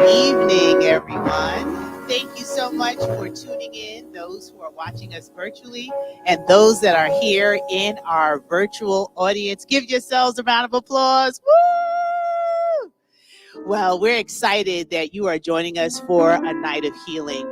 Evening, everyone. Thank you so much for tuning in, those who are watching us virtually and those that are here in our virtual audience. Give yourselves a round of applause. Woo! Well, we're excited that you are joining us for a night of healing.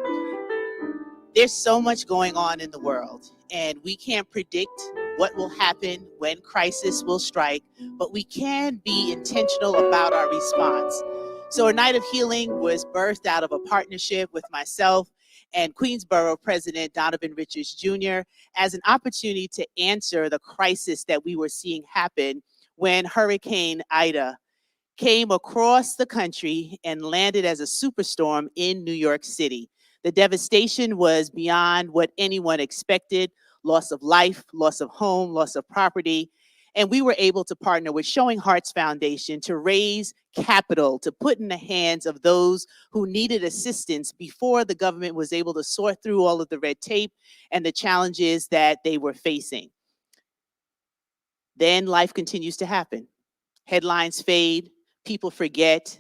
There's so much going on in the world, and we can't predict what will happen when crisis will strike, but we can be intentional about our response. So a night of healing was birthed out of a partnership with myself and Queensborough President Donovan Richards Jr. as an opportunity to answer the crisis that we were seeing happen when Hurricane Ida came across the country and landed as a superstorm in New York City. The devastation was beyond what anyone expected: loss of life, loss of home, loss of property. And we were able to partner with Showing Hearts Foundation to raise capital to put in the hands of those who needed assistance before the government was able to sort through all of the red tape and the challenges that they were facing. Then life continues to happen. Headlines fade, people forget.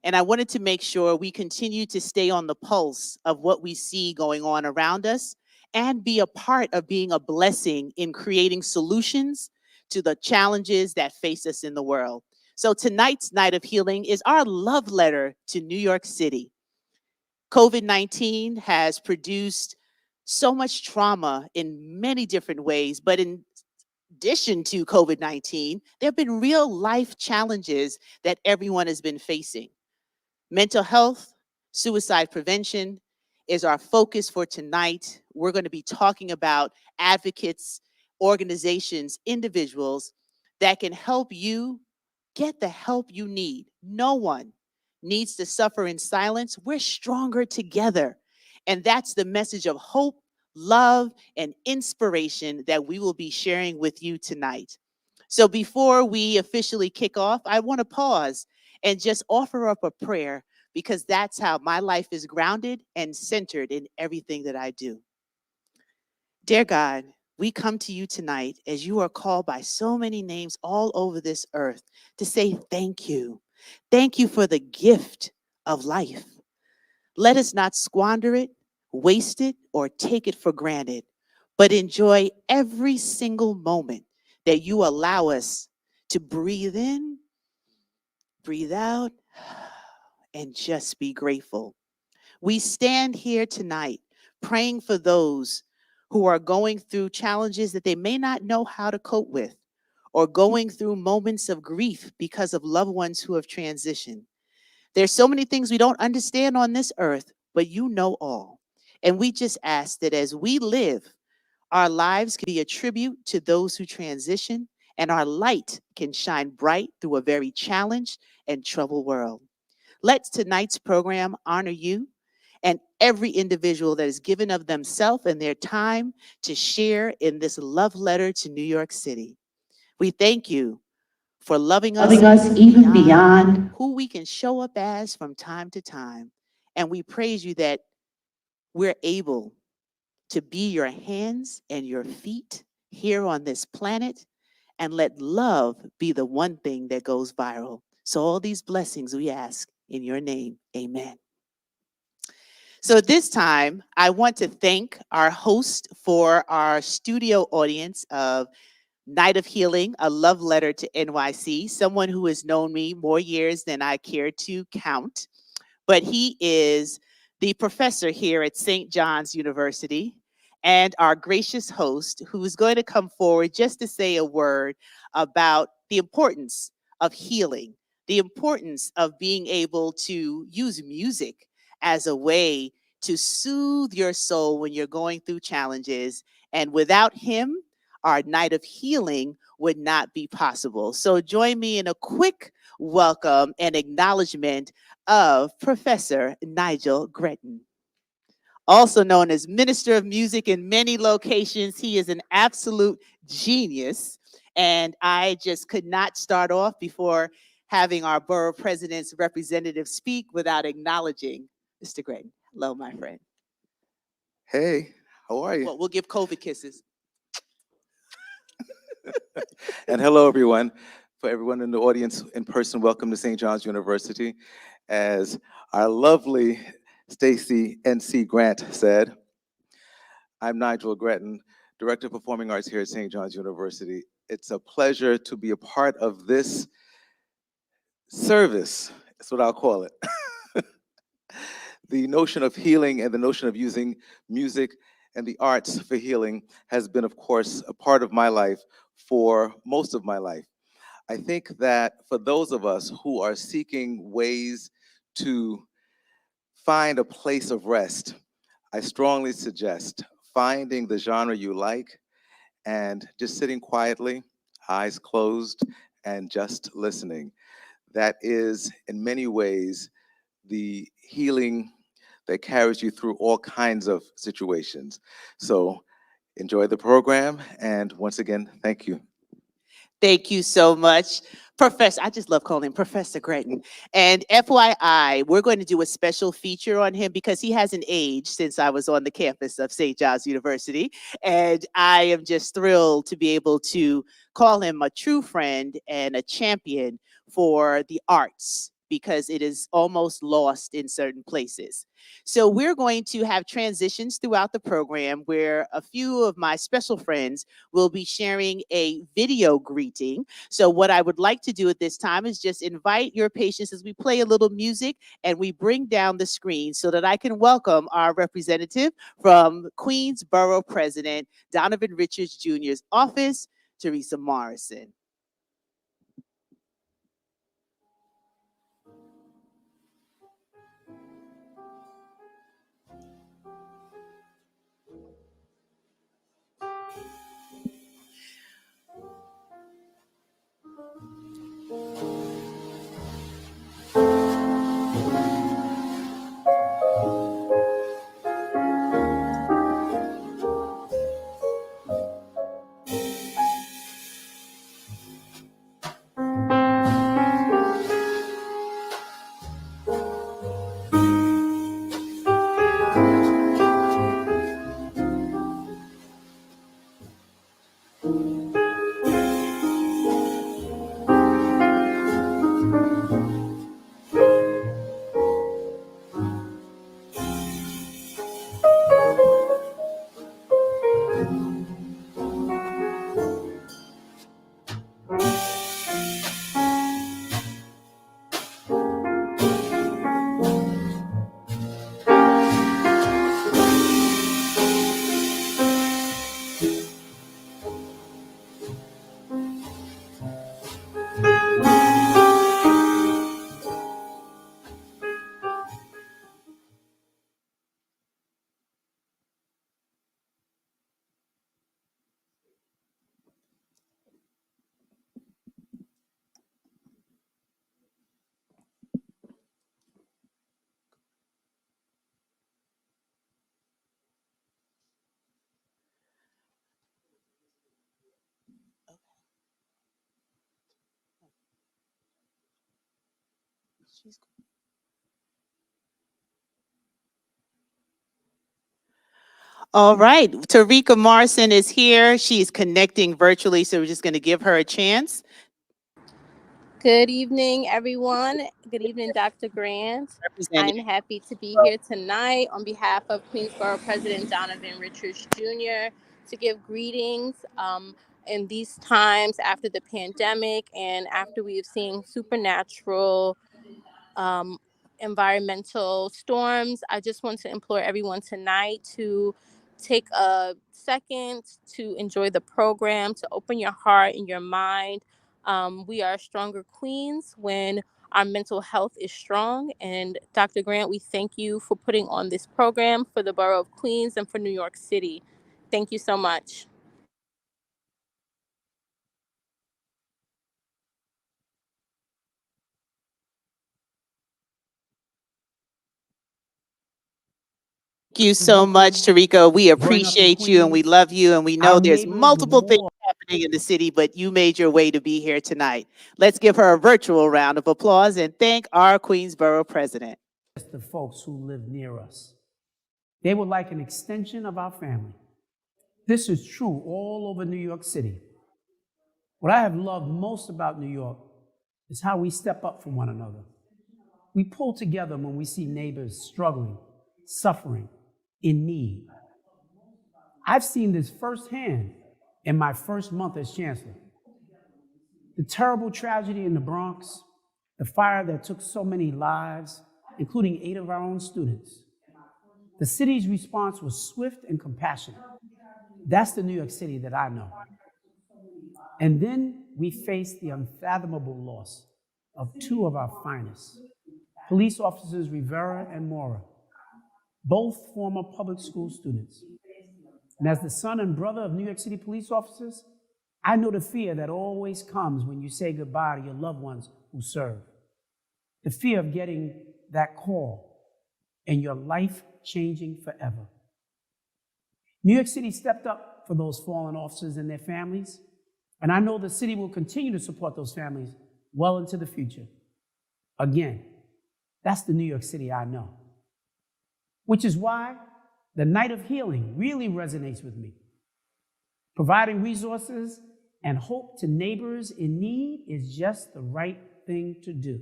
And I wanted to make sure we continue to stay on the pulse of what we see going on around us and be a part of being a blessing in creating solutions to the challenges that face us in the world. So tonight's Night of Healing is our love letter to New York City. COVID-19 has produced so much trauma in many different ways, but in addition to COVID-19, there have been real life challenges that everyone has been facing. Mental health, suicide prevention is our focus for tonight. We're going to be talking about advocates, organizations, individuals that can help you get the help you need. No one needs to suffer in silence. We're stronger together. And that's the message of hope, love, and inspiration that we will be sharing with you tonight. So before we officially kick off, I want to pause and just offer up a prayer, because that's how my life is grounded and centered in everything that I do. Dear God, we come to you tonight as you are called by so many names all over this earth to say thank you. Thank you for the gift of life. Let us not squander it, waste it, or take it for granted, but enjoy every single moment that you allow us to breathe in, breathe out, and just be grateful. We stand here tonight praying for those who are going through challenges that they may not know how to cope with, or going through moments of grief because of loved ones who have transitioned. There's so many things we don't understand on this earth, but you know all. And we just ask that as we live, our lives can be a tribute to those who transition, and our light can shine bright through a very challenged and troubled world. Let tonight's program honor you and every individual that has given of themselves and their time to share in this love letter to New York City. We thank you for loving us even beyond who we can show up as from time to time. And we praise you that we're able to be your hands and your feet here on this planet, and let love be the one thing that goes viral. So all these blessings we ask in your name, amen. So at this time, I want to thank our host for our studio audience of Night of Healing, a love letter to NYC, someone who has known me more years than I care to count. But he is the professor here at St. John's University and our gracious host, who is going to come forward just to say a word about the importance of healing, the importance of being able to use music as a way to soothe your soul when you're going through challenges. And without him, our night of healing would not be possible. So join me in a quick welcome and acknowledgement of Professor Nigel Gretton. Also known as Minister of Music in many locations, he is an absolute genius. And I just could not start off before having our borough president's representative speak without acknowledging Mr. Gretton. Hello, my friend. Hey, how are you? Well, we'll give COVID kisses. And hello, everyone. For everyone in the audience in person, welcome to St. John's University. As our lovely Stacy N.C. Grant said, I'm Nigel Gretton, Director of Performing Arts here at St. John's University. It's a pleasure to be a part of this service. That's what I'll call it. The notion of healing and the notion of using music and the arts for healing has been, of course, a part of my life for most of my life. I think that for those of us who are seeking ways to find a place of rest, I strongly suggest finding the genre you like and just sitting quietly, eyes closed, and just listening. That is, in many ways, the healing that carries you through all kinds of situations. So enjoy the program, and once again, thank you. Thank you so much, Professor. I just love calling him Professor Gretton. And FYI, we're going to do a special feature on him because he hasn't aged since I was on the campus of St. John's University. And I am just thrilled to be able to call him a true friend and a champion for the arts because it is almost lost in certain places. So we're going to have transitions throughout the program where a few of my special friends will be sharing a video greeting. So what I would like to do at this time is just invite your patience as we play a little music and we bring down the screen so that I can welcome our representative from Queens Borough President Donovan Richards Jr.'s office, Teresa Morrison. All right, Tarika Morrison is here. She's connecting virtually, so we're just going to give her a chance. Good evening, everyone. Good evening, Dr. Grant. I'm happy to be here tonight on behalf of Queensborough President Donovan Richards Jr. to give greetings in these times after the pandemic and after we have seen supernatural environmental storms. I just want to implore everyone tonight to take a second to enjoy the program, to open your heart and your mind. We are stronger Queens when our mental health is strong. And Dr. Grant, we thank you for putting on this program for the Borough of Queens and for New York City. Thank you so much. Thank you so much, Tarika. We appreciate you and we love you, and we know there's multiple things happening in the city, but you made your way to be here tonight. Let's give her a virtual round of applause and thank our Queensborough president. The folks who live near us. They were like an extension of our family. This is true all over New York City. What I have loved most about New York is how we step up for one another. We pull together when we see neighbors struggling, suffering, in need. I've seen this firsthand in my first month as chancellor. The terrible tragedy in the Bronx, the fire that took so many lives, including 8 of our own students. The city's response was swift and compassionate. That's the New York City that I know. And then we faced the unfathomable loss of 2 of our finest, police officers Rivera and Mora, both former public school students. And as the son and brother of New York City police officers, I know the fear that always comes when you say goodbye to your loved ones who serve. The fear of getting that call, and your life changing forever. New York City stepped up for those fallen officers and their families, and I know the city will continue to support those families well into the future. Again, that's the New York City I know. Which is why the Night of Healing really resonates with me. Providing resources and hope to neighbors in need is just the right thing to do.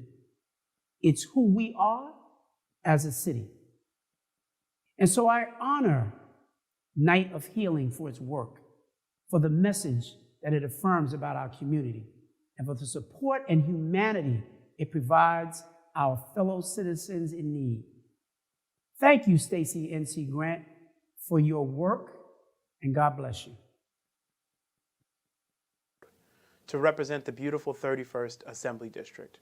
It's who we are as a city. And so I honor Night of Healing for its work, for the message that it affirms about our community, and for the support and humanity it provides our fellow citizens in need. Thank you, Stacey N.C. Grant, for your work, and God bless you. To represent the beautiful 31st Assembly District.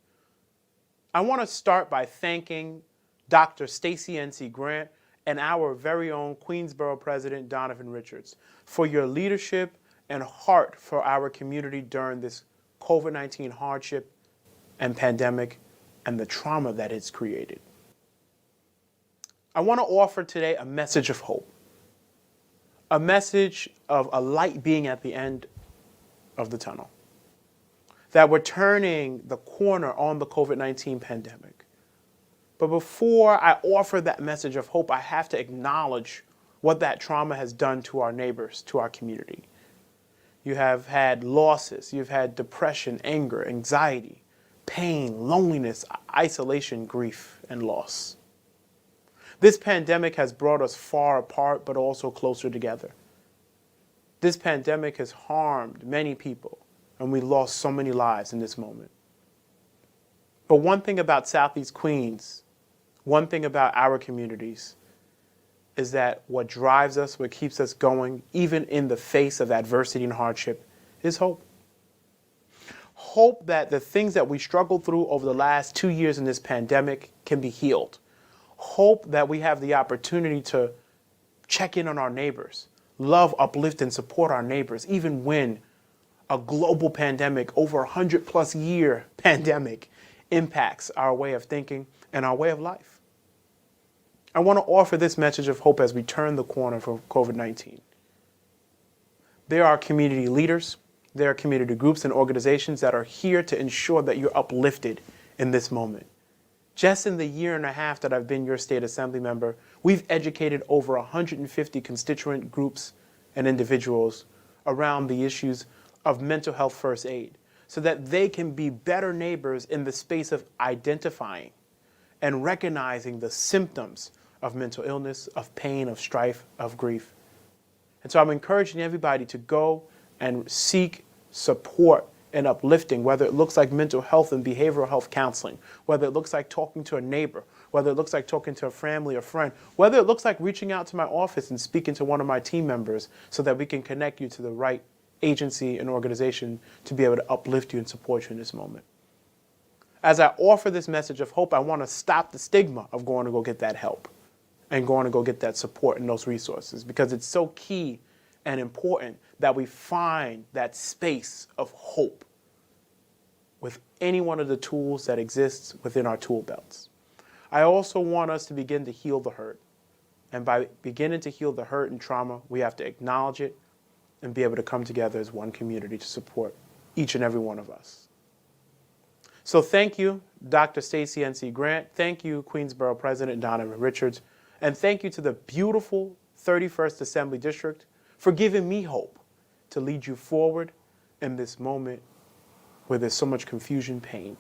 I want to start by thanking Dr. Stacey N.C. Grant and our very own Queensborough President Donovan Richards for your leadership and heart for our community during this COVID-19 hardship and pandemic and the trauma that it's created. I want to offer today a message of hope, a message of a light being at the end of the tunnel, that we're turning the corner on the COVID-19 pandemic. But before I offer that message of hope, I have to acknowledge what that trauma has done to our neighbors, to our community. You have had losses, you've had depression, anger, anxiety, pain, loneliness, isolation, grief, and loss. This pandemic has brought us far apart, but also closer together. This pandemic has harmed many people, and we lost so many lives in this moment. But one thing about Southeast Queens, one thing about our communities, is that what drives us, what keeps us going, even in the face of adversity and hardship, is hope. Hope that the things that we struggled through over the last 2 years in this pandemic can be healed. Hope that we have the opportunity to check in on our neighbors, love, uplift, and support our neighbors, even when a global pandemic, over 100+ year pandemic, impacts our way of thinking and our way of life. I want to offer this message of hope as we turn the corner for COVID-19. There are community leaders, there are community groups and organizations that are here to ensure that you're uplifted in this moment. Just in the year and a half that I've been your state assembly member, we've educated over 150 constituent groups and individuals around the issues of mental health first aid so that they can be better neighbors in the space of identifying and recognizing the symptoms of mental illness, of pain, of strife, of grief. And so I'm encouraging everybody to go and seek support and uplifting, whether it looks like mental health and behavioral health counseling, whether it looks like talking to a neighbor, whether it looks like talking to a family or friend, whether it looks like reaching out to my office and speaking to one of my team members so that we can connect you to the right agency and organization to be able to uplift you and support you in this moment. As I offer this message of hope, I want to stop the stigma of going to go get that help and going to go get that support and those resources, because it's so key and important that we find that space of hope with any one of the tools that exists within our tool belts. I also want us to begin to heal the hurt. And by beginning to heal the hurt and trauma, we have to acknowledge it and be able to come together as one community to support each and every one of us. So thank you, Dr. Stacey N.C. Grant. Thank you, Queensborough President Donovan Richards. And thank you to the beautiful 31st Assembly District for giving me hope to lead you forward in this moment where there's so much confusion, pain.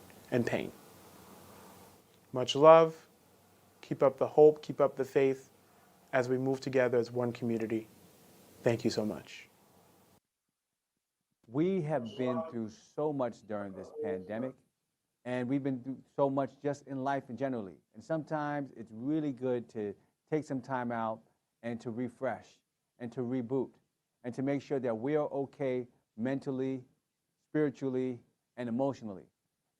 Much love. Keep up the hope, keep up the faith as we move together as one community. Thank you so much. We have been through so much during this pandemic, and we've been through so much just in life and generally. And sometimes it's really good to take some time out and to refresh and to reboot and to make sure that we are okay mentally, spiritually, and emotionally.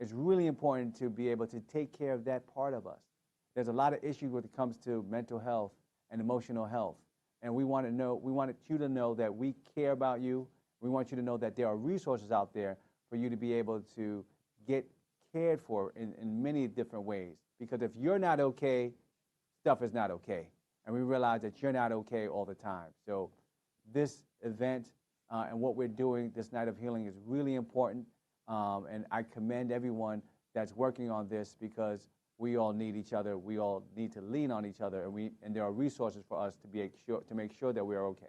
It's really important to be able to take care of that part of us. There's a lot of issues when it comes to mental health and emotional health. And we want you to know that we care about you. We want you to know that there are resources out there for you to be able to get cared for in many different ways. Because if you're not okay, stuff is not okay. And we realize that you're not okay all the time. So this event and what we're doing, this Night of Healing, is really important. And I commend everyone that's working on this, because we all need each other. We all need to lean on each other, and there are resources for us to make sure that we are okay.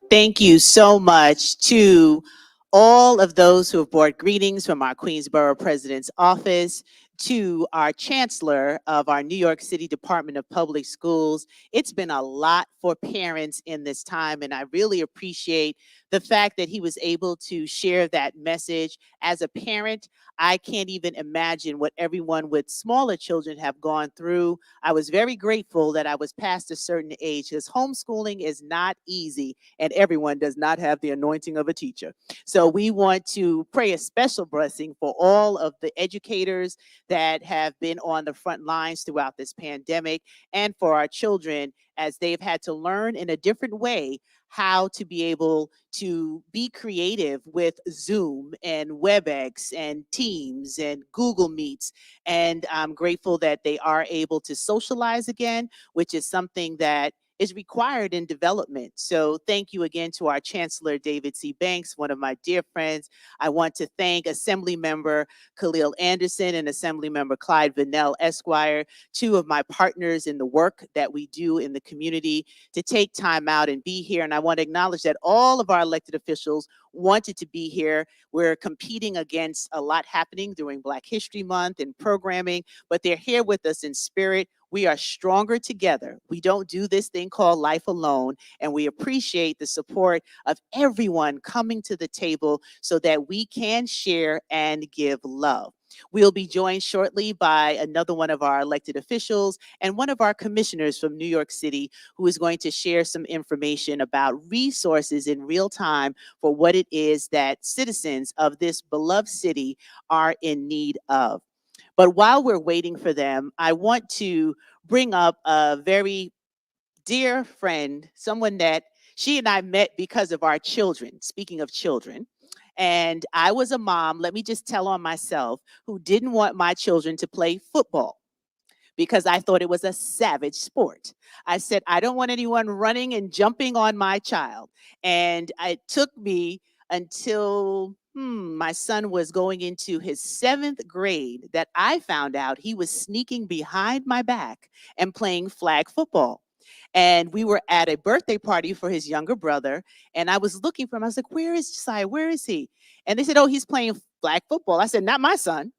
Thank you so much to all of those who have brought greetings from our Queensborough President's Office, to our Chancellor of our New York City Department of Public Schools. It's been a lot for parents in this time, and I really appreciate the fact that he was able to share that message. As a parent, I can't even imagine what everyone with smaller children have gone through. I was very grateful that I was past a certain age, because homeschooling is not easy, and everyone does not have the anointing of a teacher. So we want to pray a special blessing for all of the educators that have been on the front lines throughout this pandemic, and for our children as they've had to learn in a different way how to be able to be creative with Zoom and WebEx and Teams and Google Meets. And I'm grateful that they are able to socialize again, which is something that is required in development. So thank you again to our Chancellor, David C. Banks, one of my dear friends. I want to thank Assembly Member Khalil Anderson and Assembly Member Clyde Vannell, Esquire, two of my partners in the work that we do in the community, to take time out and be here. And I want to acknowledge that all of our elected officials wanted to be here. We're competing against a lot happening during Black History Month and programming, but they're here with us in spirit. We are stronger together. We don't do this thing called life alone, and we appreciate the support of everyone coming to the table so that we can share and give love. We'll be joined shortly by another one of our elected officials and one of our commissioners from New York City, who is going to share some information about resources in real time for what it is that citizens of this beloved city are in need of. But while we're waiting for them, I want to bring up a very dear friend, someone that she and I met because of our children. Speaking of children, and I was a mom, let me just tell on myself, who didn't want my children to play football because I thought it was a savage sport. I said, I don't want anyone running and jumping on my child. And it took me until my son was going into his 7th grade that I found out he was sneaking behind my back and playing flag football. And we were at a birthday party for his younger brother, and I was looking for him. I was like, where is Josiah? Where is he? And they said, oh, he's playing flag football. I said, not my son.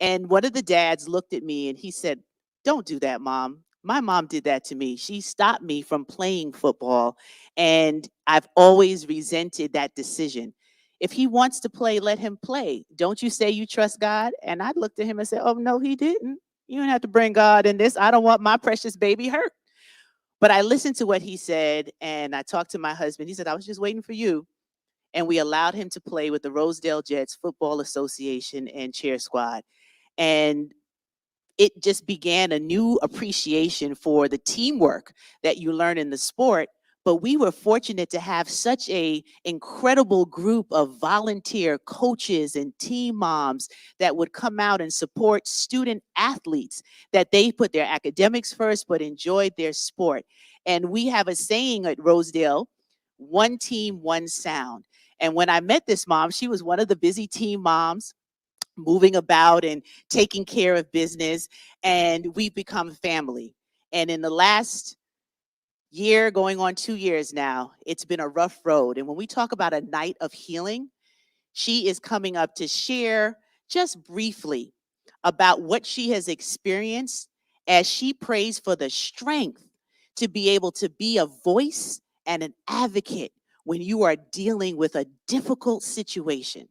And one of the dads looked at me and he said, don't do that, Mom. My mom did that to me. She stopped me from playing football. And I've always resented that decision. If he wants to play, let him play. Don't you say you trust God? And I looked at him and said, oh, no, he didn't. You don't have to bring God in this. I don't want my precious baby hurt. But I listened to what he said, and I talked to my husband. He said, I was just waiting for you. And we allowed him to play with the Rosedale Jets Football Association and cheer squad. And it just began a new appreciation for the teamwork that you learn in the sport. But we were fortunate to have such a incredible group of volunteer coaches and team moms that would come out and support student athletes, that they put their academics first but enjoyed their sport. And we have a saying at Rosedale, one team, one sound. And when I met this mom, she was one of the busy team moms, moving about and taking care of business, and we've become family. And in the last year going on 2 years now, it's been a rough road. And when we talk about a night of healing, she is coming up to share just briefly about what she has experienced as she prays for the strength to be able to be a voice and an advocate when you are dealing with a difficult situation.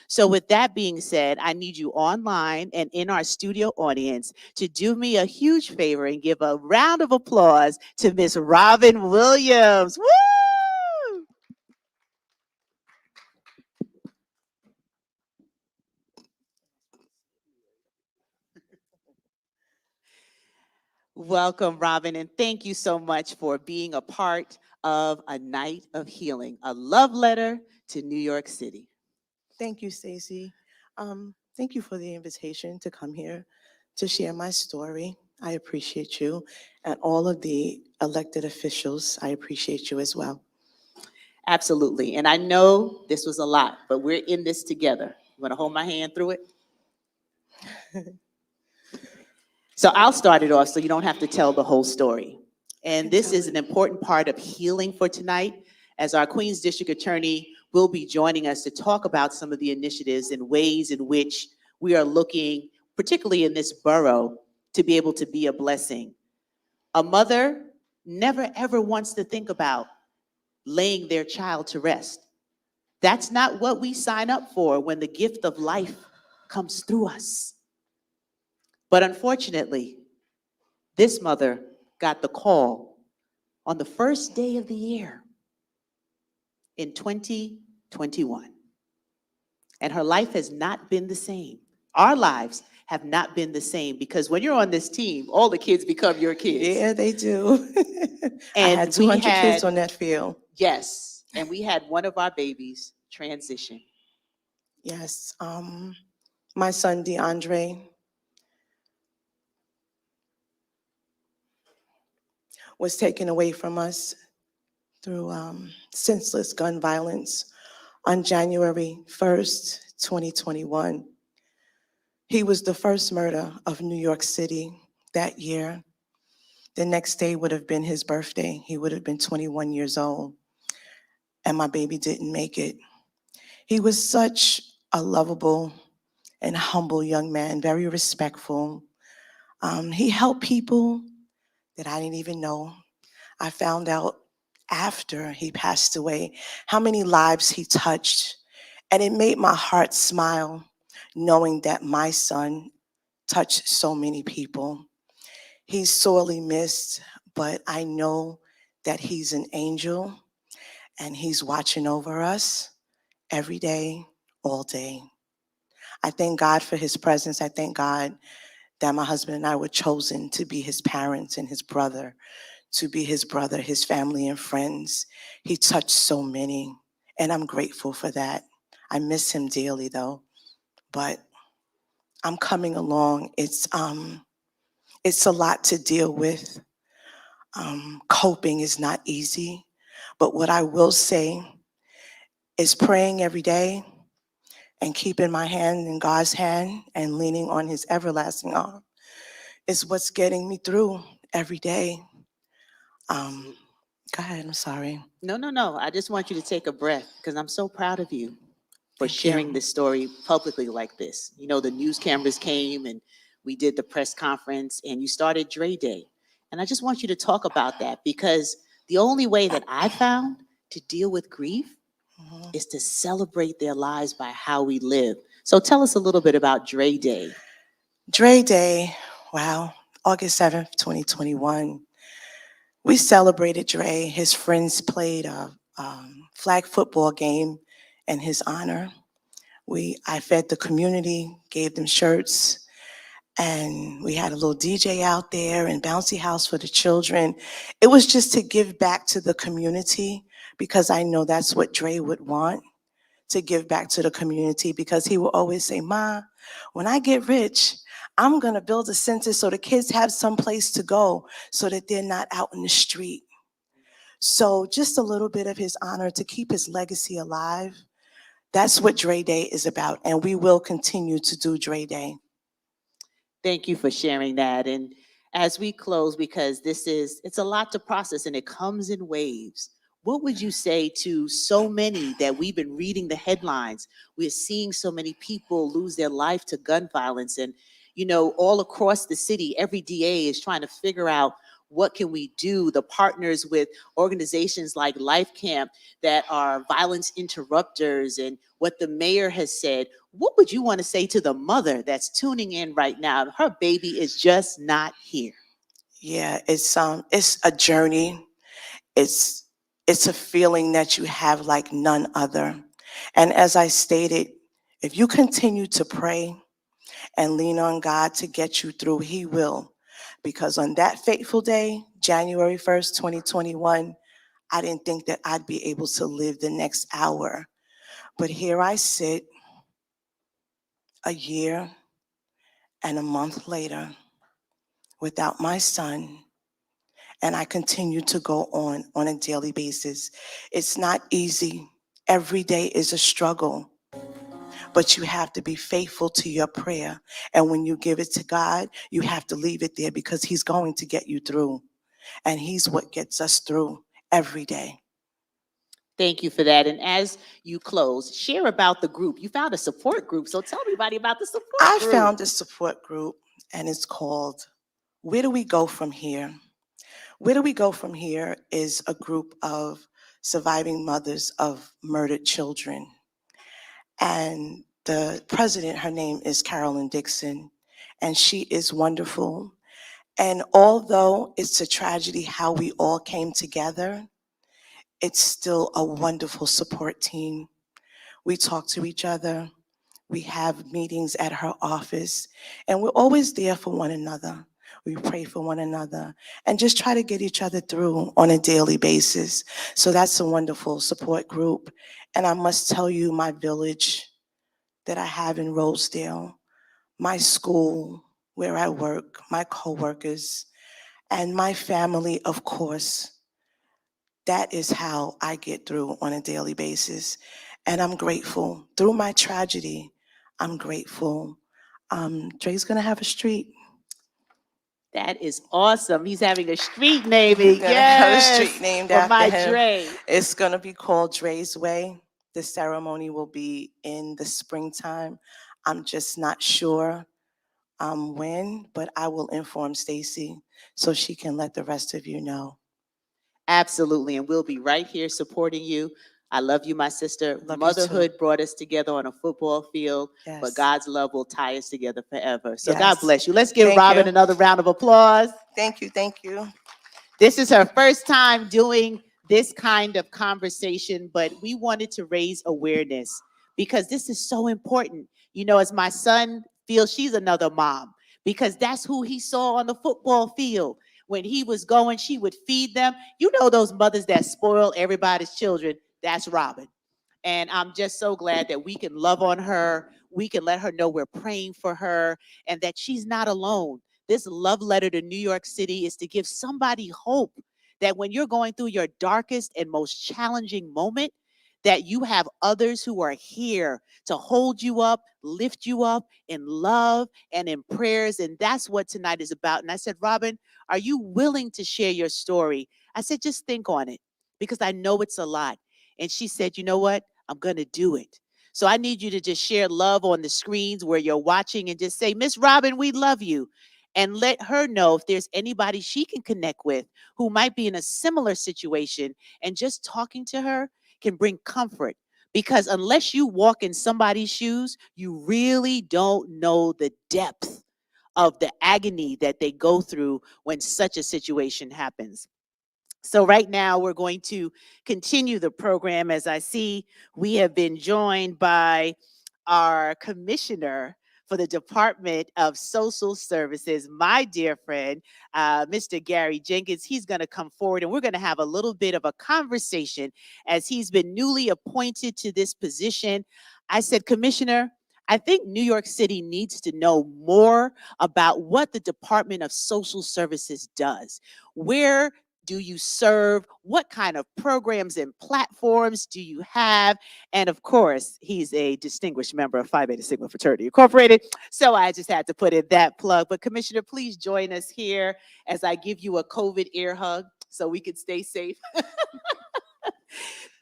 So, with that being said, I need you online and in our studio audience to do me a huge favor and give a round of applause to Miss Robin Williams. Woo! Welcome, Robin, and thank you so much for being a part of a night of healing, a love letter to New York City. Thank you, Stacy. Thank you for the invitation to come here to share my story. I appreciate you. And all of the elected officials, I appreciate you as well. Absolutely. And I know this was a lot, but we're in this together. You want to hold my hand through it? So I'll start it off so you don't have to tell the whole story. And this is an important part of healing for tonight, as our Queens District Attorney will be joining us to talk about some of the initiatives and ways in which we are looking, particularly in this borough, to be able to be a blessing. A mother never ever wants to think about laying their child to rest. That's not what we sign up for when the gift of life comes through us. But unfortunately, this mother got the call on the first day of the year in 2021. And her life has not been the same. Our lives have not been the same, because when you're on this team, all the kids become your kids. Yeah, they do. I And had we 200 had- kids on that field. Yes, and we had one of our babies transition. Yes. My son, DeAndre, was taken away from us through senseless gun violence on January 1st, 2021. He was the first murder of New York City that year. The next day would have been his birthday. He would have been 21 years old, and my baby didn't make it. He was such a lovable and humble young man, very respectful. He helped people that I didn't even know. I found out after he passed away how many lives he touched, and it made my heart smile knowing that my son touched so many people. He's sorely missed, but I know that he's an angel and he's watching over us every day, all day. I thank God for his presence. I thank God that my husband and I were chosen to be his parents and his brother, his family and friends. He touched so many, and I'm grateful for that. I miss him dearly though, but I'm coming along. It's a lot to deal with. Coping is not easy, but what I will say is praying every day and keeping my hand in God's hand and leaning on his everlasting arm is what's getting me through every day. Go ahead, I'm sorry. No. I just want you to take a breath, because I'm so proud of you for Thank you. sharing this story publicly like this. You know, the news cameras came and we did the press conference and you started Dre Day. And I just want you to talk about that, because the only way that I found to deal with grief Mhm. is to celebrate their lives by how we live. So tell us a little bit about Dre Day. Dre Day, wow, August 7th, 2021. We celebrated Dre. His friends played a flag football game in his honor. I fed the community, gave them shirts, and we had a little DJ out there and bouncy house for the children. It was just to give back to the community, because I know that's what Dre would want, to give back to the community, because he will always say, "Ma, when I get rich, I'm gonna build a center so the kids have some place to go so that they're not out in the street." So just a little bit of his honor to keep his legacy alive. That's what Dre Day is about, and we will continue to do Dre Day. Thank you for sharing that. And as we close, because it's a lot to process and it comes in waves. What would you say to so many that we've been reading the headlines? We're seeing so many people lose their life to gun violence. And, all across the city, every DA is trying to figure out what can we do. The partners with organizations like Life Camp that are violence interrupters, and what the mayor has said. What would you want to say to the mother that's tuning in right now? Her baby is just not here. Yeah, it's a journey. It's a feeling that you have like none other. And as I stated, if you continue to pray and lean on God to get you through, He will. Because on that fateful day, January 1st, 2021, I didn't think that I'd be able to live the next hour. But here I sit, a year and a month later, without my son, and I continue to go on a daily basis. It's not easy. Every day is a struggle, but you have to be faithful to your prayer. And when you give it to God, you have to leave it there, because He's going to get you through. And He's what gets us through every day. Thank you for that. And as you close, share about the group. You found a support group, so tell everybody about the support I group. found a support group, and it's called Where Do We Go From Here? Where Do We Go From Here is a group of surviving mothers of murdered children. And the president, her name is Carolyn Dixon, and she is wonderful. And although it's a tragedy how we all came together, it's still a wonderful support team. We talk to each other. We have meetings at her office, and we're always there for one another. We pray for one another and just try to get each other through on a daily basis. So that's a wonderful support group. And I must tell you, my village that I have in Rosedale, my school where I work, my coworkers, and my family, of course, that is how I get through on a daily basis. And I'm grateful. Through my tragedy, I'm grateful. Dre's gonna have a street. That is awesome. He's having a street naming. Gonna have a Yes, street named for my after him. Dre. It's gonna be called Dre's Way. The ceremony will be in the springtime. I'm just not sure when, but I will inform Stacy so she can let the rest of you know. Absolutely. And we'll be right here supporting you. I love you, my sister. Love you Motherhood too. brought us together on a football field, Yes. but God's love will tie us together forever. So God Yes. bless you. Let's give Thank Robin you. another round of applause. Thank you, thank you. This is her first time doing this kind of conversation, but we wanted to raise awareness because this is so important. As my son feels, she's another mom, because that's who he saw on the football field. When he was going, she would feed them. Those mothers that spoil everybody's children, that's Robin. And I'm just so glad that we can love on her. We can let her know we're praying for her and that she's not alone. This love letter to New York City is to give somebody hope that when you're going through your darkest and most challenging moment, that you have others who are here to hold you up, lift you up in love and in prayers. And that's what tonight is about. And I said, Robin, are you willing to share your story? I said, just think on it, because I know it's a lot. And she said, you know what? I'm going to do it. So I need you to just share love on the screens where you're watching and just say, Miss Robin, we love you. And let her know if there's anybody she can connect with who might be in a similar situation. And just talking to her can bring comfort. Because unless you walk in somebody's shoes, you really don't know the depth of the agony that they go through when such a situation happens. So right now we're going to continue the program. As I see, we have been joined by our commissioner for the Department of Social Services, my dear friend, Mr. Gary Jenkins. He's going to come forward and we're going to have a little bit of a conversation as he's been newly appointed to this position. I said, Commissioner, I think New York City needs to know more about what the Department of Social Services does, where do you serve? What kind of programs and platforms do you have? And of course, he's a distinguished member of Phi Beta Sigma Fraternity Incorporated. So I just had to put in that plug. But Commissioner, please join us here as I give you a COVID ear hug so we can stay safe.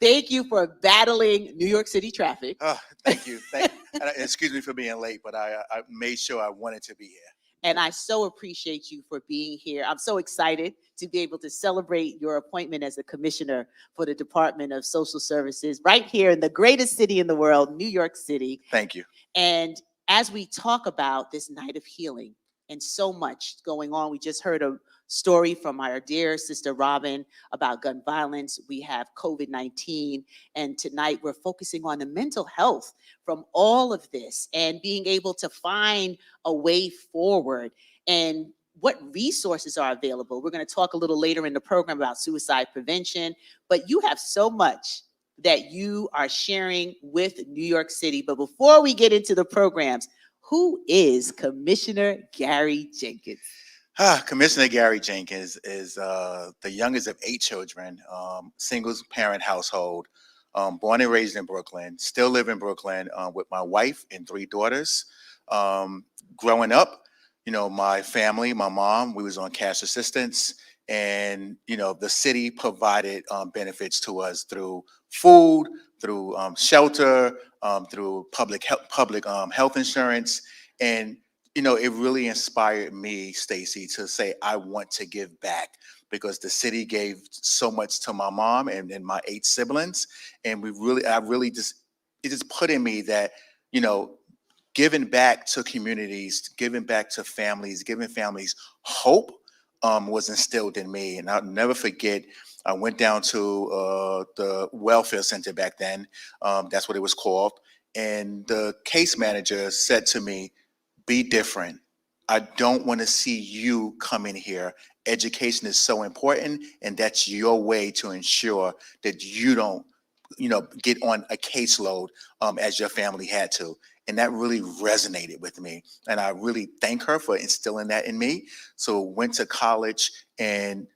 Thank you for battling New York City traffic. Thank you. And excuse me for being late, but I made sure I wanted to be here. And I so appreciate you for being here. I'm so excited to be able to celebrate your appointment as a commissioner for the Department of Social Services right here in the greatest city in the world, New York City. Thank you. And as we talk about this night of healing and so much going on, we just heard a story from our dear sister Robin about gun violence. We have COVID-19, and tonight we're focusing on the mental health from all of this and being able to find a way forward and what resources are available. We're going to talk a little later in the program about suicide prevention, but you have so much that you are sharing with New York City. But before we get into the programs, who is Commissioner Gary Jenkins? Commissioner Gary Jenkins is the youngest of 8 children, single parent household, born and raised in Brooklyn, still live in Brooklyn with my wife and 3 daughters. Growing up, my family, my mom, we was on cash assistance, and, the city provided benefits to us through food, through shelter, through public health insurance. And it really inspired me, Stacey, to say I want to give back because the city gave so much to my mom and my 8 siblings, and it just put in me that giving back to communities, giving back to families, giving families hope was instilled in me. And I'll never forget. I went down to the welfare center back then. That's what it was called, and the case manager said to me, "Be different. I don't want to see you come in here. Education is so important, and that's your way to ensure that you don't, get on a caseload as your family had to." And that really resonated with me. And I really thank her for instilling that in me. So went to college and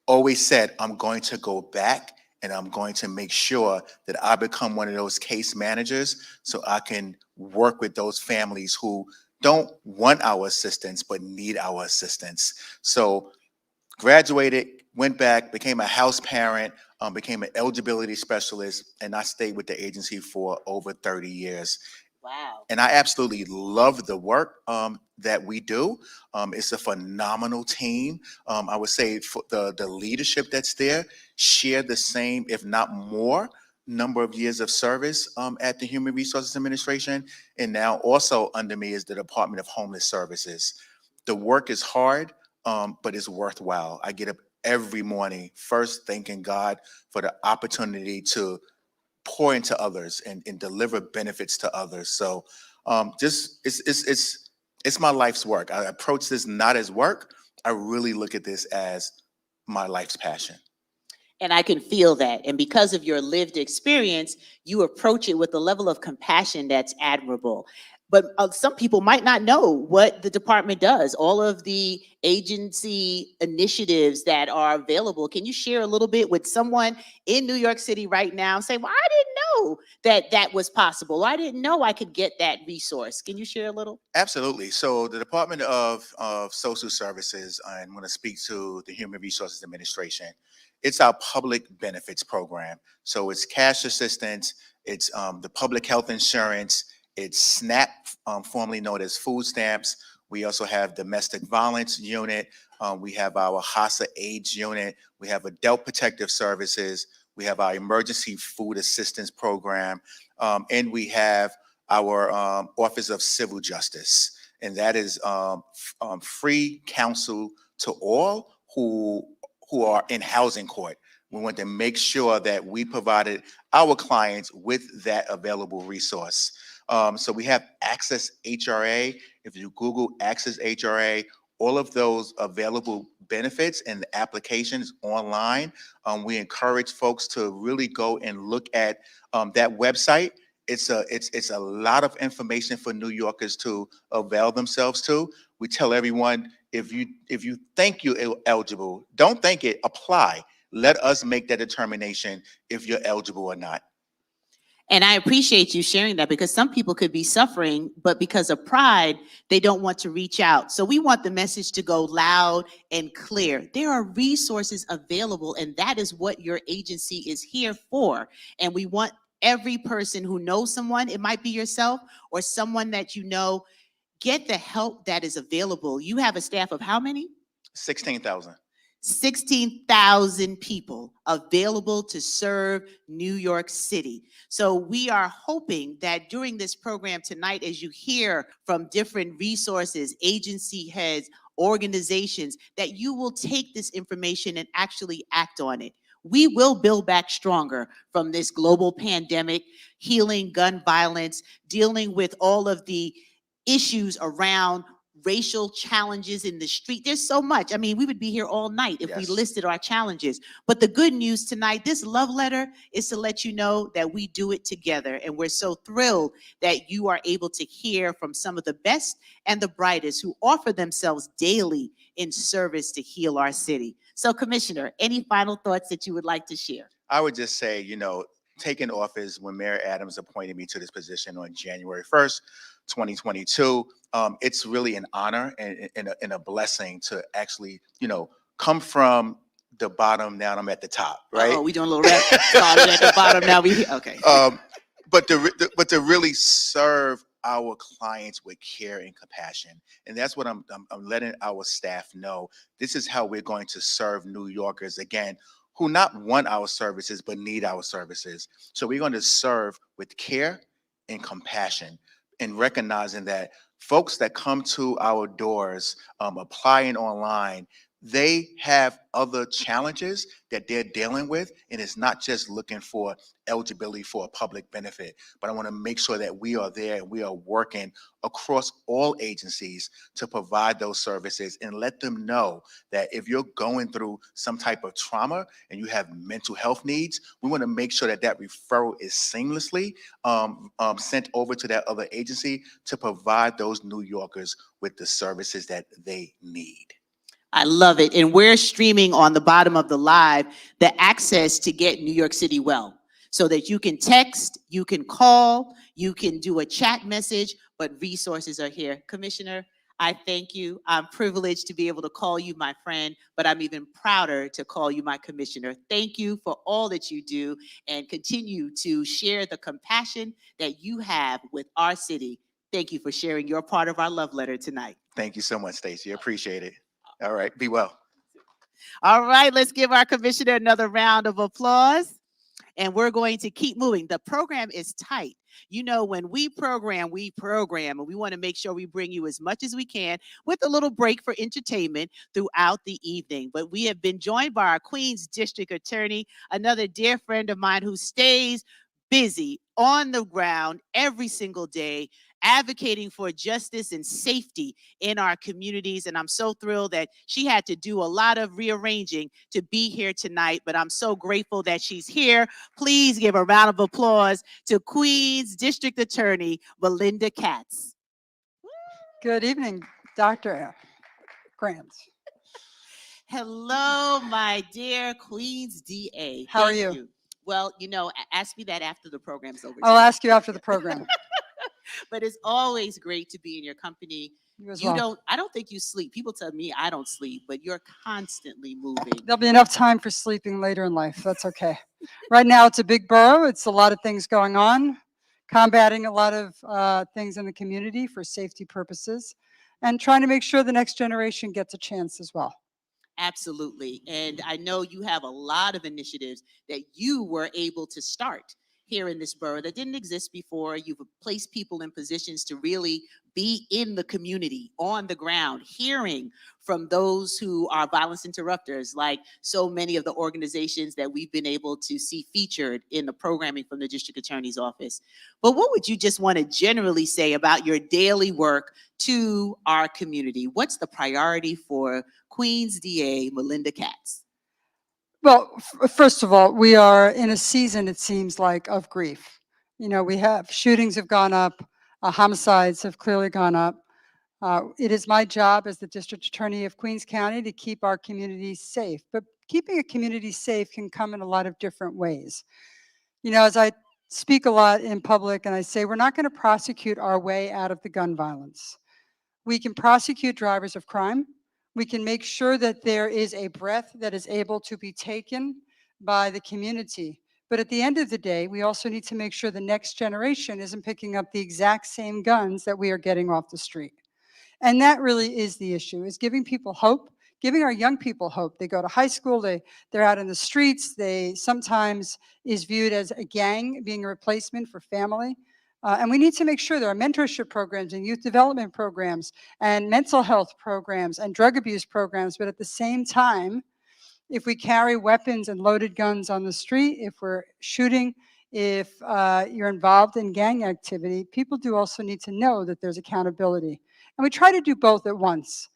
always said, I'm going to go back and I'm going to make sure that I become one of those case managers so I can work with those families who don't want our assistance, but need our assistance. So graduated, went back, became a house parent, became an eligibility specialist, and I stayed with the agency for over 30 years. Wow. And I absolutely love the work that we do. It's a phenomenal team. I would say for the leadership that's there share the same, if not more, number of years of service at the Human Resources Administration. And now also under me is the Department of Homeless Services. The work is hard, but it's worthwhile. I get up every morning first thanking God for the opportunity to pour into others and deliver benefits to others. So it's my life's work. I approach this not as work. I really look at this as my life's passion. And I can feel that. And because of your lived experience, you approach it with a level of compassion that's admirable. But some people might not know what the department does, all of the agency initiatives that are available. Can you share a little bit with someone in New York City right now? Say, well, I didn't know that was possible. I didn't know I could get that resource. Can you share a little? Absolutely. So the Department of Social Services, I'm going to speak to the Human Resources Administration. It's our public benefits program. So it's cash assistance, it's the public health insurance, it's SNAP, formerly known as food stamps. We also have domestic violence unit. We have our HACA AIDS unit. We have adult protective services. We have our emergency food assistance program. And we have our Office of Civil Justice. And that is free counsel to all who are in housing court. We want to make sure that we provided our clients with that available resource. So we have Access HRA. If you Google Access HRA, all of those available benefits and the applications online. We encourage folks to really go and look at that website. It's a lot of information for New Yorkers to avail themselves to. We tell everyone If you think you're eligible, don't think it, apply. Let us make that determination if you're eligible or not. And I appreciate you sharing that, because some people could be suffering, but because of pride, they don't want to reach out. So we want the message to go loud and clear. There are resources available, and that is what your agency is here for. And we want every person who knows someone, it might be yourself or someone that you know, get the help that is available. You have a staff of how many? 16,000. 16,000 people available to serve New York City. So we are hoping that during this program tonight, as you hear from different resources, agency heads, organizations, that you will take this information and actually act on it. We will build back stronger from this global pandemic, healing gun violence, dealing with all of the issues around racial challenges in the street. There's so much. I mean, we would be here all night if we Yes. listed our challenges. But the good news tonight, this love letter is to let you know that we do it together. And we're so thrilled that you are able to hear from some of the best and the brightest who offer themselves daily in service to heal our city. So, Commissioner, any final thoughts that you would like to share? I would just say, taking office when Mayor Adams appointed me to this position on January 1st, 2022, it's really an honor and a blessing to actually, come from the bottom down. I'm at the top, right? Oh, we doing a little rap. Started at the bottom, now we here. Okay. But to really serve our clients with care and compassion, and that's what I'm letting our staff know. This is how we're going to serve New Yorkers, again, who not want our services but need our services. So we're going to serve with care and compassion, and recognizing that folks that come to our doors, applying online, they have other challenges that they're dealing with, and it's not just looking for eligibility for a public benefit. But I want to make sure that we are there and we are working across all agencies to provide those services, and let them know that if you're going through some type of trauma and you have mental health needs, we want to make sure that that referral is seamlessly sent over to that other agency to provide those New Yorkers with the services that they need. I love it. And we're streaming on the bottom of the live the access to get New York City well, so that you can text, you can call, you can do a chat message, but resources are here. Commissioner, I thank you. I'm privileged to be able to call you my friend, but I'm even prouder to call you my commissioner. Thank you for all that you do, and continue to share the compassion that you have with our city. Thank you for sharing your part of our love letter tonight. Thank you so much, Stacey. Appreciate it. All right, be well. All right, let's give our commissioner another round of applause. And we're going to keep moving. The program is tight. When we program, and we want to make sure we bring you as much as we can, with a little break for entertainment throughout the evening. But we have been joined by our Queens District Attorney, another dear friend of mine who stays busy on the ground every single day, advocating for justice and safety in our communities. And I'm so thrilled that she had to do a lot of rearranging to be here tonight, but I'm so grateful that she's here. Please give a round of applause to Queens District Attorney Melinda Katz. Good evening, Dr. Grant. Hello, my dear Queens DA. How are Thank you? Well, ask me that after the program's over. I'll ask you after the program. But it's always great to be in your company. You as well. I don't think you sleep. People tell me I don't sleep, but you're constantly moving. There'll be enough time for sleeping later in life. That's okay. Right now, it's a big borough. It's a lot of things going on, combating a lot of things in the community for safety purposes, and trying to make sure the next generation gets a chance as well. Absolutely. And I know you have a lot of initiatives that you were able to start here in this borough that didn't exist before. You've placed people in positions to really be in the community, on the ground, hearing from those who are violence interrupters, like so many of the organizations that we've been able to see featured in the programming from the District Attorney's Office. But what would you just want to generally say about your daily work to our community? What's the priority for Queens DA Melinda Katz? Well, first of all, we are in a season, it seems like, of grief. We have shootings have gone up, homicides have clearly gone up. It is my job as the District Attorney of Queens County to keep our communities safe, but keeping a community safe can come in a lot of different ways. You know, as I speak a lot in public and I say, we're not going to prosecute our way out of the gun violence. We can prosecute drivers of crime. We can make sure that there is a breath that is able to be taken by the community. But at the end of the day, we also need to make sure the next generation isn't picking up the exact same guns that we are getting off the street. And that really is the issue, is giving people hope, giving our young people hope. They go to high school, they're out in the streets, they sometimes is viewed as a gang being a replacement for family. And we need to make sure there are mentorship programs and youth development programs and mental health programs and drug abuse programs. But at the same time, if we carry weapons and loaded guns on the street, if we're shooting, if you're involved in gang activity, people do also need to know that there's accountability. And we try to do both at once.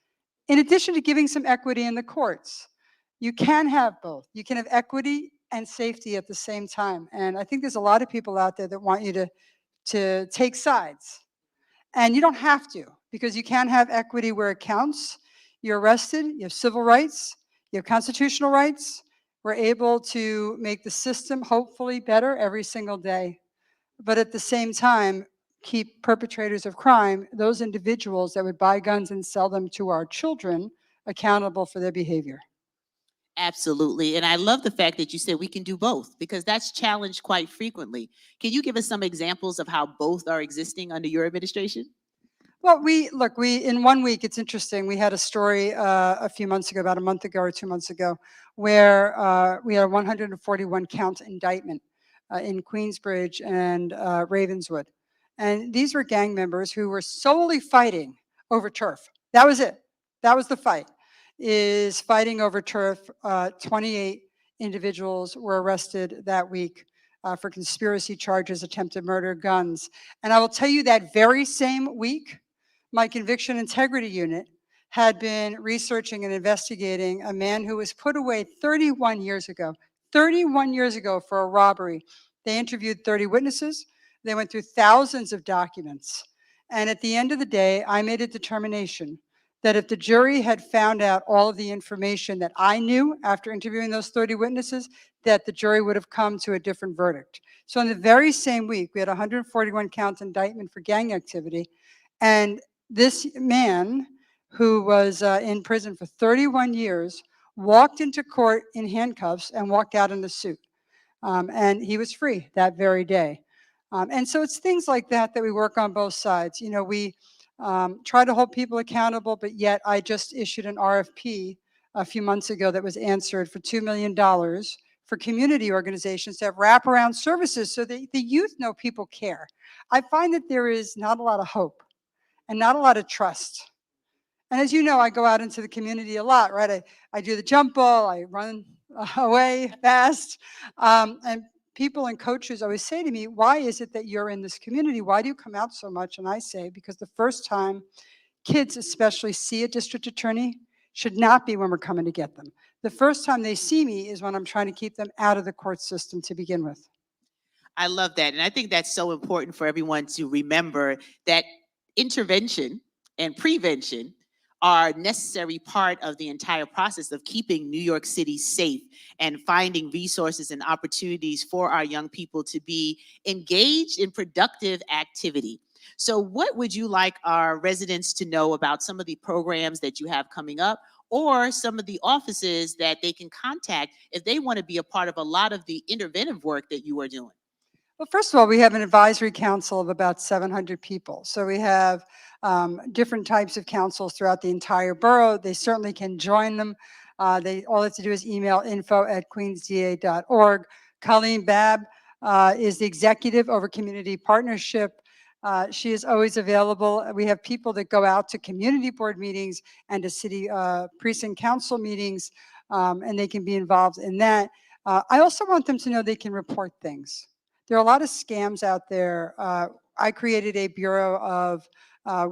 In addition to giving some equity in the courts, you can have both. You can have equity and safety at the same time. And I think there's a lot of people out there that want you to take sides. And you don't have to, because you can have equity where it counts. You're arrested, you have civil rights, you have constitutional rights. We're able to make the system hopefully better every single day. But at the same time, keep perpetrators of crime, those individuals that would buy guns and sell them to our children, accountable for their behavior. Absolutely. And I love the fact that you said we can do both, because that's challenged quite frequently. Can you give us some examples of how both are existing under your administration? Well, in 1 week, it's interesting. We had a story a few months ago, about a month ago or 2 months ago, where we had a 141 count indictment in Queensbridge and Ravenswood. And these were gang members who were solely fighting over turf. That was it. That was the fight, is fighting over turf. 28 individuals were arrested that week for conspiracy charges, attempted murder, guns. And I will tell you, that very same week, my conviction integrity unit had been researching and investigating a man who was put away 31 years ago for a robbery. They interviewed 30 witnesses. They went through thousands of documents. And at the end of the day, I made a determination that if the jury had found out all of the information that I knew after interviewing those 30 witnesses, that the jury would have come to a different verdict. So in the very same week, we had a 141 count indictment for gang activity. And this man, who was in prison for 31 years, walked into court in handcuffs and walked out in a suit. And he was free that very day. And so it's things like that that we work on both sides. You know, we try to hold people accountable, but yet I just issued an RFP a few months ago that was answered for $2 million for community organizations to have wraparound services so that the youth know people care. I find that there is not a lot of hope and not a lot of trust. And as you know, I go out into the community a lot, right? I do the jump ball, I run away fast. And people and coaches always say to me, why is it that you're in this community? Why do you come out so much? And I say, because the first time kids especially see a district attorney should not be when we're coming to get them. The first time they see me is when I'm trying to keep them out of the court system to begin with. I love that. And I think that's so important for everyone to remember, that intervention and prevention are a necessary part of the entire process of keeping New York City safe and finding resources and opportunities for our young people to be engaged in productive activity. So what would you like our residents to know about some of the programs that you have coming up, or some of the offices that they can contact if they want to be a part of a lot of the interventive work that you are doing? Well, first of all, we have an advisory council of about 700 people. So we have different types of councils throughout the entire borough. They certainly can join them. All they have to do is email info@queensda.org. Colleen Babb is the executive over community partnership. She is always available. We have people that go out to community board meetings and to city precinct council meetings, and they can be involved in that. I also want them to know they can report things. There are a lot of scams out there. I created a Bureau of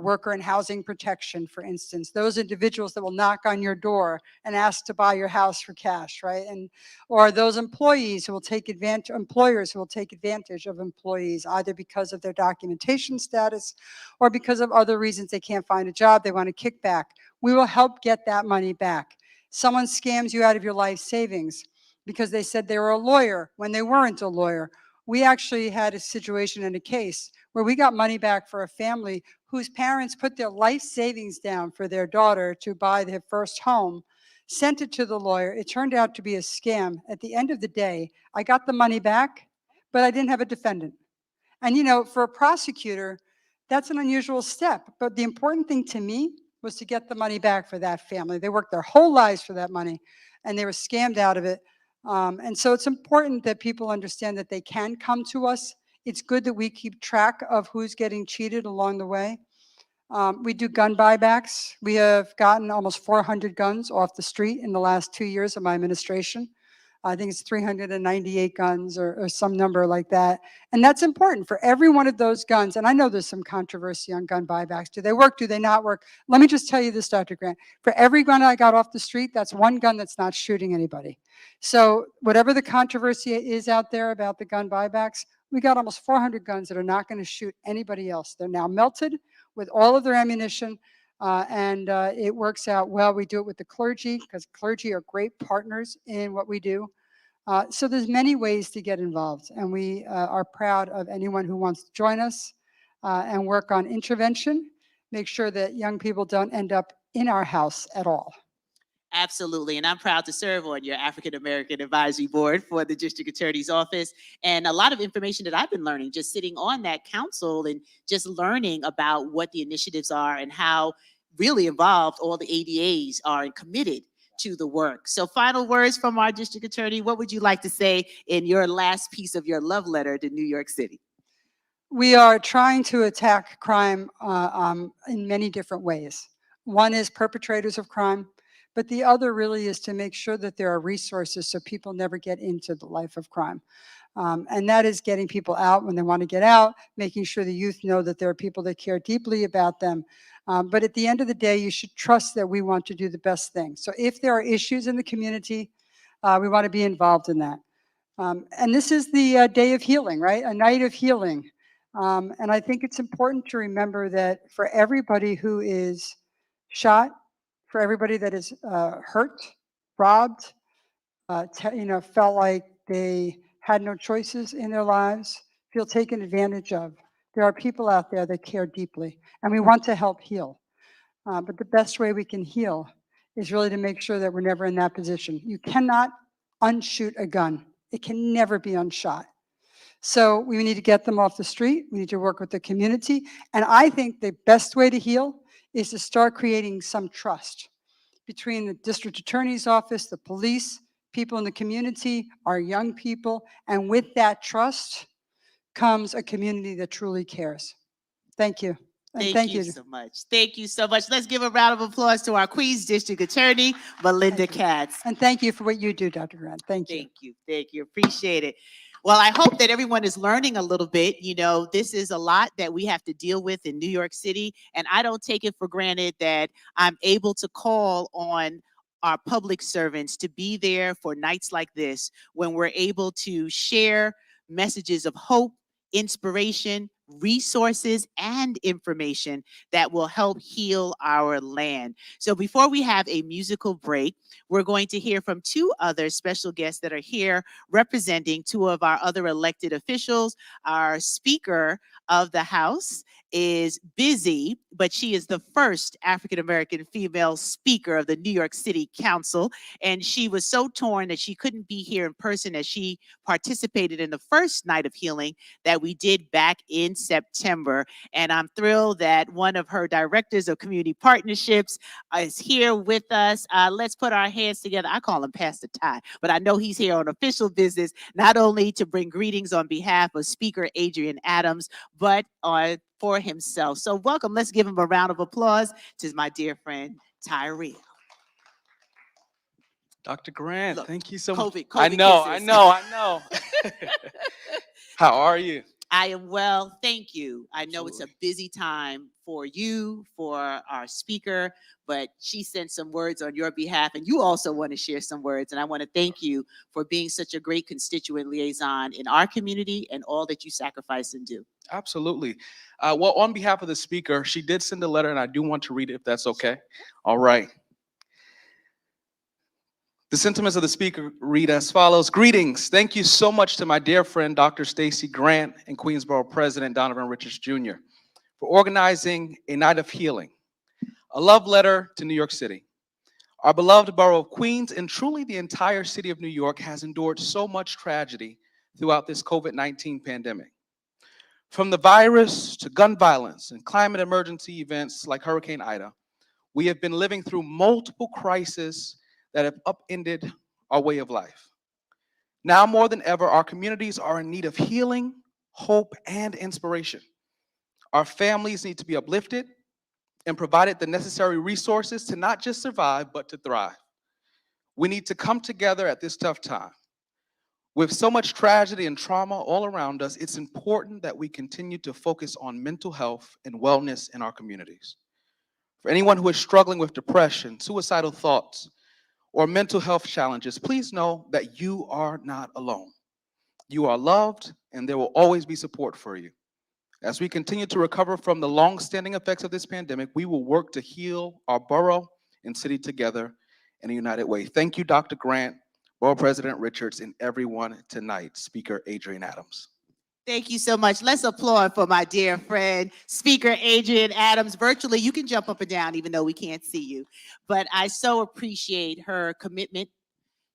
Worker and Housing Protection, for instance. Those individuals that will knock on your door and ask to buy your house for cash, right? And or those employees who will take advantage, employers who will take advantage of employees, either because of their documentation status or because of other reasons they can't find a job, they want a kickback. We will help get that money back. Someone scams you out of your life savings because they said they were a lawyer when they weren't a lawyer. We actually had a situation in a case where we got money back for a family whose parents put their life savings down for their daughter to buy their first home, sent it to the lawyer. It turned out to be a scam. At the end of the day, I got the money back, but I didn't have a defendant. And you know, for a prosecutor, that's an unusual step. But the important thing to me was to get the money back for that family. They worked their whole lives for that money, and they were scammed out of it. And so it's important that people understand that they can come to us. It's good that we keep track of who's getting cheated along the way. We do gun buybacks. We have gotten almost 400 guns off the street in the last 2 years of my administration. I think it's 398 guns or some number like that. And that's important for every one of those guns. And I know there's some controversy on gun buybacks. Do they work? Do they not work? Let me just tell you this, Dr. Grant. For every gun I got off the street, that's one gun that's not shooting anybody. So whatever the controversy is out there about the gun buybacks, we got almost 400 guns that are not going to shoot anybody else. They're now melted with all of their ammunition. And it works out well. We do it with the clergy because clergy are great partners in what we do. So there's many ways to get involved, and we are proud of anyone who wants to join us and work on intervention, make sure that young people don't end up in our house at all. Absolutely. And I'm proud to serve on your African American Advisory Board for the District Attorney's Office. And a lot of information that I've been learning just sitting on that council and just learning about what the initiatives are and how really involved all the ADAs are and committed to the work. So final words from our District Attorney. What would you like to say in your last piece of your love letter to New York City? We are trying to attack crime in many different ways. One is perpetrators of crime, but the other really is to make sure that there are resources so people never get into the life of crime. And that is getting people out when they want to get out, making sure the youth know that there are people that care deeply about them. But at the end of the day, you should trust that we want to do the best thing. So if there are issues in the community, we want to be involved in that. And this is the day of healing, right? A night of healing. And I think it's important to remember that for everybody who is shot, for everybody that is hurt, robbed, felt like they had no choices in their lives, feel taken advantage of, there are people out there that care deeply, and we want to help heal. But the best way we can heal is really to make sure that we're never in that position. You cannot unshoot a gun. It can never be unshot. So we need to get them off the street. We need to work with the community. And I think the best way to heal is to start creating some trust between the district attorney's office, the police, people in the community, our young people. And with that trust comes a community that truly cares. Thank you. And Thank you so much. Thank you so much. Let's give a round of applause to our Queens District Attorney, Melinda Katz. And thank you for what you do, Dr. Grant. Thank you. Thank you. Thank you. Appreciate it. Well, I hope that everyone is learning a little bit. You know, this is a lot that we have to deal with in New York City, and I don't take it for granted that I'm able to call on our public servants to be there for nights like this when we're able to share messages of hope, inspiration, resources, and information that will help heal our land. So before we have a musical break, we're going to hear from two other special guests that are here representing two of our other elected officials. Our Speaker of the House is busy, but she is the first African-American female Speaker of the New York City Council. And she was so torn that she couldn't be here in person as she participated in the first night of healing that we did back in September. And I'm thrilled that one of her directors of community partnerships is here with us. Let's put our hands together. I call him Pastor Ty, but I know he's here on official business, not only to bring greetings on behalf of Speaker Adrienne Adams, but for himself. So welcome. Let's give him a round of applause to my dear friend, Tyrell. Dr. Grant, Look, thank you so much. COVID I know. How are you? I am well, thank you. I know it's a Absolutely. busy time for you, for our speaker, but she sent some words on your behalf, and you also want to share some words. And I want to thank you for being such a great constituent liaison in our community and all that you sacrifice and do. Absolutely. Well, on behalf of the speaker, she did send a letter, and I do want to read it if that's okay. All right. The sentiments of the speaker read as follows. Greetings. Thank you so much to my dear friend, Dr. Stacey Grant, and Queensborough President Donovan Richards Jr. for organizing a night of healing, a love letter to New York City. Our beloved borough of Queens and truly the entire city of New York has endured so much tragedy throughout this COVID-19 pandemic. From the virus to gun violence and climate emergency events like Hurricane Ida, we have been living through multiple crises that have upended our way of life. Now more than ever, our communities are in need of healing, hope, and inspiration. Our families need to be uplifted and provided the necessary resources to not just survive, but to thrive. We need to come together at this tough time. With so much tragedy and trauma all around us, it's important that we continue to focus on mental health and wellness in our communities. For anyone who is struggling with depression, suicidal thoughts, or mental health challenges, please know that you are not alone. You are loved, and there will always be support for you. As we continue to recover from the long-standing effects of this pandemic, we will work to heal our borough and city together in a united way. Thank you, Dr. Grant, Borough President Richards, and everyone tonight. Speaker Adrienne Adams. Thank you so much. Let's applaud for my dear friend, Speaker Adrienne Adams. Virtually, you can jump up and down even though we can't see you. But I so appreciate her commitment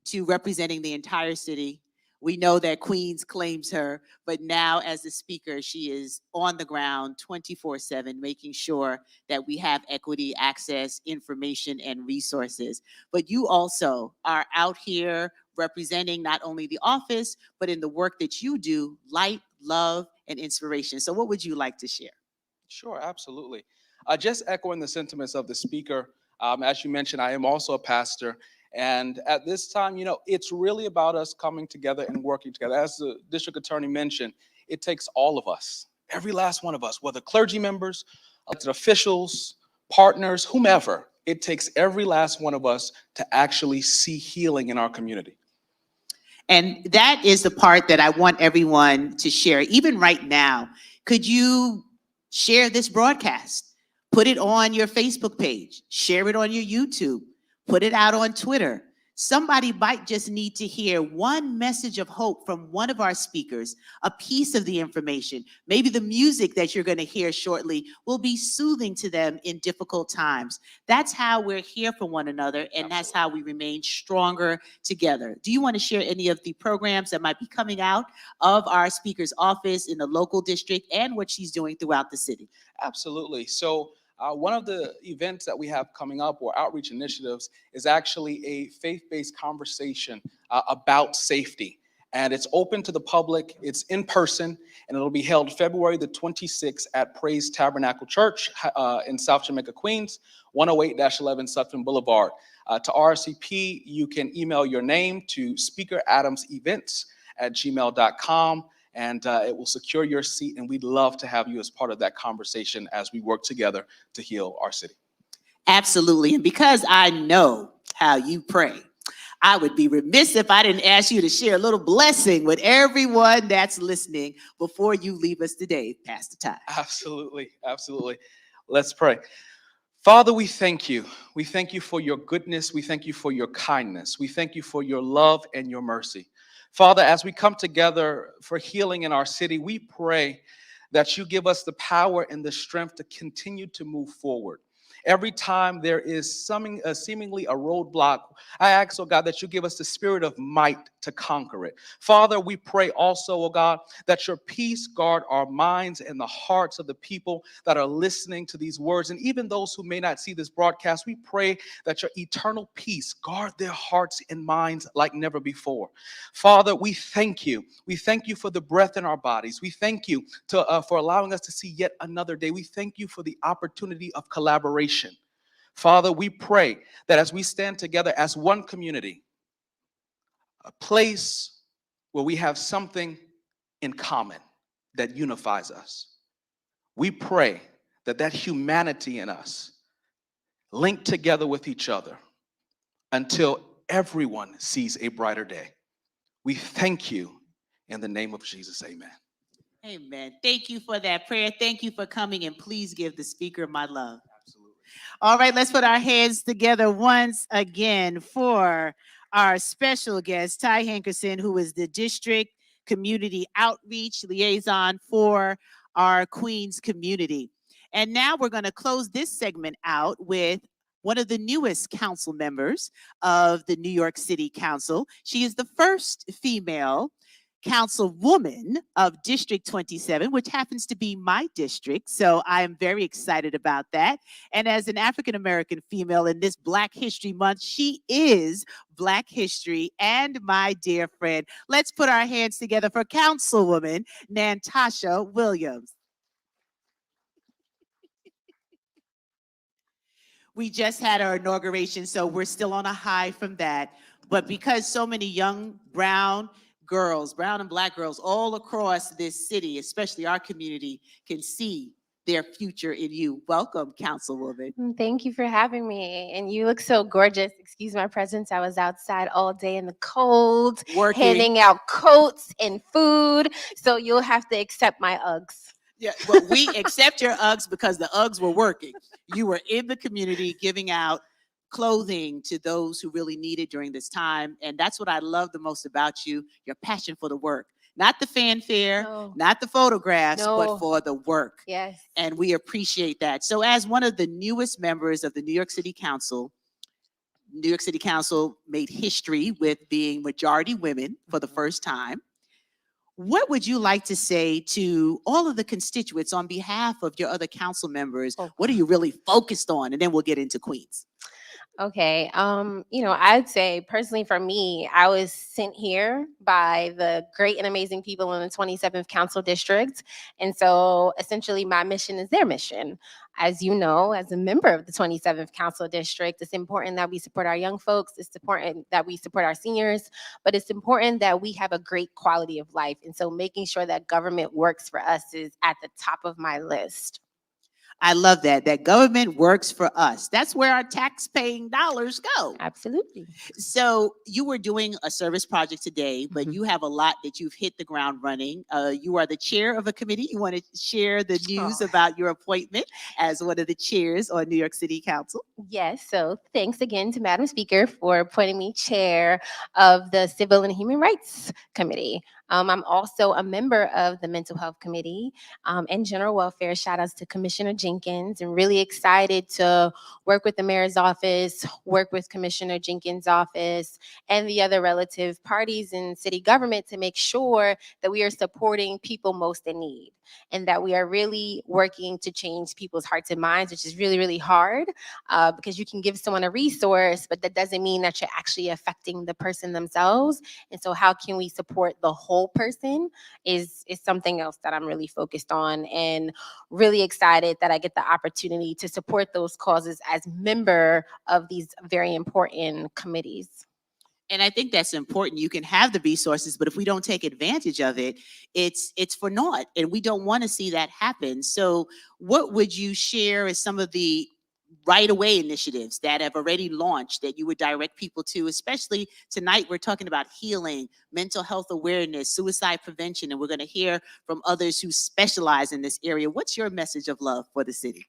to representing the entire city. We know that Queens claims her, but now as the speaker, she is on the ground 24/7, making sure that we have equity, access, information, and resources. But you also are out here representing not only the office, but in the work that you do, light, love, and inspiration. So what would you like to share? Sure, absolutely. Just echoing the sentiments of the speaker, as you mentioned, I am also a pastor. And at this time, it's really about us coming together and working together. As the district attorney mentioned, it takes all of us, every last one of us, whether clergy members, elected officials, partners, whomever. It takes every last one of us to actually see healing in our community. And that is the part that I want everyone to share. Even right now, could you share this broadcast? Put it on your Facebook page, share it on your YouTube, put it out on Twitter. Somebody might just need to hear one message of hope from one of our speakers, a piece of the information. Maybe the music that you're going to hear shortly will be soothing to them in difficult times. That's how we're here for one another, and that's how we remain stronger together. Do you want to share any of the programs that might be coming out of our speaker's office in the local district and what she's doing throughout the city? Absolutely. So one of the events that we have coming up, or outreach initiatives, is actually a faith-based conversation about safety. And it's open to the public, it's in person, and it'll be held February the 26th at Praise Tabernacle Church in South Jamaica, Queens, 108-11 Sutphin Boulevard. To RSVP, you can email your name to speakeradamsevents@gmail.com. And it will secure your seat, and we'd love to have you as part of that conversation as we work together to heal our city. Absolutely. And because I know how you pray, I would be remiss if I didn't ask you to share a little blessing with everyone that's listening before you leave us today, Pastor Ty. Absolutely, absolutely. Let's pray. Father, we thank you. We thank you for your goodness. We thank you for your kindness. We thank you for your love and your mercy. Father, as we come together for healing in our city, we pray that you give us the power and the strength to continue to move forward. Every time there is seemingly a roadblock, I ask, oh God, that you give us the spirit of might to conquer it. Father, we pray also, oh God, that your peace guard our minds and the hearts of the people that are listening to these words. And even those who may not see this broadcast, we pray that your eternal peace guard their hearts and minds like never before. Father, we thank you. We thank you for the breath in our bodies. We thank you for allowing us to see yet another day. We thank you for the opportunity of collaboration. Father, we pray that as we stand together as one community, a place where we have something in common, that unifies us. We pray that that humanity in us link together with each other until everyone sees a brighter day. We thank you in the name of Jesus. Amen. Amen. Thank you for that prayer. Thank you for coming, and please give the speaker my love. Absolutely. All right, let's put our hands together once again for our special guest, Ty Hankerson, who is the District Community Outreach Liaison for our Queens community. And now we're going to close this segment out with one of the newest council members of the New York City Council. She is the first female councilwoman of District 27, which happens to be my district. So I am very excited about that. And as an African-American female in this Black History Month, she is Black History and my dear friend. Let's put our hands together for Councilwoman Natasha Williams. We just had our inauguration, so we're still on a high from that. But because so many young brown girls, brown and Black girls all across this city, especially our community, can see their future in you. Welcome, Councilwoman. Thank you for having me. And you look so gorgeous. Excuse my presence. I was outside all day in the cold, Working. handing out coats and food. So you'll have to accept my Uggs. Yeah, well, we accept your Uggs because the Uggs were working. You were in the community giving out clothing to those who really need it during this time. And that's what I love the most about you, your passion for the work. Not the fanfare, No. not the photographs, No. but for the work. Yes. And we appreciate that. So as one of the newest members of the New York City Council, New York City Council made history with being majority women for the first time. What would you like to say to all of the constituents on behalf of your other council members? Oh. What are you really focused on? And then we'll get into Queens. Okay. I'd say personally for me, I was sent here by the great and amazing people in the 27th Council District. And so essentially my mission is their mission. As you know, as a member of the 27th Council District, it's important that we support our young folks. It's important that we support our seniors, but it's important that we have a great quality of life. And so making sure that government works for us is at the top of my list. I love that government works for us. That's where our tax-paying dollars go. Absolutely. So you were doing a service project today, but you have a lot that you've hit the ground running. You are the chair of a committee. You want to share the news about your appointment as one of the chairs on New York City Council? Yes, so thanks again to Madam Speaker for appointing me chair of the Civil and Human Rights Committee. I'm also a member of the Mental Health Committee and General Welfare. Shout outs to Commissioner Jenkins, and really excited to work with the mayor's office, work with Commissioner Jenkins' office, and the other relative parties in city government to make sure that we are supporting people most in need and that we are really working to change people's hearts and minds, which is really, really hard because you can give someone a resource, but that doesn't mean that you're actually affecting the person themselves. And so how can we support the whole person is something else that I'm really focused on, and really excited that I get the opportunity to support those causes as member of these very important committees. And I think that's important. You can have the resources, but if we don't take advantage of it, it's for naught. And we don't want to see that happen. So what would you share as some of the right away initiatives that have already launched that you would direct people to? Especially tonight, we're talking about healing, mental health awareness, suicide prevention, and we're going to hear from others who specialize in this area. What's your message of love for the city?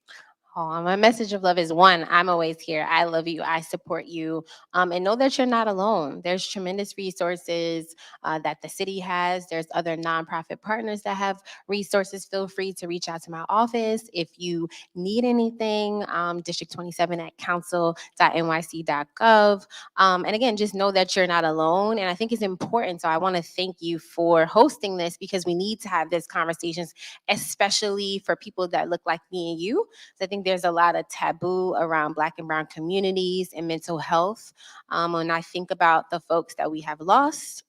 Oh, my message of love is one, I'm always here. I love you. I support you. And know that you're not alone. There's tremendous resources that the city has. There's other nonprofit partners that have resources. Feel free to reach out to my office. If you need anything, District 27 at council.nyc.gov. And again, just know that you're not alone. And I think it's important. So I want to thank you for hosting this, because we need to have these conversations, especially for people that look like me and you. So I think there's a lot of taboo around Black and brown communities and mental health. When I think about the folks that we have lost,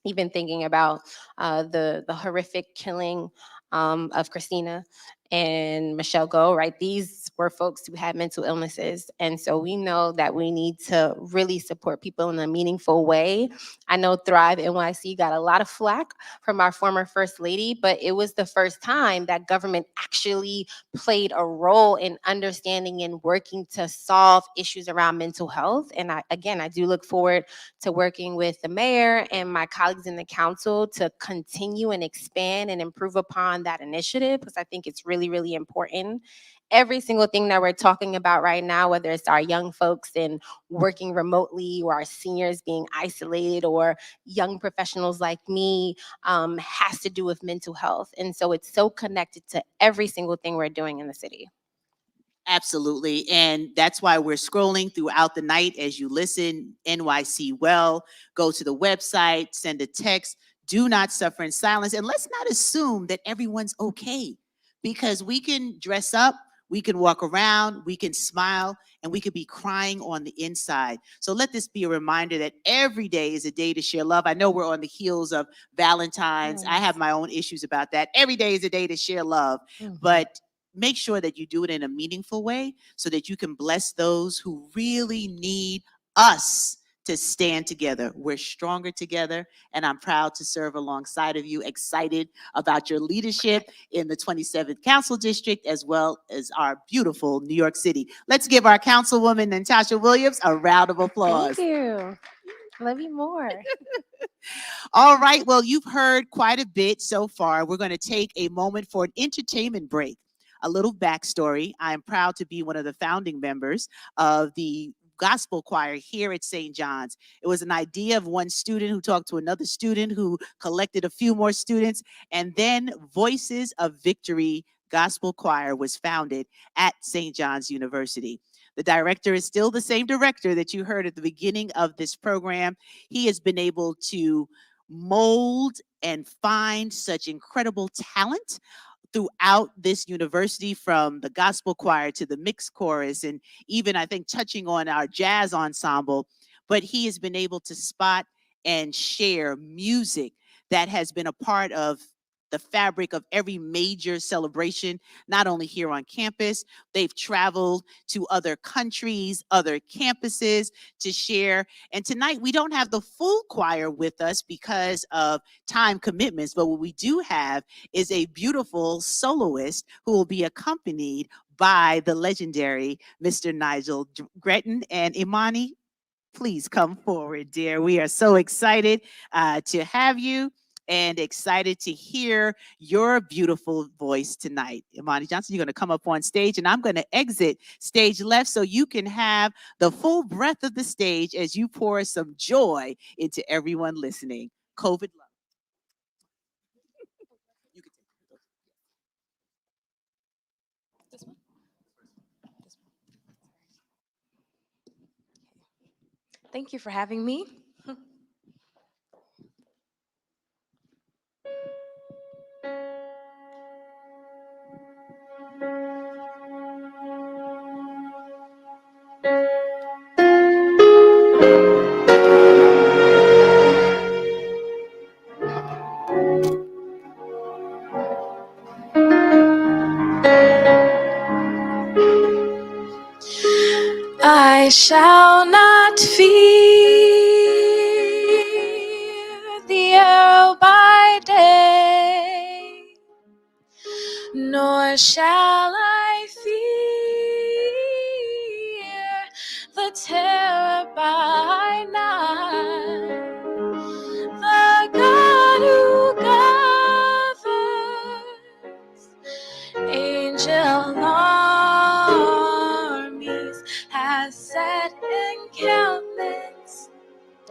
even thinking about the horrific killing of Christina and Michelle Go, right? These were folks who had mental illnesses. And so we know that we need to really support people in a meaningful way. I know Thrive NYC got a lot of flack from our former First Lady, but it was the first time that government actually played a role in understanding and working to solve issues around mental health. And I do look forward to working with the mayor and my colleagues in the council to continue and expand and improve upon that initiative, because I think it's really, really important. Every single thing that we're talking about right now, whether it's our young folks and working remotely, or our seniors being isolated, or young professionals like me, has to do with mental health. And so it's so connected to every single thing we're doing in the city. Absolutely. And that's why we're scrolling throughout the night as you listen. NYC Well, go to the website, send a text. Do not suffer in silence. And let's not assume that everyone's okay, because we can dress up, we can walk around, we can smile, and we could be crying on the inside. So let this be a reminder that every day is a day to share love. I know we're on the heels of Valentine's. I have my own issues about that. Every day is a day to share love, but make sure that you do it in a meaningful way so that you can bless those who really need us to stand together. We're stronger together, and I'm proud to serve alongside of you, excited about your leadership in the 27th Council District, as well as our beautiful New York City. Let's give our Councilwoman Natasha Williams a round of applause. Thank you. Love you more. All right, well, you've heard quite a bit so far. We're going to take a moment for an entertainment break. A little backstory. I am proud to be one of the founding members of the gospel choir here at St. John's. It was an idea of one student who talked to another student who collected a few more students, and then Voices of Victory Gospel Choir was founded at St. John's University. The director is still the same director that you heard at the beginning of this program. He has been able to mold and find such incredible talent throughout this university, from the gospel choir to the mixed chorus, and even I think touching on our jazz ensemble. But he has been able to spot and share music that has been a part of the fabric of every major celebration, not only here on campus. They've traveled to other countries, other campuses to share. And tonight we don't have the full choir with us because of time commitments, but what we do have is a beautiful soloist who will be accompanied by the legendary Mr. Nigel Gretton. And Imani, please come forward, dear. We are so excited to have you, and excited to hear your beautiful voice tonight. Imani Johnson, you're going to come up on stage, and I'm going to exit stage left so you can have the full breadth of the stage as you pour some joy into everyone listening. COVID love. You can take it. This one? Thank you for having me. I shall not fear the arrow by day, nor shall I fear the terror by night. The God who governs angel armies has set encampments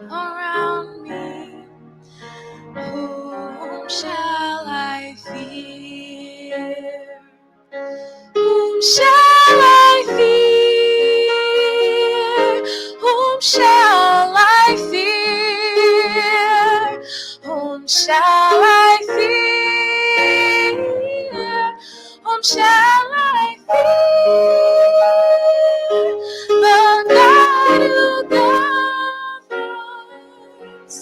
around me. Whom shall I fear? Whom shall I fear? Whom shall I fear? Whom shall I fear? Whom shall I fear? The God who governs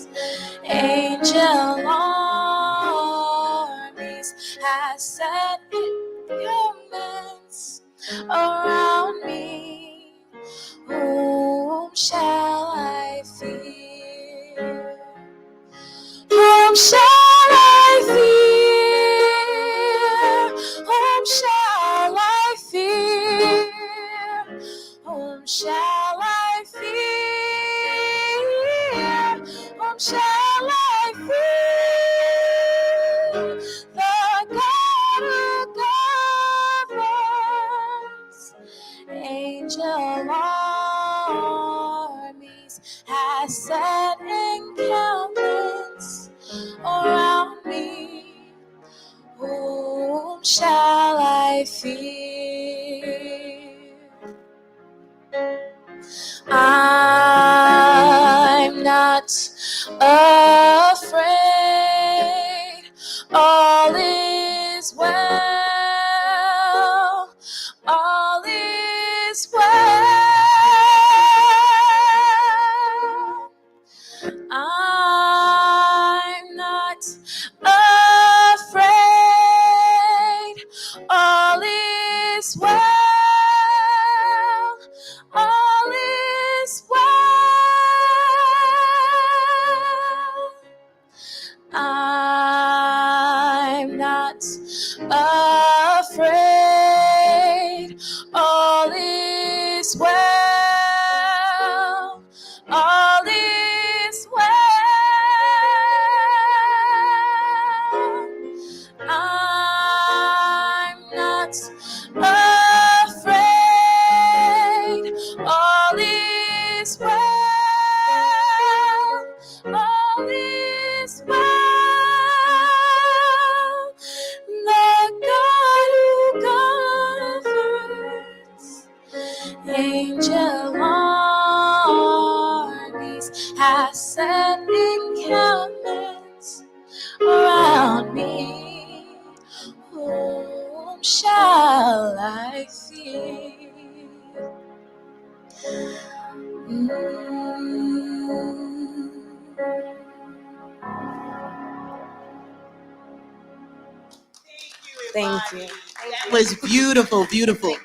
angel armies has set encampments around shall I fear? Whom shall I fear? The God who governs angel armies has set encampments around me. Whom shall I fear? I'm not afraid. All is well. All is well. I'm not afraid. All is well. All is well. I'm not afraid. All is well. All is well. I'm not afraid. All is well. All is well. The God who governs angel armies has set encampments around me. Whom shall I fear? Thank you. That was beautiful, beautiful.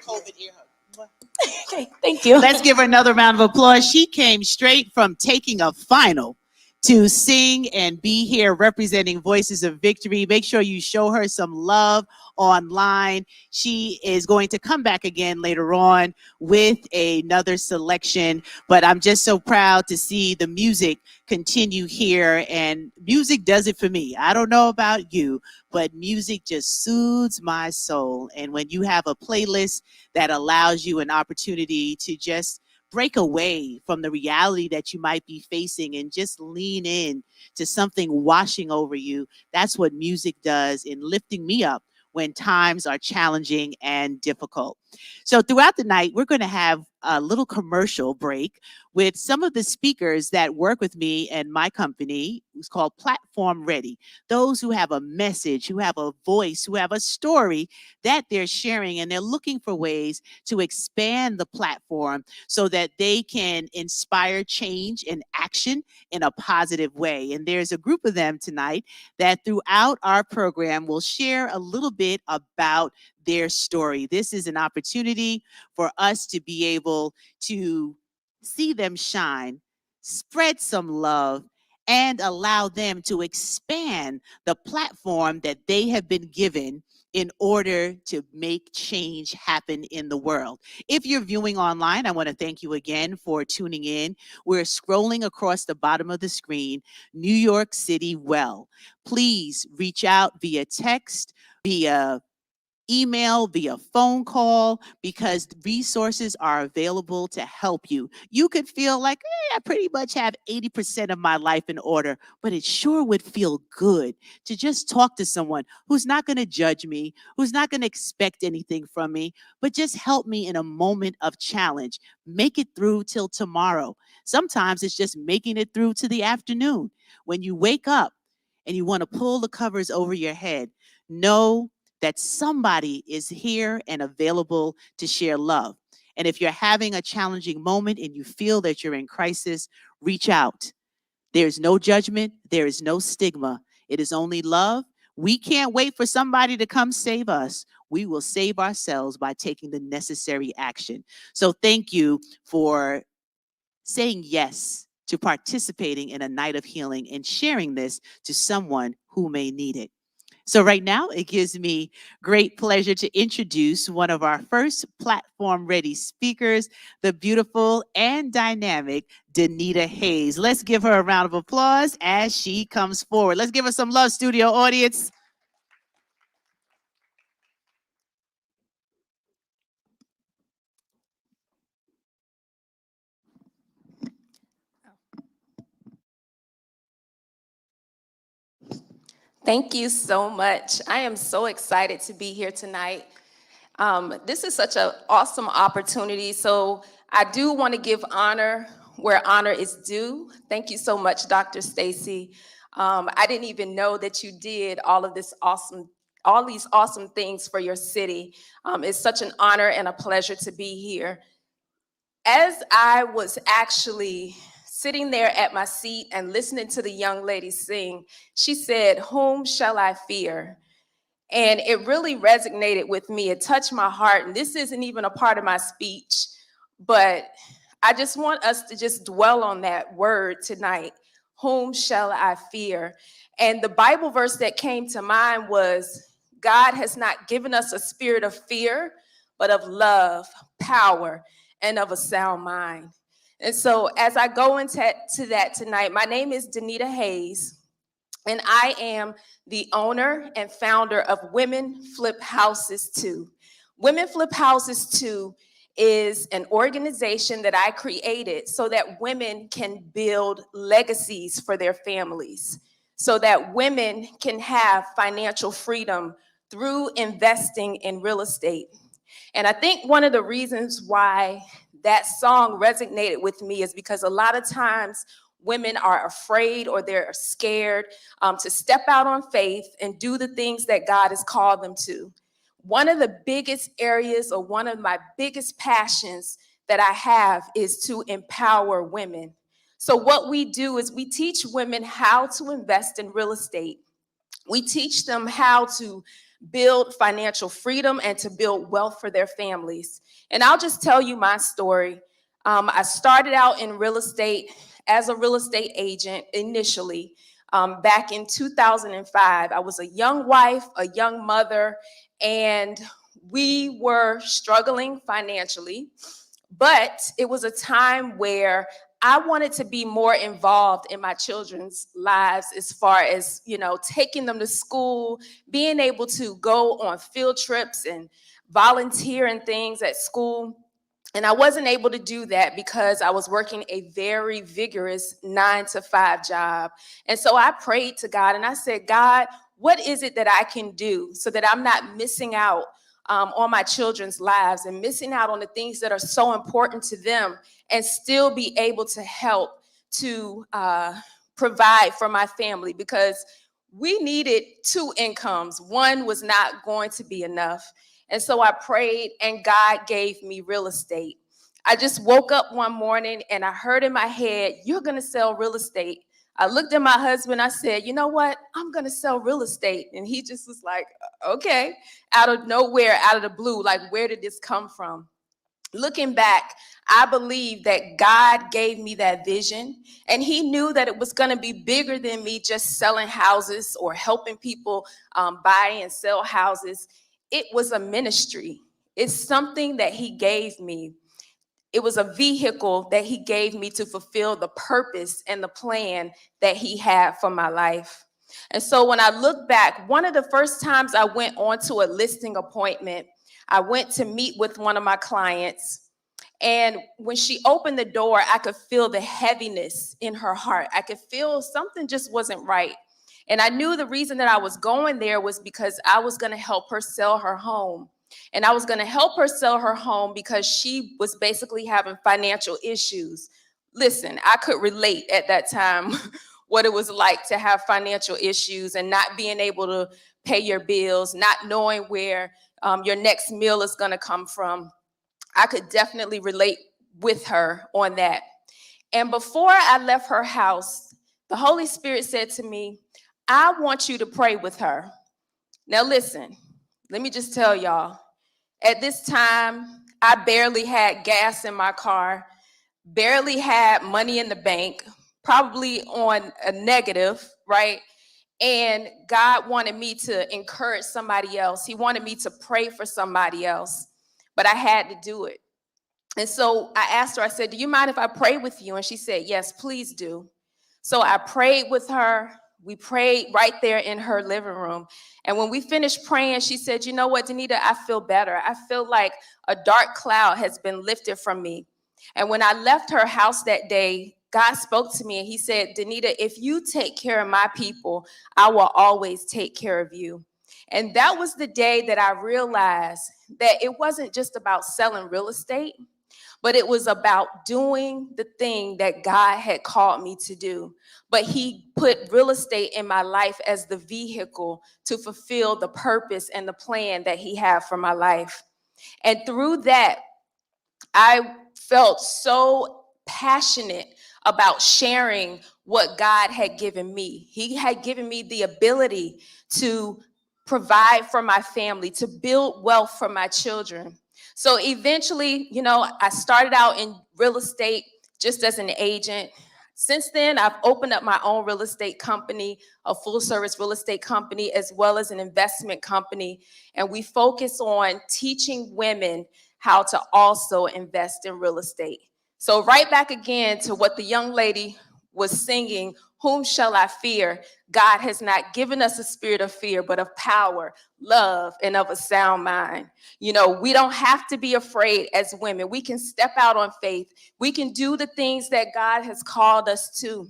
Okay, thank you. Let's give her another round of applause. She came straight from taking a final to sing and be here representing Voices of Victory. Make sure you show her some love online. She is going to come back again later on with another selection, but I'm just so proud to see the music continue here, and music does it for me. I don't know about you, but music just soothes my soul. And when you have a playlist that allows you an opportunity to just break away from the reality that you might be facing and just lean in to something washing over you, that's what music does in lifting me up when times are challenging and difficult. So throughout the night, we're going to have a little commercial break with some of the speakers that work with me and my company. It's called Platform Ready. Those who have a message, who have a voice, who have a story that they're sharing, and they're looking for ways to expand the platform so that they can inspire change and action in a positive way. And there's a group of them tonight that throughout our program will share a little bit about their story. This is an opportunity for us to be able to see them shine, spread some love, and allow them to expand the platform that they have been given in order to make change happen in the world. If you're viewing online, I want to thank you again for tuning in. We're scrolling across the bottom of the screen, New York City Well. Please reach out via text, via email, via phone call, because resources are available to help you. You could feel like, I pretty much have 80% of my life in order, but it sure would feel good to just talk to someone who's not going to judge me, who's not going to expect anything from me, but just help me in a moment of challenge. Make it through till tomorrow. Sometimes it's just making it through to the afternoon. When you wake up and you want to pull the covers over your head, know that somebody is here and available to share love. And if you're having a challenging moment and you feel that you're in crisis, reach out. There's no judgment. There is no stigma. It is only love. We can't wait for somebody to come save us. We will save ourselves by taking the necessary action. So thank you for saying yes to participating in a night of healing and sharing this to someone who may need it. So right now, it gives me great pleasure to introduce one of our first platform-ready speakers, the beautiful and dynamic Danita Hayes. Let's give her a round of applause as she comes forward. Let's give her some love, studio audience. Thank you so much. I am so excited to be here tonight. This is such an awesome opportunity. So I do want to give honor where honor is due. Thank you so much, Dr. Stacy. I didn't even know that you did all these awesome things for your city. It's such an honor and a pleasure to be here. As I was actually sitting there at my seat and listening to the young lady sing, she said, "Whom shall I fear?" And it really resonated with me. It touched my heart. And this isn't even a part of my speech, but I just want us to just dwell on that word tonight. Whom shall I fear? And the Bible verse that came to mind was, God has not given us a spirit of fear, but of love, power, and of a sound mind. And so as I go into that tonight, my name is Danita Hayes, and I am the owner and founder of Women Flip Houses 2. Women Flip Houses 2 is an organization that I created so that women can build legacies for their families, so that women can have financial freedom through investing in real estate. And I think one of the reasons why that song resonated with me is because a lot of times women are afraid or they're scared to step out on faith and do the things that God has called them to. One of the biggest areas or one of my biggest passions that I have is to empower women. So what we do is we teach women how to invest in real estate. We teach them how to build financial freedom and to build wealth for their families. And I'll just tell you my story. I started out in real estate as a real estate agent initially back in 2005. I was a young wife, a young mother, and we were struggling financially. But it was a time where I wanted to be more involved in my children's lives as far as, taking them to school, being able to go on field trips and volunteer and things at school. And I wasn't able to do that because I was working a very vigorous 9-to-5 job. And so I prayed to God and I said, God, what is it that I can do so that I'm not missing out on my children's lives and missing out on the things that are so important to them and still be able to help to provide for my family, because we needed 2 incomes. One was not going to be enough. And so I prayed and God gave me real estate. I just woke up one morning and I heard in my head, you're going to sell real estate. I looked at my husband, I said, you know what? I'm going to sell real estate. And he just was like, okay, out of nowhere, out of the blue, like, where did this come from? Looking back, I believe that God gave me that vision, and he knew that it was going to be bigger than me just selling houses or helping people buy and sell houses. It was a ministry. It's something that he gave me. It was a vehicle that he gave me to fulfill the purpose and the plan that he had for my life. And so when I look back, one of the first times I went on to a listing appointment, I went to meet with one of my clients. And when she opened the door, I could feel the heaviness in her heart. I could feel something just wasn't right. And I knew the reason that I was going there was because I was going to help her sell her home. And I was going to help her sell her home because she was basically having financial issues. Listen, I could relate at that time what it was like to have financial issues and not being able to pay your bills, not knowing where your next meal is going to come from. I could definitely relate with her on that. And before I left her house, the Holy Spirit said to me, I want you to pray with her. Now listen, let me just tell y'all, at this time, I barely had gas in my car, barely had money in the bank, probably on a negative, right? And God wanted me to encourage somebody else. He wanted me to pray for somebody else, but I had to do it. And so I asked her, I said, do you mind if I pray with you? And she said, yes, please do. So I prayed with her. We prayed right there in her living room. And when we finished praying, she said, you know what, Danita, I feel better. I feel like a dark cloud has been lifted from me. And when I left her house that day, God spoke to me and he said, Danita, if you take care of my people, I will always take care of you. And that was the day that I realized that it wasn't just about selling real estate, but it was about doing the thing that God had called me to do. But he put real estate in my life as the vehicle to fulfill the purpose and the plan that he had for my life. And through that, I felt so passionate about sharing what God had given me. He had given me the ability to provide for my family, to build wealth for my children. So eventually, I started out in real estate just as an agent. Since then, I've opened up my own real estate company, a full service real estate company, as well as an investment company. And we focus on teaching women how to also invest in real estate. So right back again to what the young lady was singing, whom shall I fear? God has not given us a spirit of fear, but of power, love, and of a sound mind. We don't have to be afraid as women. We can step out on faith. We can do the things that God has called us to.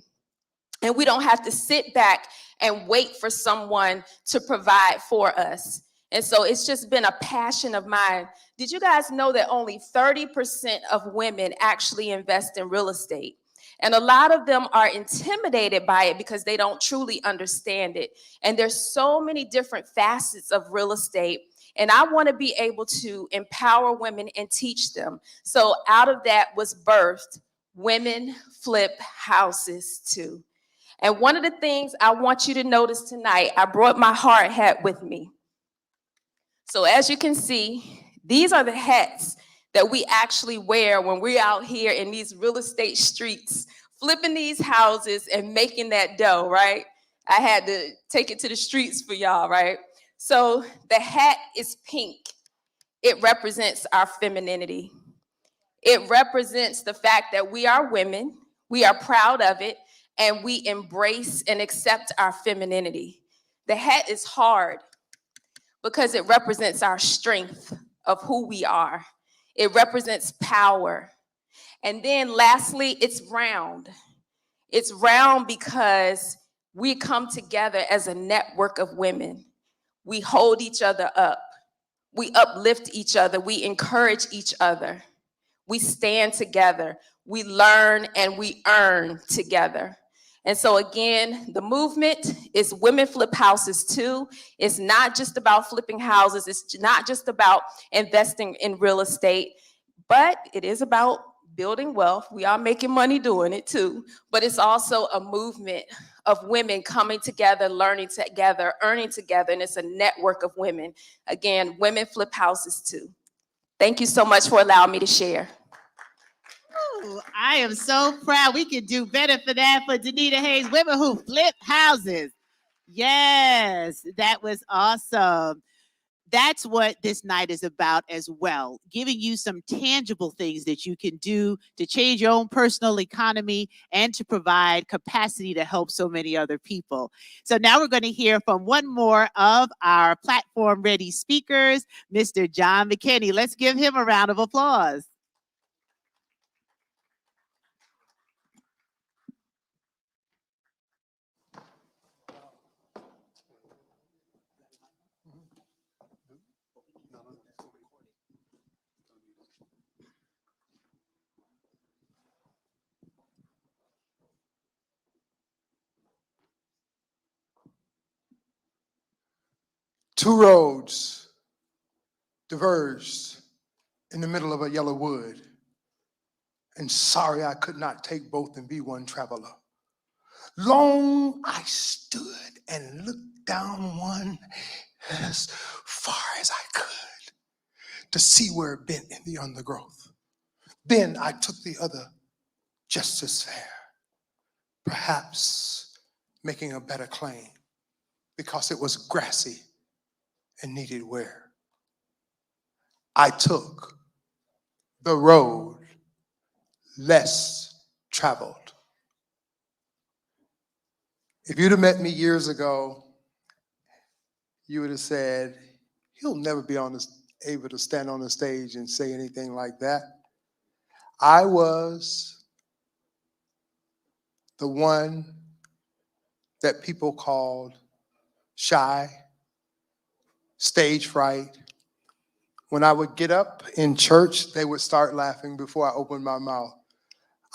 And we don't have to sit back and wait for someone to provide for us. And so it's just been a passion of mine. Did you guys know that only 30% of women actually invest in real estate? And a lot of them are intimidated by it because they don't truly understand it. And there's so many different facets of real estate. And I want to be able to empower women and teach them. So out of that was birthed Women Flip Houses Too. And one of the things I want you to notice tonight, I brought my hard hat with me. So as you can see, these are the hats that we actually wear when we're out here in these real estate streets, flipping these houses and making that dough, right? I had to take it to the streets for y'all, right? So the hat is pink. It represents our femininity. It represents the fact that we are women, we are proud of it, and we embrace and accept our femininity. The hat is hard because it represents our strength of who we are. It represents power. And then lastly, it's round. It's round because we come together as a network of women. We hold each other up. We uplift each other. We encourage each other. We stand together. We learn and we earn together. And so again, the movement is Women Flip Houses Too. It's not just about flipping houses. It's not just about investing in real estate, but it is about building wealth. We are making money doing it too, but it's also a movement of women coming together, learning together, earning together, and it's a network of women. Again, Women Flip Houses Too. Thank you so much for allowing me to share. Ooh, I am so proud. We can do better for that for Danita Hayes, Women Who Flip Houses. Yes, that was awesome. That's what this night is about as well, giving you some tangible things that you can do to change your own personal economy and to provide capacity to help so many other people. So now we're going to hear from one more of our platform-ready speakers, Mr. John McKinney. Let's give him a round of applause. Two roads diverged in the middle of a yellow wood, and sorry I could not take both and be one traveler. Long I stood and looked down one as far as I could to see where it bent in the undergrowth. Then I took the other just as fair, perhaps making a better claim. because it was grassy and needed wear. I took the road less traveled. If you'd have met me years ago, you would have said, he'll never be able to stand on the stage and say anything like that. I was the one that people called shy, stage fright. When I would get up in church, they would start laughing before I opened my mouth.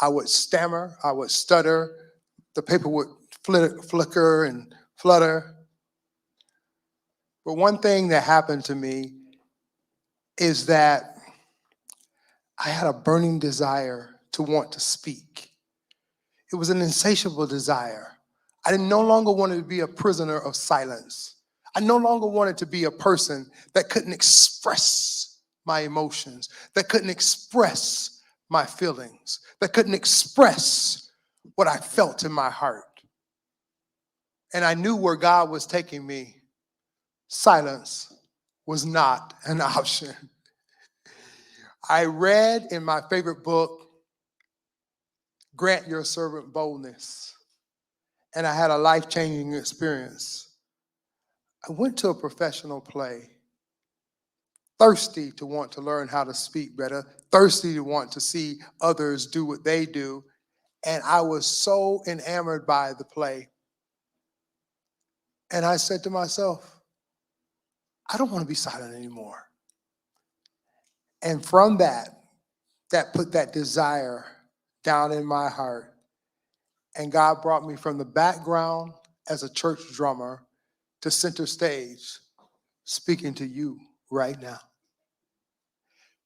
I would stammer, I would stutter, the paper would flicker and flutter. But one thing that happened to me is that I had a burning desire to want to speak. It was an insatiable desire. I no longer wanted to be a prisoner of silence. I no longer wanted to be a person that couldn't express my emotions, that couldn't express my feelings, that couldn't express what I felt in my heart. And I knew where God was taking me. Silence was not an option. I read in my favorite book, Grant Your Servant Boldness, and I had a life-changing experience. I went to a professional play, thirsty to want to learn how to speak better, thirsty to want to see others do what they do, and I was so enamored by the play. And I said to myself, I don't want to be silent anymore. And from that put that desire down in my heart. And God brought me from the background as a church drummer to center stage, speaking to you right now.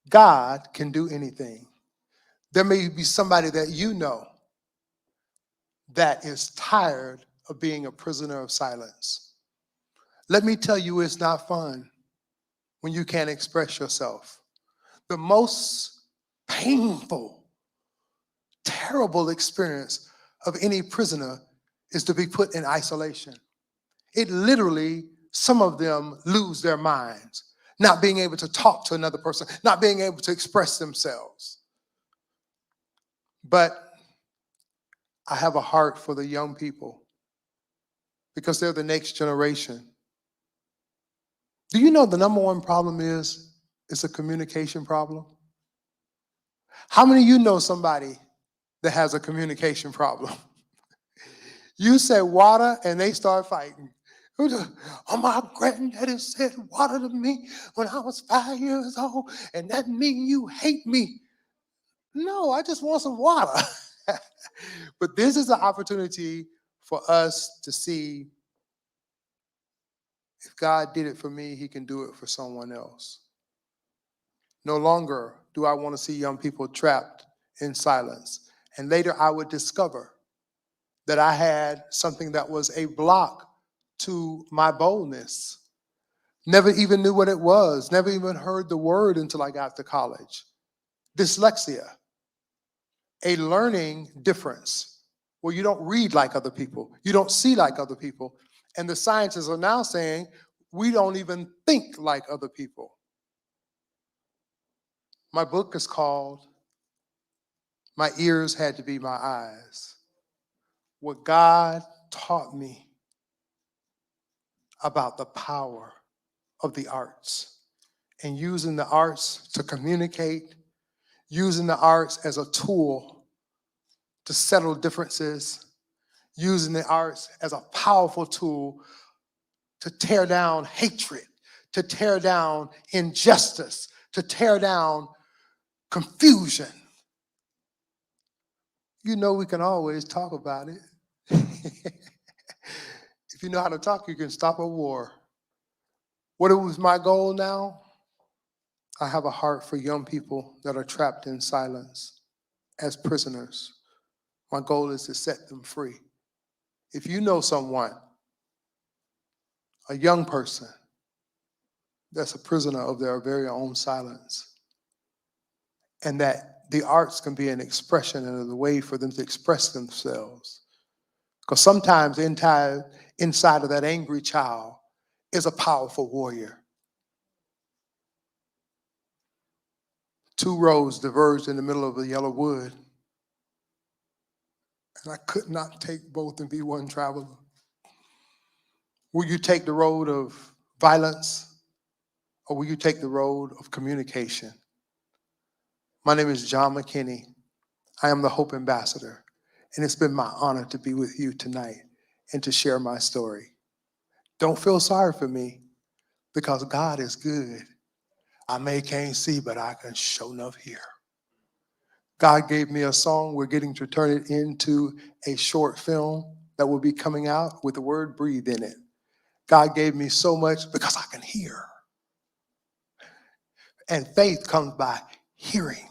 God can do anything. There may be somebody that you know that is tired of being a prisoner of silence. Let me tell you, it's not fun when you can't express yourself. The most painful, terrible experience of any prisoner is to be put in isolation. It literally, some of them lose their minds, not being able to talk to another person, not being able to express themselves. But I have a heart for the young people because they're the next generation. Do you know the number one problem is it's a communication problem? How many of you know somebody that has a communication problem? You say water and they start fighting. Oh, my granddaddy said water to me when I was 5 years old, and that means you hate me. No, I just want some water. But this is an opportunity for us to see if God did it for me, he can do it for someone else. No longer do I want to see young people trapped in silence. And later I would discover that I had something that was a block to my boldness. Never even knew what it was. Never even heard the word until I got to college. Dyslexia, a learning difference where you don't read like other people. You don't see like other people. And the scientists are now saying we don't even think like other people. My book is called My Ears Had to Be My Eyes. What God taught me about the power of the arts and using the arts to communicate, using the arts as a tool to settle differences, using the arts as a powerful tool to tear down hatred, to tear down injustice, to tear down confusion. You know we can always talk about it. If you know how to talk, you can stop a war. What was my goal now? I have a heart for young people that are trapped in silence as prisoners. My goal is to set them free. If you know someone, a young person, that's a prisoner of their very own silence, and that the arts can be an expression and a way for them to express themselves. Because sometimes inside of that angry child is a powerful warrior. Two roads diverged in the middle of the yellow wood, and I could not take both and be one traveler. Will you take the road of violence, or will you take the road of communication? My name is John McKinney. I am the Hope Ambassador, and it's been my honor to be with you tonight and to share my story. Don't feel sorry for me, because God is good. I can't see, but I can sure enough hear. God gave me a song. We're getting to turn it into a short film that will be coming out with the word breathe in it. God gave me so much because I can hear. And faith comes by hearing.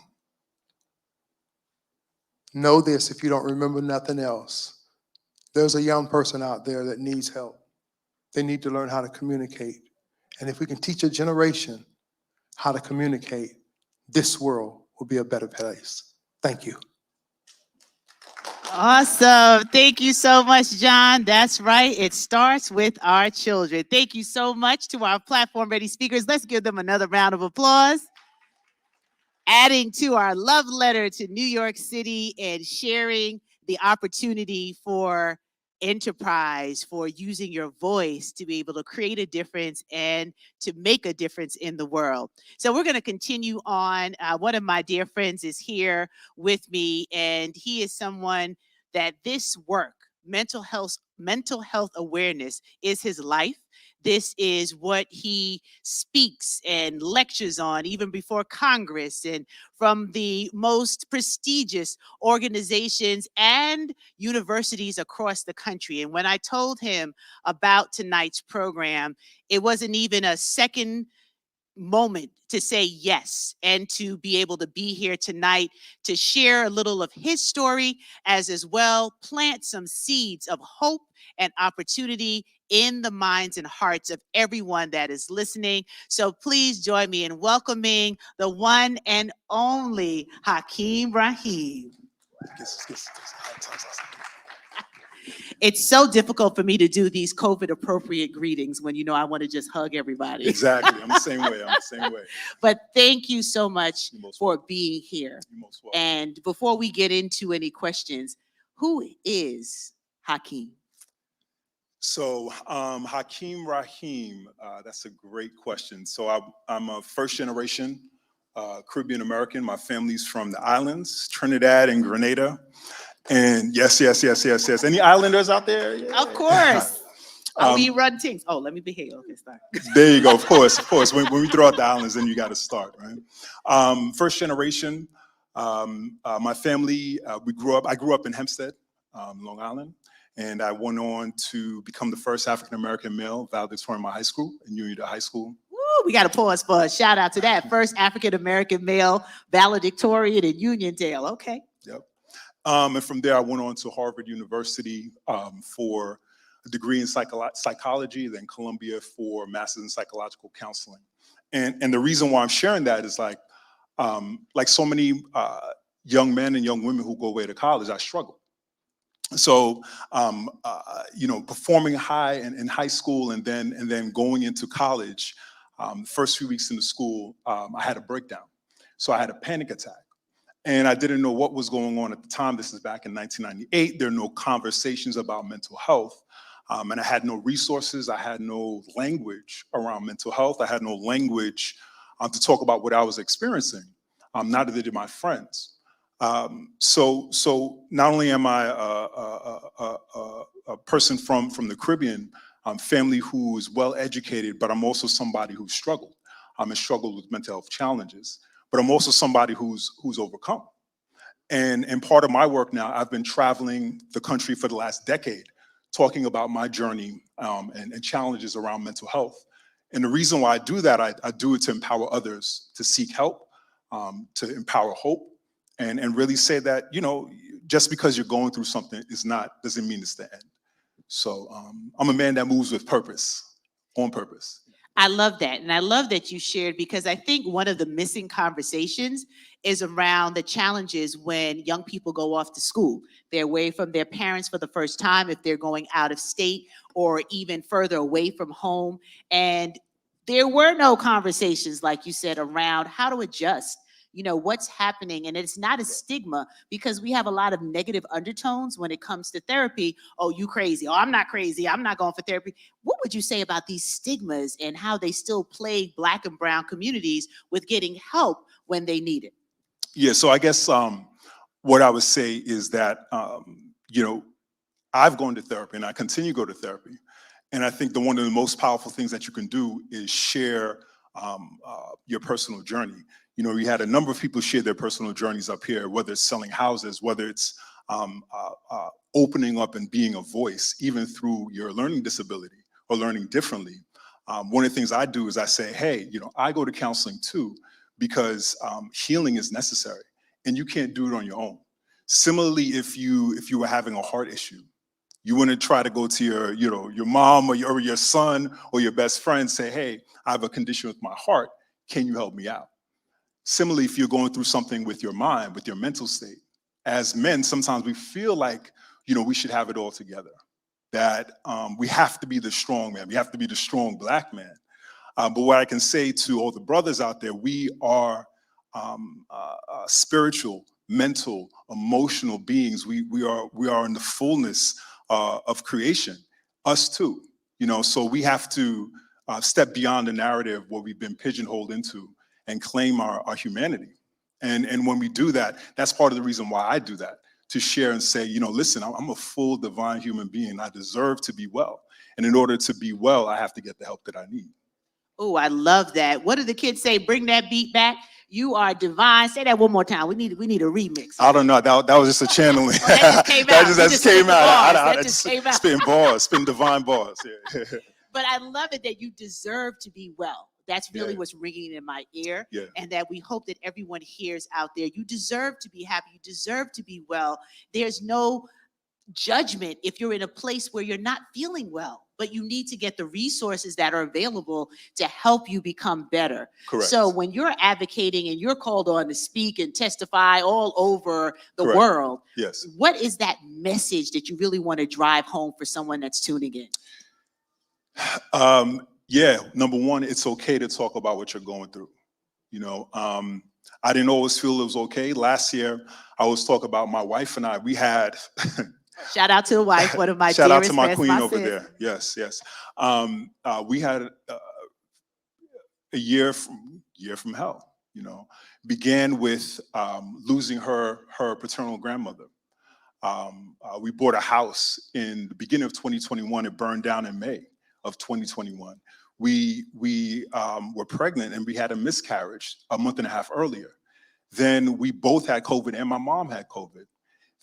Know this if you don't remember nothing else. There's a young person out there that needs help. They need to learn how to communicate. And if we can teach a generation how to communicate, this world will be a better place. Thank you. Awesome. Thank you so much, John. That's right. It starts with our children. Thank you so much to our platform ready speakers. Let's give them another round of applause. Adding to our love letter to New York City and sharing the opportunity for enterprise, for using your voice to be able to create a difference and to make a difference in the world. So we're going to continue on. One of my dear friends is here with me, and he is someone that this work, mental health awareness, is his life. This is what he speaks and lectures on, even before Congress and from the most prestigious organizations and universities across the country. And when I told him about tonight's program, it wasn't even a second moment to say yes and to be able to be here tonight to share a little of his story, as well plant some seeds of hope and opportunity in the minds and hearts of everyone that is listening. So please join me in welcoming the one and only Hakeem Rahim. It's so difficult for me to do these COVID appropriate greetings when I want to just hug everybody. Exactly. I'm the same way. But thank you so much for being here. You're most welcome. And before we get into any questions, who is Hakeem? So Hakeem Rahim, that's a great question. So I'm a first generation Caribbean American. My family's from the islands, Trinidad and Grenada. And yes. Any islanders out there? Yeah. Of course. We run teams. Oh, let me behave. Okay, start. There you go. Of course. When we throw out the islands, then you got to start, right? First generation. My family, I grew up in Hempstead, Long Island, and I went on to become the first African-American male valedictorian in my high school, in Union High School. Woo, we got to pause for a shout out to that. First African-American male valedictorian in Uniondale. Okay. Yep. And from there, I went on to Harvard University for a degree in psychology, then Columbia for a master's in psychological counseling. And the reason why I'm sharing that is like so many young men and young women who go away to college, I struggled. So, performing high in high school and then going into college, first few weeks into school, I had a breakdown. So I had a panic attack. And I didn't know what was going on at the time. This is back in 1998. There are no conversations about mental health. And I had no resources. I had no language around mental health. I had no language to talk about what I was experiencing. Neither did my friends. So not only am I a person from the Caribbean family who is well educated, but I'm also somebody who struggled. And struggled with mental health challenges. But I'm also somebody who's overcome. And part of my work now, I've been traveling the country for the last decade, talking about my journey and challenges around mental health. And the reason why I do that, I do it to empower others to seek help, to empower hope, and really say that, just because you're going through something doesn't mean it's the end. So I'm a man that moves with purpose, on purpose. I love that. And I love that you shared, because I think one of the missing conversations is around the challenges when young people go off to school. They're away from their parents for the first time if they're going out of state or even further away from home. And there were no conversations, like you said, around how to adjust, what's happening. And it's not a stigma because we have a lot of negative undertones when it comes to therapy. Oh, you crazy. Oh, I'm not crazy. I'm not going for therapy. What would you say about these stigmas and how they still plague Black and brown communities with getting help when they need it? Yeah, so I guess what I would say is that, I've gone to therapy and I continue to go to therapy. And I think one of the most powerful things that you can do is share your personal journey. We had a number of people share their personal journeys up here, whether it's selling houses, whether it's opening up and being a voice, even through your learning disability or learning differently. One of the things I do is I say, hey, I go to counseling too, because healing is necessary and you can't do it on your own. Similarly, if you were having a heart issue, you wouldn't try to go to your mom or your son or your best friend, say, hey, I have a condition with my heart. Can you help me out? Similarly, if you're going through something with your mind, with your mental state, as men, sometimes we feel like, we should have it all together, that we have to be the strong man. We have to be the strong Black man. But what I can say to all the brothers out there, we are spiritual, mental, emotional beings. We are in the fullness of creation, us too. So we have to step beyond the narrative what we've been pigeonholed into and claim our humanity. And when we do that, that's part of the reason why I do that, to share and say, listen, I'm a full divine human being. I deserve to be well. And in order to be well, I have to get the help that I need. Oh, I love that. What do the kids say? Bring that beat back. You are divine. Say that one more time. We need a remix. I don't know. That was just a channeling. Oh, that just came out. That just came out. That just came out. Spin bars, spin divine bars. Yeah. But I love it that you deserve to be well. That's really Yeah. what's ringing in my ear. Yeah. And that we hope that everyone hears out there. You deserve to be happy. You deserve to be well. There's no judgment if you're in a place where you're not feeling well, but you need to get the resources that are available to help you become better. Correct. So when you're advocating and you're called on to speak and testify all over the Correct. world, Yes. what is that message that you really want to drive home for someone that's tuning in? Yeah, number one, it's okay to talk about what you're going through. I didn't always feel it was okay. Last year, I was talking about my wife and I. We had Shout out to the wife, one of my shout out dearest to my friends, queen my over sis. there. Yes, yes. We had a year from hell. Began with losing her paternal grandmother. We bought a house in the beginning of 2021. It burned down in May of 2021. We were pregnant and we had a miscarriage a month and a half earlier. Then we both had COVID and my mom had COVID.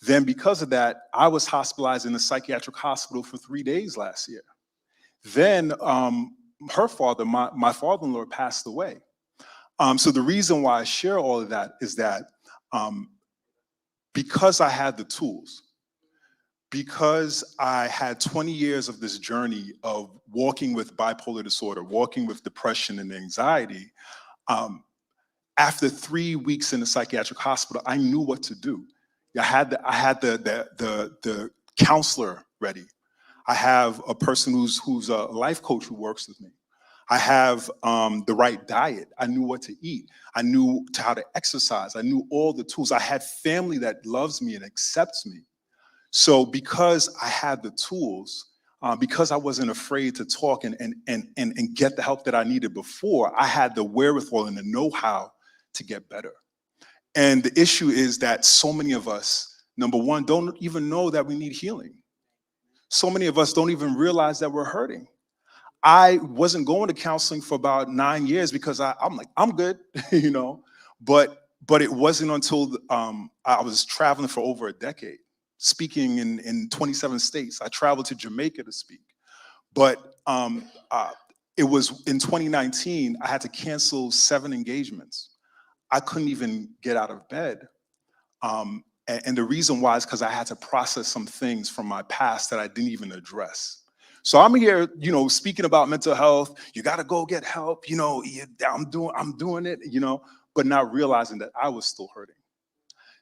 Then because of that, I was hospitalized in a psychiatric hospital for 3 days last year. Then her father, my father-in-law, passed away. So the reason why I share all of that is that because I had the tools, because I had 20 years of this journey of walking with bipolar disorder, walking with depression and anxiety, after 3 weeks in the psychiatric hospital, I knew what to do. I had the counselor ready. I have a person who's a life coach who works with me. I have the right diet. I knew what to eat. I knew how to exercise. I knew all the tools. I had family that loves me and accepts me. So because I had the tools, because I wasn't afraid to talk and get the help that I needed before, I had the wherewithal and the know-how to get better. And the issue is that so many of us, number one, don't even know that we need healing. So many of us don't even realize that we're hurting. I wasn't going to counseling for about 9 years because I'm like, I'm good, but it wasn't until I was traveling for over a decade, speaking in 27 states. I traveled to Jamaica to speak. But it was in 2019, I had to cancel 7 engagements. I couldn't even get out of bed. And the reason why is because I had to process some things from my past that I didn't even address. So I'm here, speaking about mental health. You got to go get help. I'm doing it. but not realizing that I was still hurting.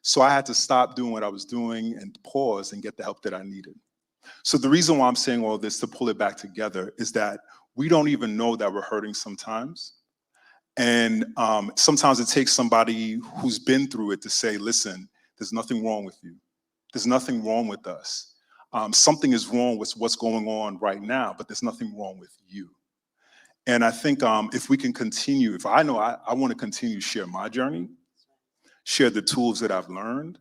So I had to stop doing what I was doing and pause and get the help that I needed. So the reason why I'm saying all this, to pull it back together, is that we don't even know that we're hurting sometimes. And sometimes it takes somebody who's been through it to say, listen, there's nothing wrong with you. There's nothing wrong with us. Something is wrong with what's going on right now, but there's nothing wrong with you. And I think if we can continue, if I know I want to continue to share my journey, share the tools that I've learned,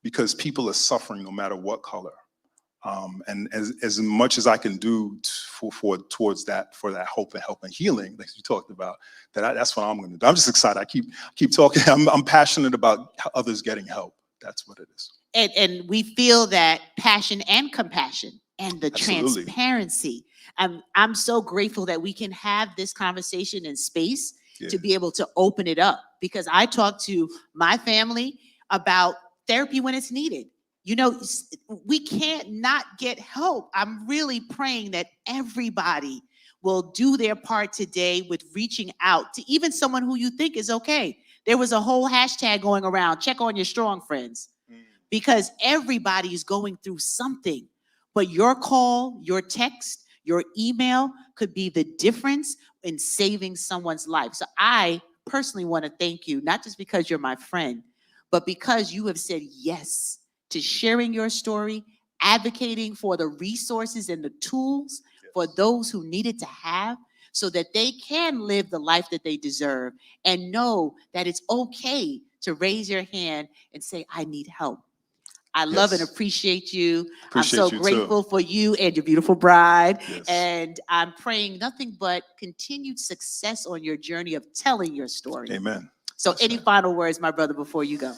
because people are suffering no matter what color. And as much as I can do towards that, for that hope and help and healing, like you talked about, that's what I'm going to do. I'm just excited. I keep talking. I'm passionate about others getting help. That's what it is. And we feel that passion and compassion and the Absolutely. transparency. I'm so grateful that we can have this conversation in space to be able to open it up, because I talk to my family about therapy when it's needed. You know, we can't not get help. I'm really praying that everybody will do their part today with reaching out to even someone who you think is okay. There was a whole hashtag going around, check on your strong friends, because everybody is going through something. But your call, your text, your email could be the difference in saving someone's life. So I personally want to thank you, not just because you're my friend, but because you have said yes to sharing your story, advocating for the resources and the tools for those who need it to have, so that they can live the life that they deserve and know that it's okay to raise your hand and say, I need help. I love and appreciate you. Appreciate I'm so you grateful for you and your beautiful bride. Yes. And I'm praying nothing but continued success on your journey of telling your story. Amen. So any final words, my brother, before you go?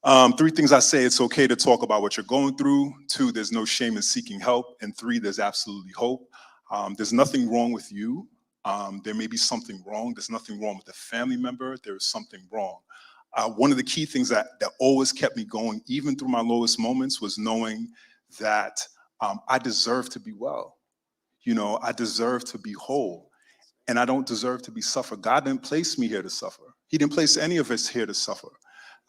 3 things I say: it's okay to talk about what you're going through. 2, there's no shame in seeking help. And 3, there's absolutely hope. There's nothing wrong with you. There may be something wrong. There's nothing wrong with a family member. There is something wrong. One of the key things that always kept me going, even through my lowest moments, was knowing that I deserve to be well. You know, I deserve to be whole. And I don't deserve to be suffer. God didn't place me here to suffer. He didn't place any of us here to suffer.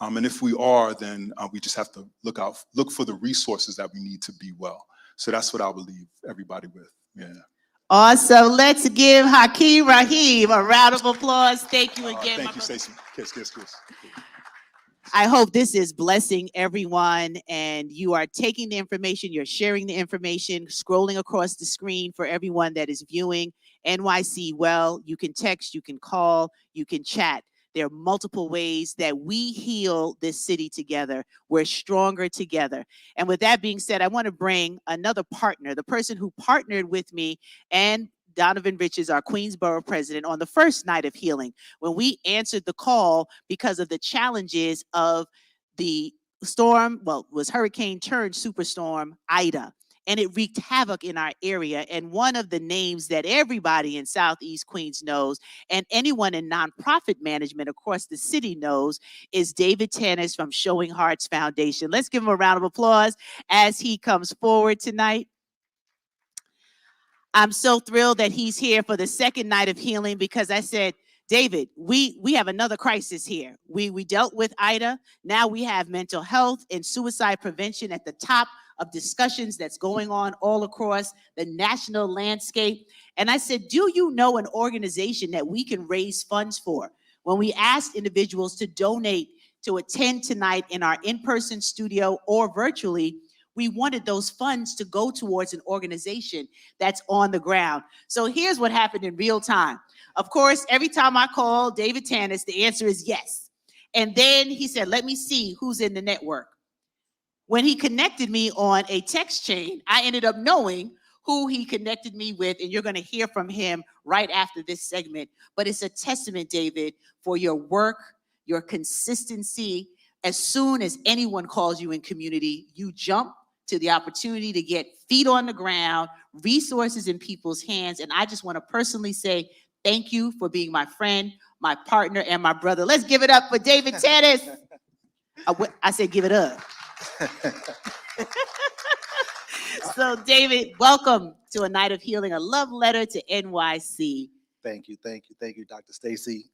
And if we are, then we just have to look for the resources that we need to be well. So that's what I will leave everybody with. Yeah. Awesome. Let's give Hakeem Rahim a round of applause. Thank you again. Thank you, Stacey. Kiss, kiss, kiss. I hope this is blessing everyone, and you are taking the information, you're sharing the information, scrolling across the screen for everyone that is viewing NYC Well. You can text, you can call, you can chat. There are multiple ways that we heal this city together. We're stronger together. And with that being said, I want to bring another partner, the person who partnered with me and Donovan Richards, our Queensborough president, on the first night of healing, when we answered the call because of the challenges of the storm, well, it was hurricane turned superstorm Ida, and it wreaked havoc in our area. And one of the names that everybody in Southeast Queens knows, and anyone in nonprofit management across the city knows, is David Tannis from Showing Hearts Foundation. Let's give him a round of applause as he comes forward tonight. I'm so thrilled that he's here for the second night of healing, because I said, David, we have another crisis here. We dealt with Ida. Now we have mental health and suicide prevention at the top of discussions that's going on all across the national landscape. And I said, do you know an organization that we can raise funds for? When we asked individuals to donate to attend tonight in our in-person studio or virtually, we wanted those funds to go towards an organization that's on the ground. So here's what happened in real time. Of course, every time I call David Tannis, the answer is yes. And then he said, let me see who's in the network. When he connected me on a text chain, I ended up knowing who he connected me with, and you're going to hear from him right after this segment. But it's a testament, David, for your work, your consistency. As soon as anyone calls you in community, you jump to the opportunity to get feet on the ground, resources in people's hands. And I just want to personally say thank you for being my friend, my partner, and my brother. Let's give it up for David Tannis. I said give it up. So David, welcome to a night of healing, a love letter to NYC. Thank you, Dr. Stacey.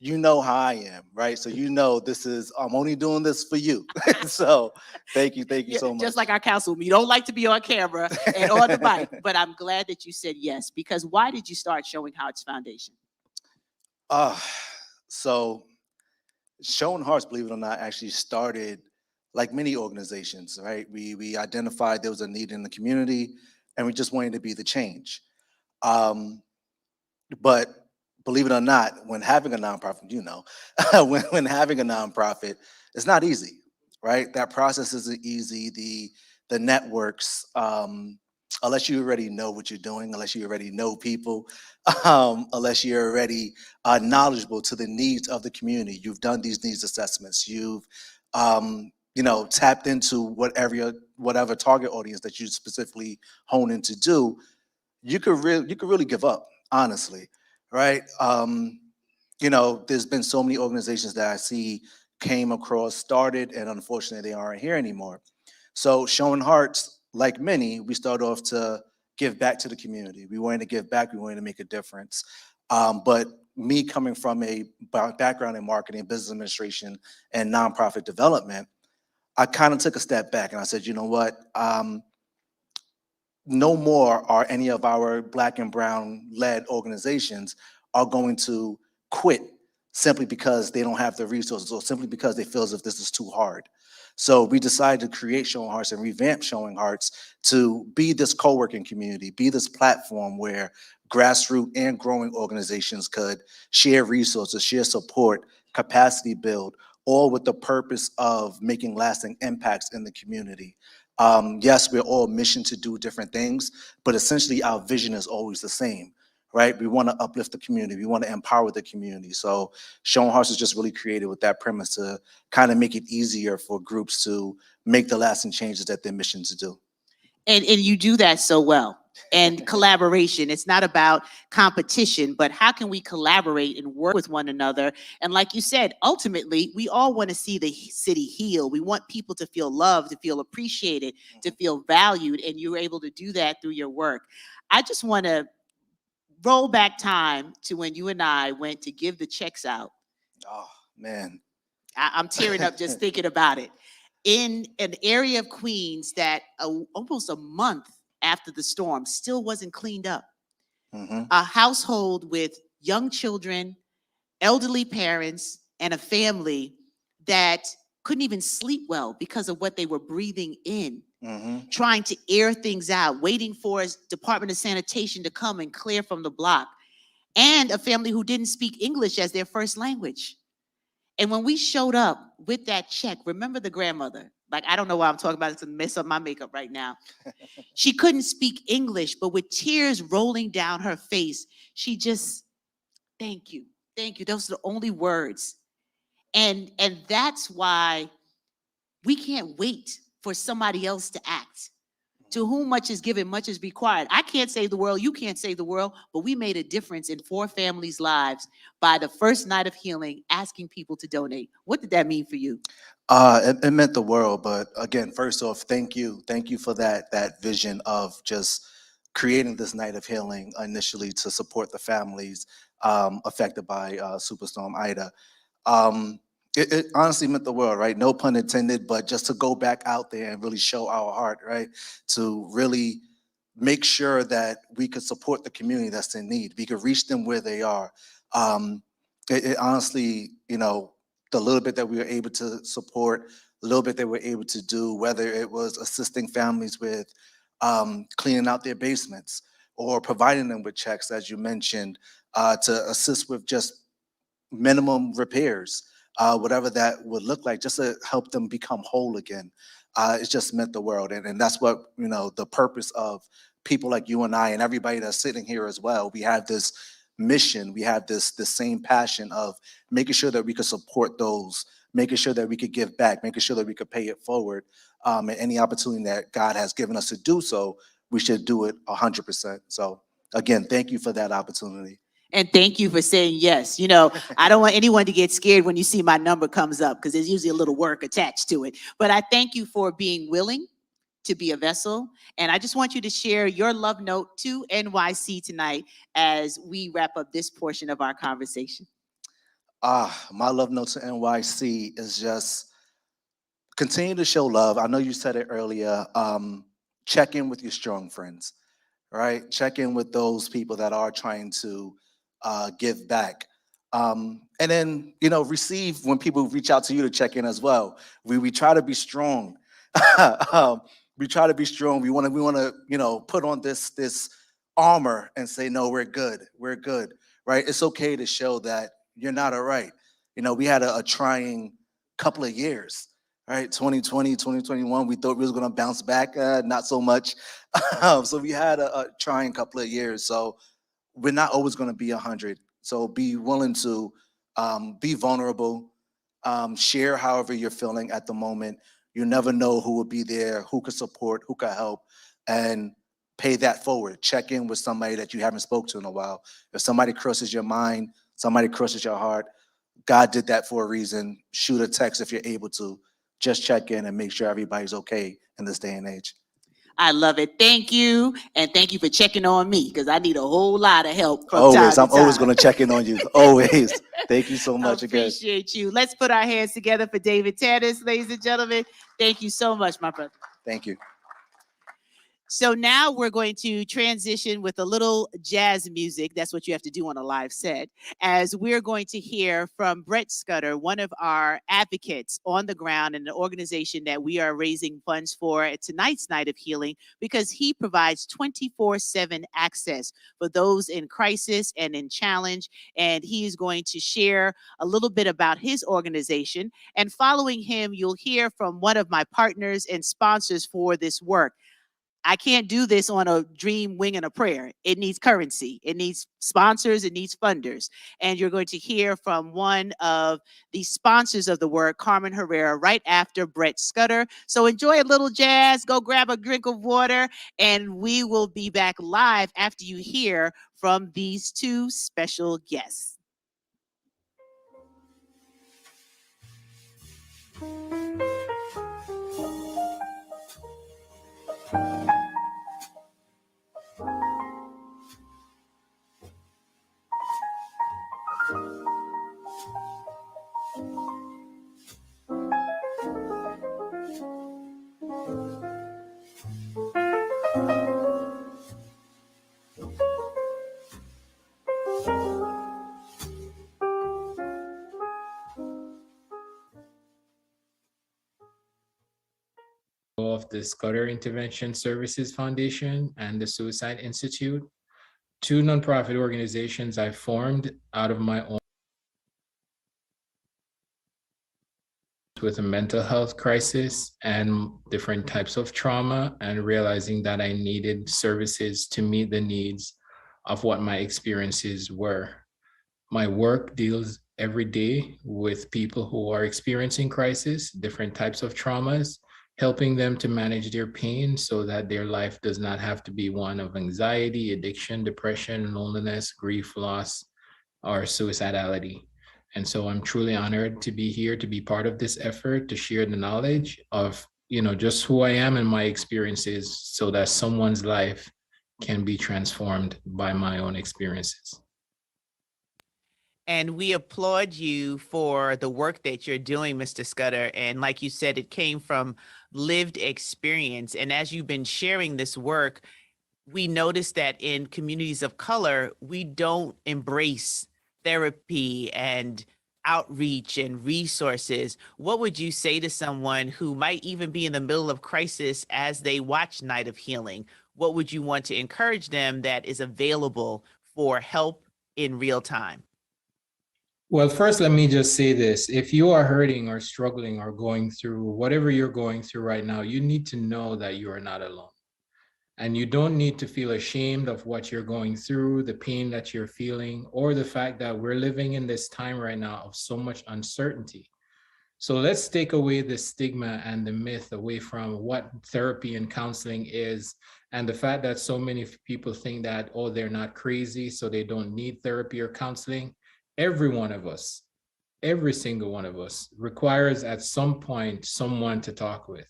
you know how I am, right? So you know this is, I'm only doing this for you. So thank you Yeah, so much. just like our councilwoman, you don't like to be on camera and on the mic, but I'm glad that you said yes, because why did you start Showing Hearts Foundation? So Showing Hearts, believe it or not, actually started like many organizations, right? We identified there was a need in the community and we just wanted to be the change. But believe it or not, when having a nonprofit, when having a nonprofit, it's not easy, right? That process isn't easy. The networks, unless you already know what you're doing, unless you already know people, unless you're already knowledgeable to the needs of the community, you've done these needs assessments, you've tapped into whatever target audience that you specifically hone in to do, you could really give up, honestly, right? There's been so many organizations that I see came across, started, and unfortunately they aren't here anymore. So Showing Hearts, like many, we started off to give back to the community. We wanted to give back, we wanted to make a difference. But me coming from a background in marketing, business administration, and nonprofit development, I kind of took a step back and I said, you know what? No more are any of our Black and brown led organizations are going to quit simply because they don't have the resources or simply because they feel as if this is too hard. So we decided to create Showing Hearts and revamp Showing Hearts to be this co-working community, be this platform where grassroots and growing organizations could share resources, share support, capacity build, all with the purpose of making lasting impacts in the community. Yes, we're all mission to do different things, but essentially our vision is always the same, right? We want to uplift the community. We want to empower the community. So Showing Hearts is just really created with that premise to kind of make it easier for groups to make the lasting changes that they're mission to do. And you do that so well. And collaboration, it's not about competition, but how can we collaborate and work with one another? And like you said, ultimately, we all want to see the city heal. We want people to feel loved, to feel appreciated, to feel valued, and you're able to do that through your work. I just want to roll back time to when you and I went to give the checks out. Oh, man. I'm tearing up just thinking about it. In an area of Queens that almost a month after the storm still wasn't cleaned up. A household with young children, elderly parents, and a family that couldn't even sleep well because of what they were breathing in, trying to air things out, waiting for Department of Sanitation to come and clear from the block, and a family who didn't speak English as their first language. And when we showed up with that check, remember the grandmother, like, I don't know why I'm talking about it, to mess up my makeup right now. She couldn't speak English, but with tears rolling down her face, she just, thank you. Those are the only words. And that's why we can't wait for somebody else to act. To whom much is given, much is required. I can't save the world, you can't save the world, but we made a difference in 4 families' lives by the first night of healing, asking people to donate. What did that mean for you? It meant the world, but again, first off, thank you. Thank you for that vision of just creating this night of healing initially to support the families affected by Superstorm Ida. It honestly meant the world, right? No pun intended, but just to go back out there and really show our heart, right? To really make sure that we could support the community that's in need. We could reach them where they are. It honestly, the little bit that we were able to support, a little bit that we're able to do, whether it was assisting families with cleaning out their basements or providing them with checks, as you mentioned, to assist with just minimum repairs, whatever that would look like, just to help them become whole again. It just meant the world. And that's what, the purpose of people like you and I and everybody that's sitting here as well. We have this mission, we have this same passion of making sure that we could support those, making sure that we could give back, making sure that we could pay it forward. And any opportunity that God has given us to do so, we should do it 100%. So again, thank you for that opportunity. And thank you for saying yes. I don't want anyone to get scared when you see my number comes up, because there's usually a little work attached to it. But I thank you for being willing to be a vessel. And I just want you to share your love note to NYC tonight as we wrap up this portion of our conversation. My love note to NYC is just continue to show love. I know you said it earlier. Check in with your strong friends, right? Check in with those people that are trying to give back. And then, receive when people reach out to you to check in as well. We try to be strong. We try to be strong. We want to, put on this armor and say, no, we're good, right? It's okay to show that you're not all right. We had a trying couple of years, right? 2020, 2021, we thought we was gonna bounce back, not so much. So we had a trying couple of years. So we're not always gonna be 100. So be willing to be vulnerable, share however you're feeling at the moment. You never know who will be there, who could support, who could help, and pay that forward. Check in with somebody that you haven't spoke to in a while. If somebody crosses your mind, somebody crosses your heart, God did that for a reason. Shoot a text if you're able to. Just check in and make sure everybody's okay in this day and age. I love it. Thank you. And thank you for checking on me because I need a whole lot of help from Always. time I'm to always time. going to check in on you. Always. Thank you so much again. Appreciate you. Let's put our hands together for David Tanis, ladies and gentlemen. Thank you so much, my brother. Thank you. So now we're going to transition with a little jazz music. That's what you have to do on a live set. As we're going to hear from Brett Scudder, one of our advocates on the ground in an organization that we are raising funds for at tonight's Night of Healing, because he provides 24/7 access for those in crisis and in challenge. And he is going to share a little bit about his organization. And following him, you'll hear from one of my partners and sponsors for this work. I can't do this on a dream, wing, and a prayer. It needs currency. It needs sponsors. It needs funders. And you're going to hear from one of the sponsors of the work, Carmen Herrera, right after Brett Scudder. So enjoy a little jazz, go grab a drink of water, and we will be back live after you hear from these two special guests. Of the Scudder Intervention Services Foundation and the Suicide Institute, two nonprofit organizations I formed out of my own with a mental health crisis and different types of trauma, and realizing that I needed services to meet the needs of what my experiences were. My work deals every day with people who are experiencing crisis, different types of traumas, helping them to manage their pain so that their life does not have to be one of anxiety, addiction, depression, loneliness, grief, loss, or suicidality. And so I'm truly honored to be here, to be part of this effort, to share the knowledge of, just who I am and my experiences so that someone's life can be transformed by my own experiences. And we applaud you for the work that you're doing, Mr. Scudder. And like you said, it came from lived experience. And as you've been sharing this work, we noticed that in communities of color, we don't embrace therapy and outreach and resources. What would you say to someone who might even be in the middle of crisis as they watch Night of Healing? What would you want to encourage them that is available for help in real time? Well, first, let me just say this. If you are hurting or struggling or going through whatever you're going through right now, you need to know that you are not alone. And you don't need to feel ashamed of what you're going through, the pain that you're feeling, or the fact that we're living in this time right now of so much uncertainty. So let's take away the stigma and the myth away from what therapy and counseling is, and the fact that so many people think that, oh, they're not crazy, so they don't need therapy or counseling. Every one of us, every single one of us requires at some point someone to talk with.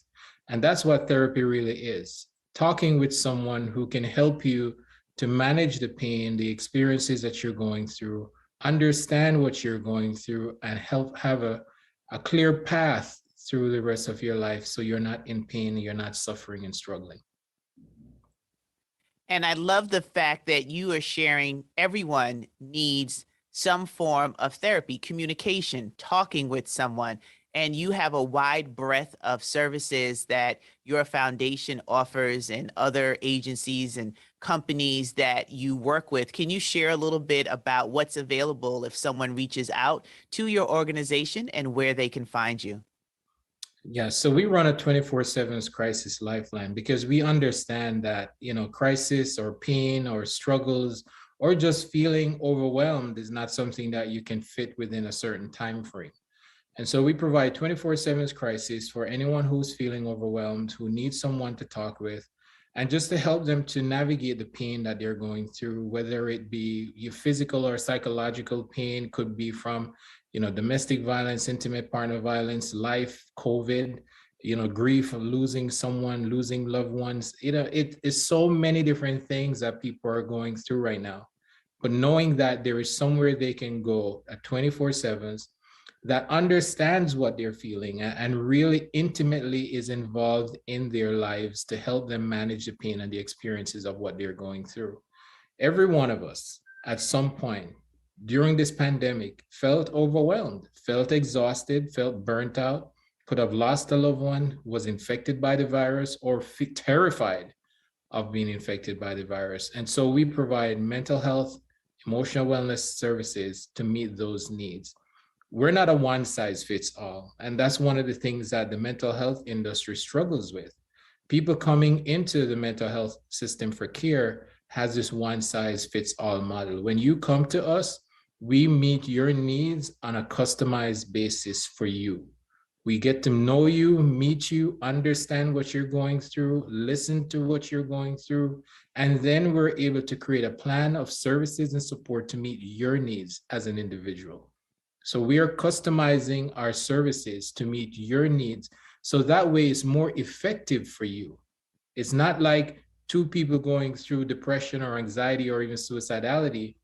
And that's what therapy really is. Talking with someone who can help you to manage the pain, the experiences that you're going through, understand what you're going through, and help have a clear path through the rest of your life so you're not in pain, you're not suffering and struggling. And I love the fact that you are sharing everyone needs some form of therapy, communication, talking with someone. And you have a wide breadth of services that your foundation offers and other agencies and companies that you work with. Can you share a little bit about what's available if someone reaches out to your organization and where they can find you? Yeah, so we run a 24/7 crisis lifeline because we understand that, crisis or pain or struggles or just feeling overwhelmed is not something that you can fit within a certain time frame. And so we provide 24/7 crisis for anyone who's feeling overwhelmed, who needs someone to talk with, and just to help them to navigate the pain that they're going through, whether it be your physical or psychological pain, could be from, domestic violence, intimate partner violence, life, COVID, grief of losing someone, losing loved ones. It is so many different things that people are going through right now. But knowing that there is somewhere they can go at 24/7 that understands what they're feeling and really intimately is involved in their lives to help them manage the pain and the experiences of what they're going through. Every one of us at some point during this pandemic felt overwhelmed, felt exhausted, felt burnt out, could have lost a loved one, was infected by the virus, or terrified of being infected by the virus. And so we provide mental health, emotional wellness services to meet those needs. We're not a one size fits all. And that's one of the things that the mental health industry struggles with. People coming into the mental health system for care has this one size fits all model. When you come to us, we meet your needs on a customized basis for you. We get to know you, meet you, understand what you're going through, listen to what you're going through, and then we're able to create a plan of services and support to meet your needs as an individual. So we are customizing our services to meet your needs. So that way it's more effective for you. It's not like two people going through depression or anxiety or even suicidality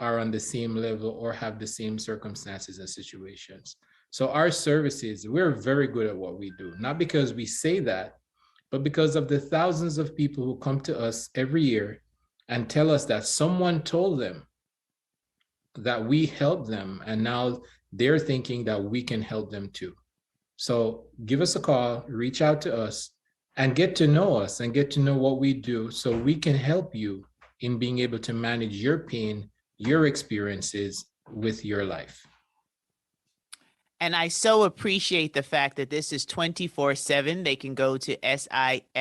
are on the same level or have the same circumstances and situations. So our services, we're very good at what we do, not because we say that, but because of the thousands of people who come to us every year and tell us that someone told them that we help them, and now they're thinking that we can help them too. So give us a call, reach out to us, and get to know us and get to know what we do so we can help you in being able to manage your pain, your experiences with your life. And I so appreciate the fact that this is 24/7. They can go to sisfi.org.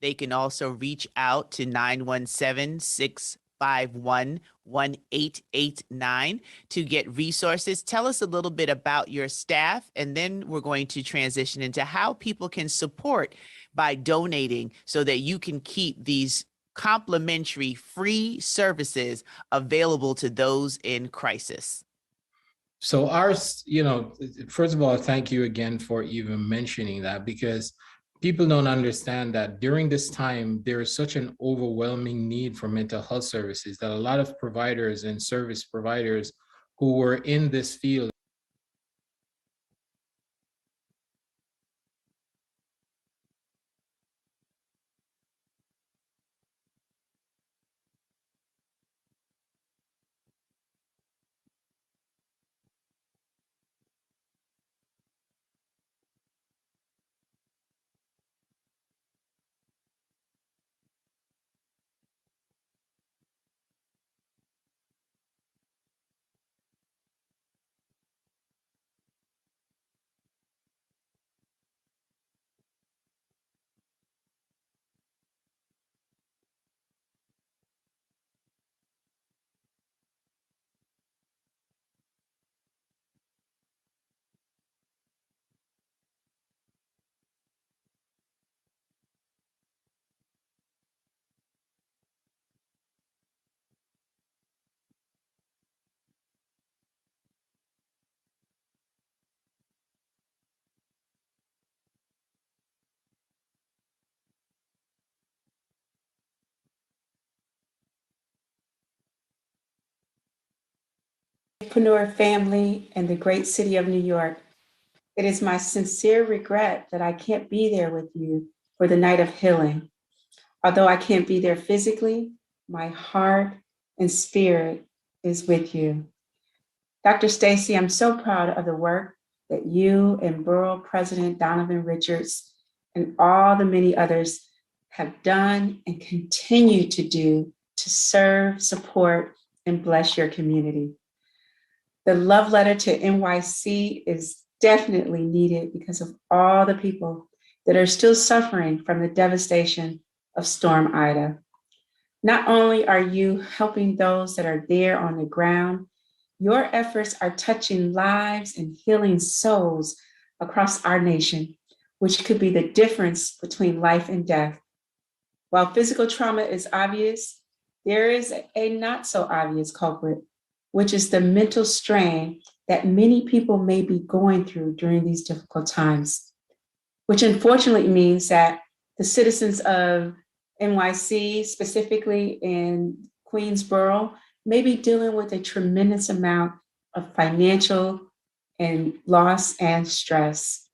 They can also reach out to 917-651-1889 to get resources. Tell us a little bit about your staff, and then we're going to transition into how people can support by donating so that you can keep these complimentary free services available to those in crisis. So ours, first of all, thank you again for even mentioning that, because people don't understand that during this time, there is such an overwhelming need for mental health services that a lot of providers and service providers who were in this field Entrepreneur family and the great city of New York, it is my sincere regret that I can't be there with you for the night of healing. Although I can't be there physically, my heart and spirit is with you. Dr. Stacy, I'm so proud of the work that you and Borough President Donovan Richards and all the many others have done and continue to do to serve, support, and bless your community. The love letter to NYC is definitely needed because of all the people that are still suffering from the devastation of Storm Ida. Not only are you helping those that are there on the ground, your efforts are touching lives and healing souls across our nation, which could be the difference between life and death. While physical trauma is obvious, there is a not so obvious culprit, which is the mental strain that many people may be going through during these difficult times, which unfortunately means that the citizens of NYC, specifically in Queensboro, may be dealing with a tremendous amount of financial and loss and stress.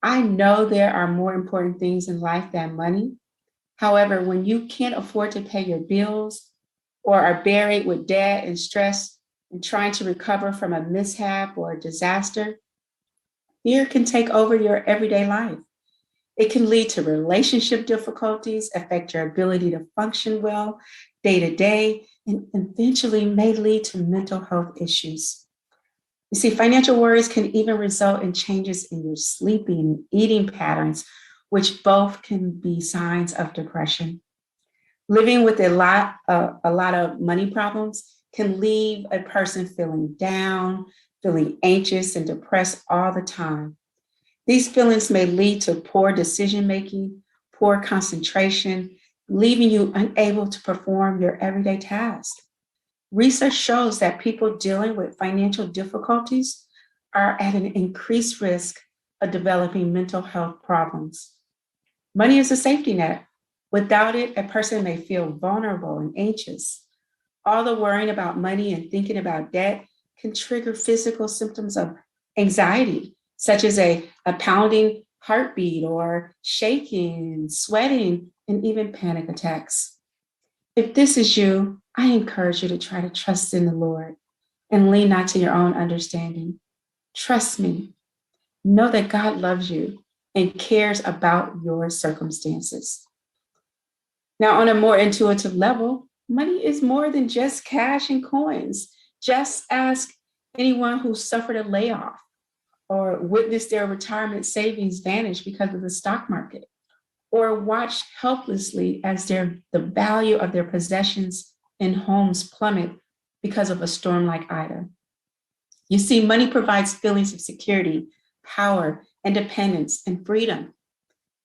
I know there are more important things in life than money. However, when you can't afford to pay your bills or are buried with debt and stress and trying to recover from a mishap or a disaster, fear can take over your everyday life. It can lead to relationship difficulties, affect your ability to function well day to day, and eventually may lead to mental health issues. You see, financial worries can even result in changes in your sleeping and eating patterns, which both can be signs of depression. Living with a lot of money problems can leave a person feeling down, feeling anxious and depressed all the time. These feelings may lead to poor decision-making, poor concentration, leaving you unable to perform your everyday tasks. Research shows that people dealing with financial difficulties are at an increased risk of developing mental health problems. Money is a safety net. Without it, a person may feel vulnerable and anxious. All the worrying about money and thinking about debt can trigger physical symptoms of anxiety, such as a pounding heartbeat or shaking, sweating, and even panic attacks. If this is you, I encourage you to try to trust in the Lord and lean not to your own understanding. Trust me. Know that God loves you and cares about your circumstances. Now, on a more intuitive level, money is more than just cash and coins. Just ask anyone who suffered a layoff or witnessed their retirement savings vanish because of the stock market, or watched helplessly as the value of their possessions and homes plummet because of a storm like Ida. You see, money provides feelings of security, power, independence, and freedom.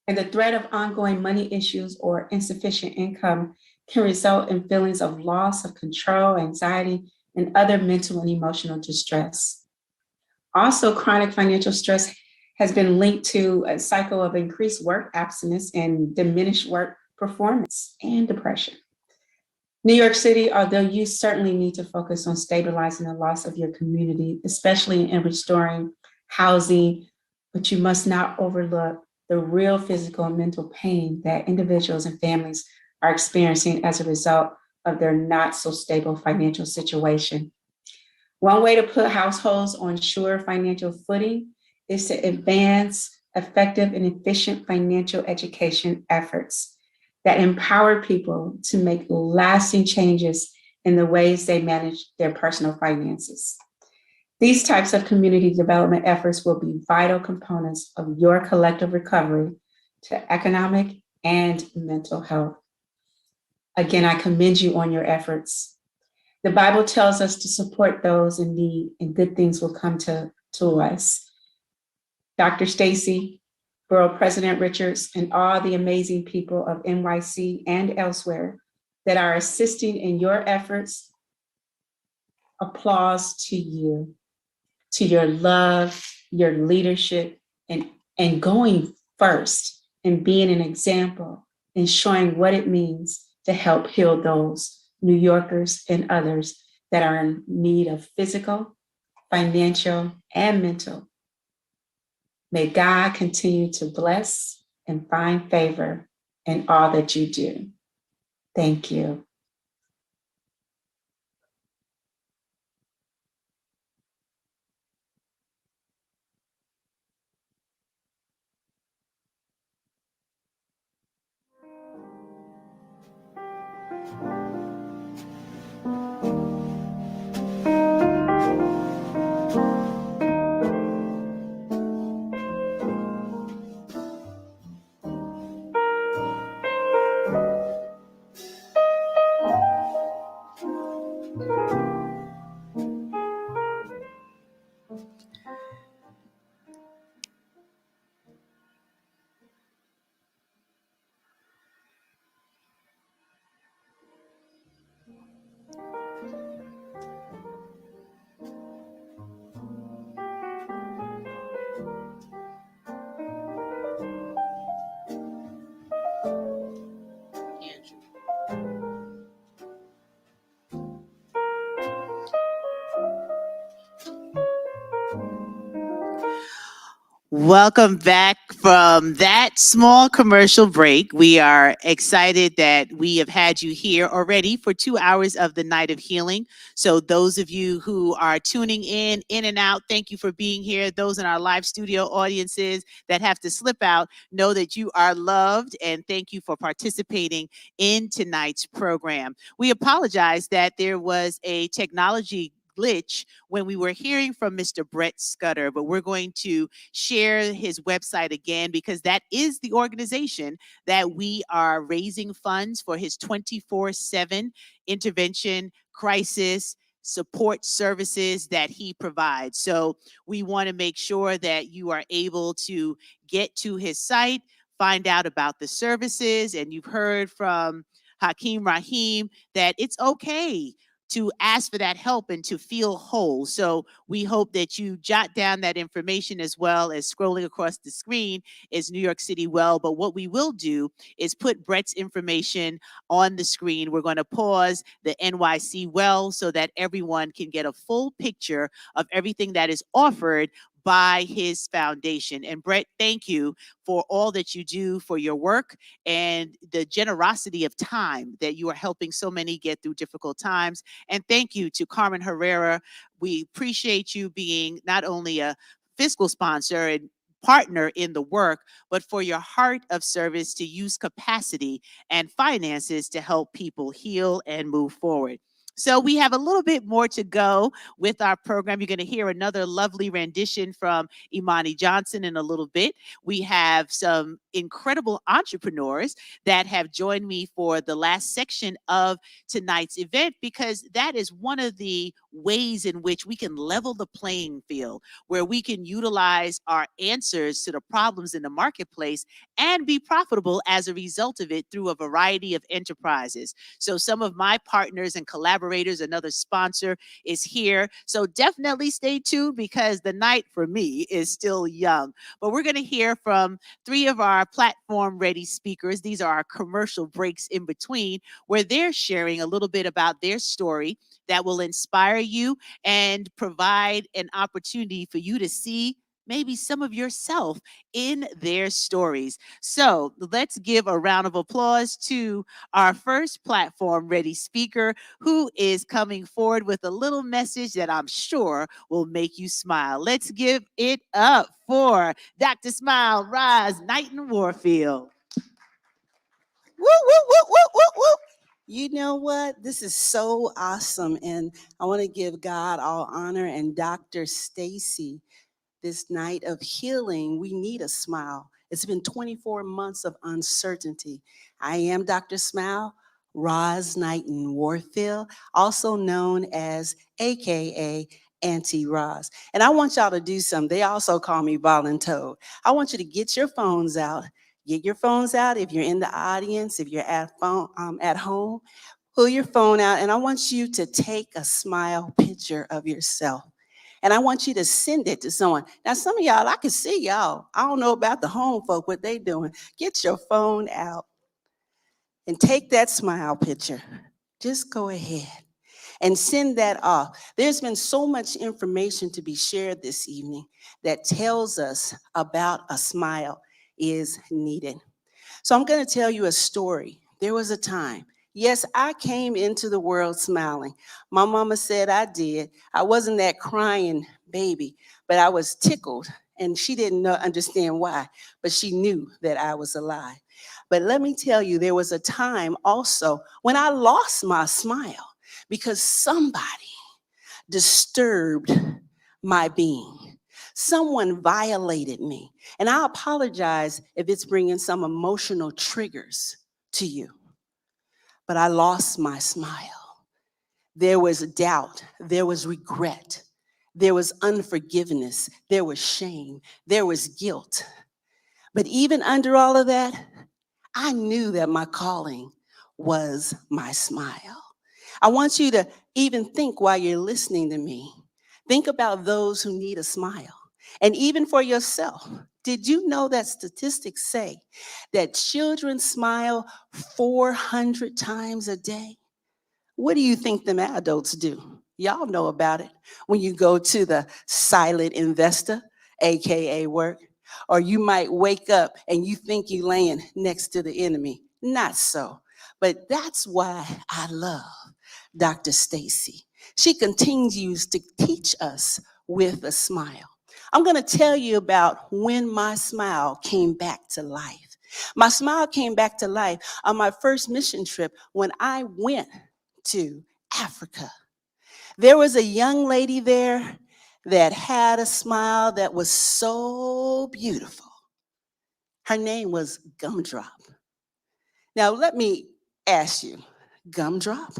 And the threat of ongoing money issues or insufficient income can result in feelings of loss of control, anxiety, and other mental and emotional distress. Also, chronic financial stress has been linked to a cycle of increased work abstinence and diminished work performance and depression. New York City, although you certainly need to focus on stabilizing the loss of your community, especially in restoring housing, but you must not overlook the real physical and mental pain that individuals and families are experiencing as a result of their not so stable financial situation. One way to put households on sure financial footing is to advance effective and efficient financial education efforts that empower people to make lasting changes in the ways they manage their personal finances. These types of community development efforts will be vital components of your collective recovery to economic and mental health. Again, I commend you on your efforts. The Bible tells us to support those in need, and good things will come to us. Dr. Stacy, Borough President Richards, and all the amazing people of NYC and elsewhere that are assisting in your efforts, applause to you, to your love, your leadership, and going first and being an example and showing what it means to help heal those New Yorkers and others that are in need of physical, financial, and mental. May God continue to bless and find favor in all that you do. Thank you. Welcome back from that small commercial break. We are excited that we have had you here already for 2 hours of the Night of Healing. So those of you who are tuning in and out, thank you for being here. Those in our live studio audiences that have to slip out, know that you are loved, and thank you for participating in tonight's program. We apologize that there was a technology glitch when we were hearing from Mr. Brett Scudder, but we're going to share his website again because that is the organization that we are raising funds for, his 24/7 intervention crisis support services that he provides. So we want to make sure that you are able to get to his site, find out about the services, and you've heard from Hakeem Rahim that it's okay to ask for that help and to feel whole. So we hope that you jot down that information, as well as scrolling across the screen is New York City Well. But what we will do is put Brett's information on the screen. We're going to pause the NYC Well so that everyone can get a full picture of everything that is offered by his foundation. And Brett, thank you for all that you do for your work and the generosity of time that you are helping so many get through difficult times. And thank you to Carmen Herrera. We appreciate you being not only a fiscal sponsor and partner in the work, but for your heart of service to use capacity and finances to help people heal and move forward. So we have a little bit more to go with our program. You're going to hear another lovely rendition from Imani Johnson in a little bit. We have some incredible entrepreneurs that have joined me for the last section of tonight's event, because that is one of the ways in which we can level the playing field, where we can utilize our answers to the problems in the marketplace and be profitable as a result of it through a variety of enterprises. So some of my partners and collaborators, another sponsor is here. So definitely stay tuned, because the night for me is still young. But we're going to hear from 3 of our platform ready speakers. These are our commercial breaks in between, where they're sharing a little bit about their story that will inspire you and provide an opportunity for you to see maybe some of yourself in their stories. So let's give a round of applause to our first platform ready speaker, who is coming forward with a little message that I'm sure will make you smile. Let's give it up for Dr. Smile Roz Knighton Warfield. Woo, woo, woo, woo, woo, woo. You know what? This is so awesome. And I want to give God all honor and Dr. Stacy. This night of healing, we need a smile. It's been 24 months of uncertainty. I am Dr. Smile, Roz Knighton Warfield, also known as AKA Auntie Roz. And I want y'all to do something. They also call me Voluntold. I want you to get your phones out. Get your phones out if you're in the audience, if you're at home, pull your phone out, and I want you to take a smile picture of yourself. And I want you to send it to someone. Now, some of y'all, I can see y'all. I don't know about the home folk, what they doing. Get your phone out and take that smile picture. Just go ahead. and send that off. There's been so much information to be shared this evening that tells us about a smile is needed. So I'm going to tell you a story. There was a time. Yes, I came into the world smiling. My mama said I did. I wasn't that crying baby, but I was tickled, and she didn't understand why, but she knew that I was alive. But let me tell you, there was a time also when I lost my smile because somebody disturbed my being. Someone violated me. And I apologize if it's bringing some emotional triggers to you. But I lost my smile. There was doubt. There was regret. There was unforgiveness. There was shame. There was guilt. But even under all of that, I knew that my calling was my smile. I want you to even think while you're listening to me. Think about those who need a smile. And even for yourself, did you know that statistics say that children smile 400 times a day? What do you think them adults do? Y'all know about it. When you go to the silent investor, AKA work, or you might wake up and you think you're laying next to the enemy. Not so. But that's why I love Dr. Stacy. She continues to teach us with a smile. I'm going to tell you about when my smile came back to life. My smile came back to life on my first mission trip when I went to Africa. There was a young lady there that had a smile that was so beautiful. Her name was Gumdrop. Now, let me ask you, Gumdrop?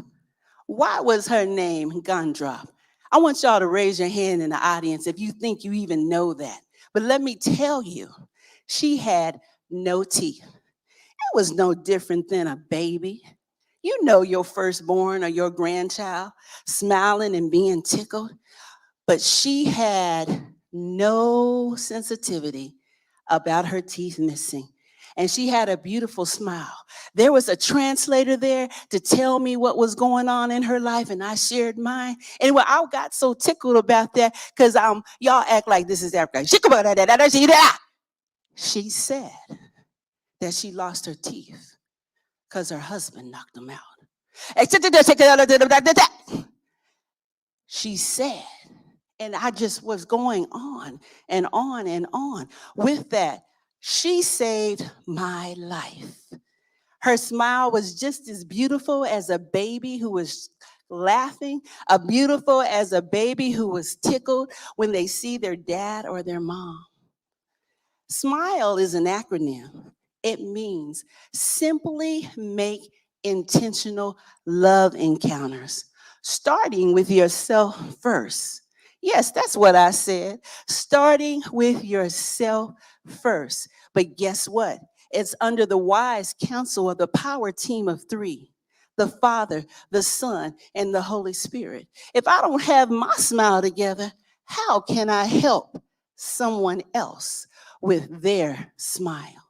Why was her name Gumdrop? I want y'all to raise your hand in the audience if you think you even know that. But let me tell you, she had no teeth. It was no different than a baby. You know your firstborn or your grandchild smiling and being tickled. But she had no sensitivity about her teeth missing. And she had a beautiful smile. There was a translator there to tell me what was going on in her life, and I shared mine. Anyway, I got so tickled about that because y'all act like this is Africa. She said that she lost her teeth because her husband knocked them out. She said, and I just was going on and on and on with that. She saved my life. Her smile was just as beautiful as a baby who was laughing, as beautiful as a baby who was tickled when they see their dad or their mom. SMILE is an acronym. It means simply make intentional love encounters, starting with yourself first. Yes, that's what I said. Starting with yourself first. But guess what? It's under the wise counsel of the power team of three: the Father, the Son, and the Holy Spirit. If I don't have my smile together, how can I help someone else with their smile?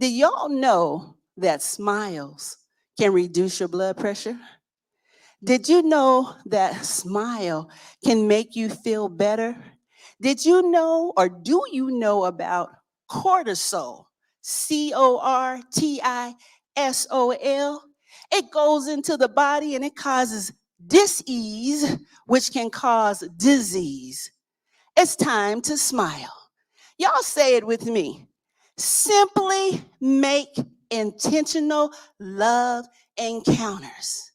Do y'all know that smiles can reduce your blood pressure? Did you know that smile can make you feel better? Did you know, or do you know about cortisol? Cortisol. It goes into the body and it causes dis-ease, which can cause disease. It's time to smile. Y'all say it with me. Simply make intentional love encounters.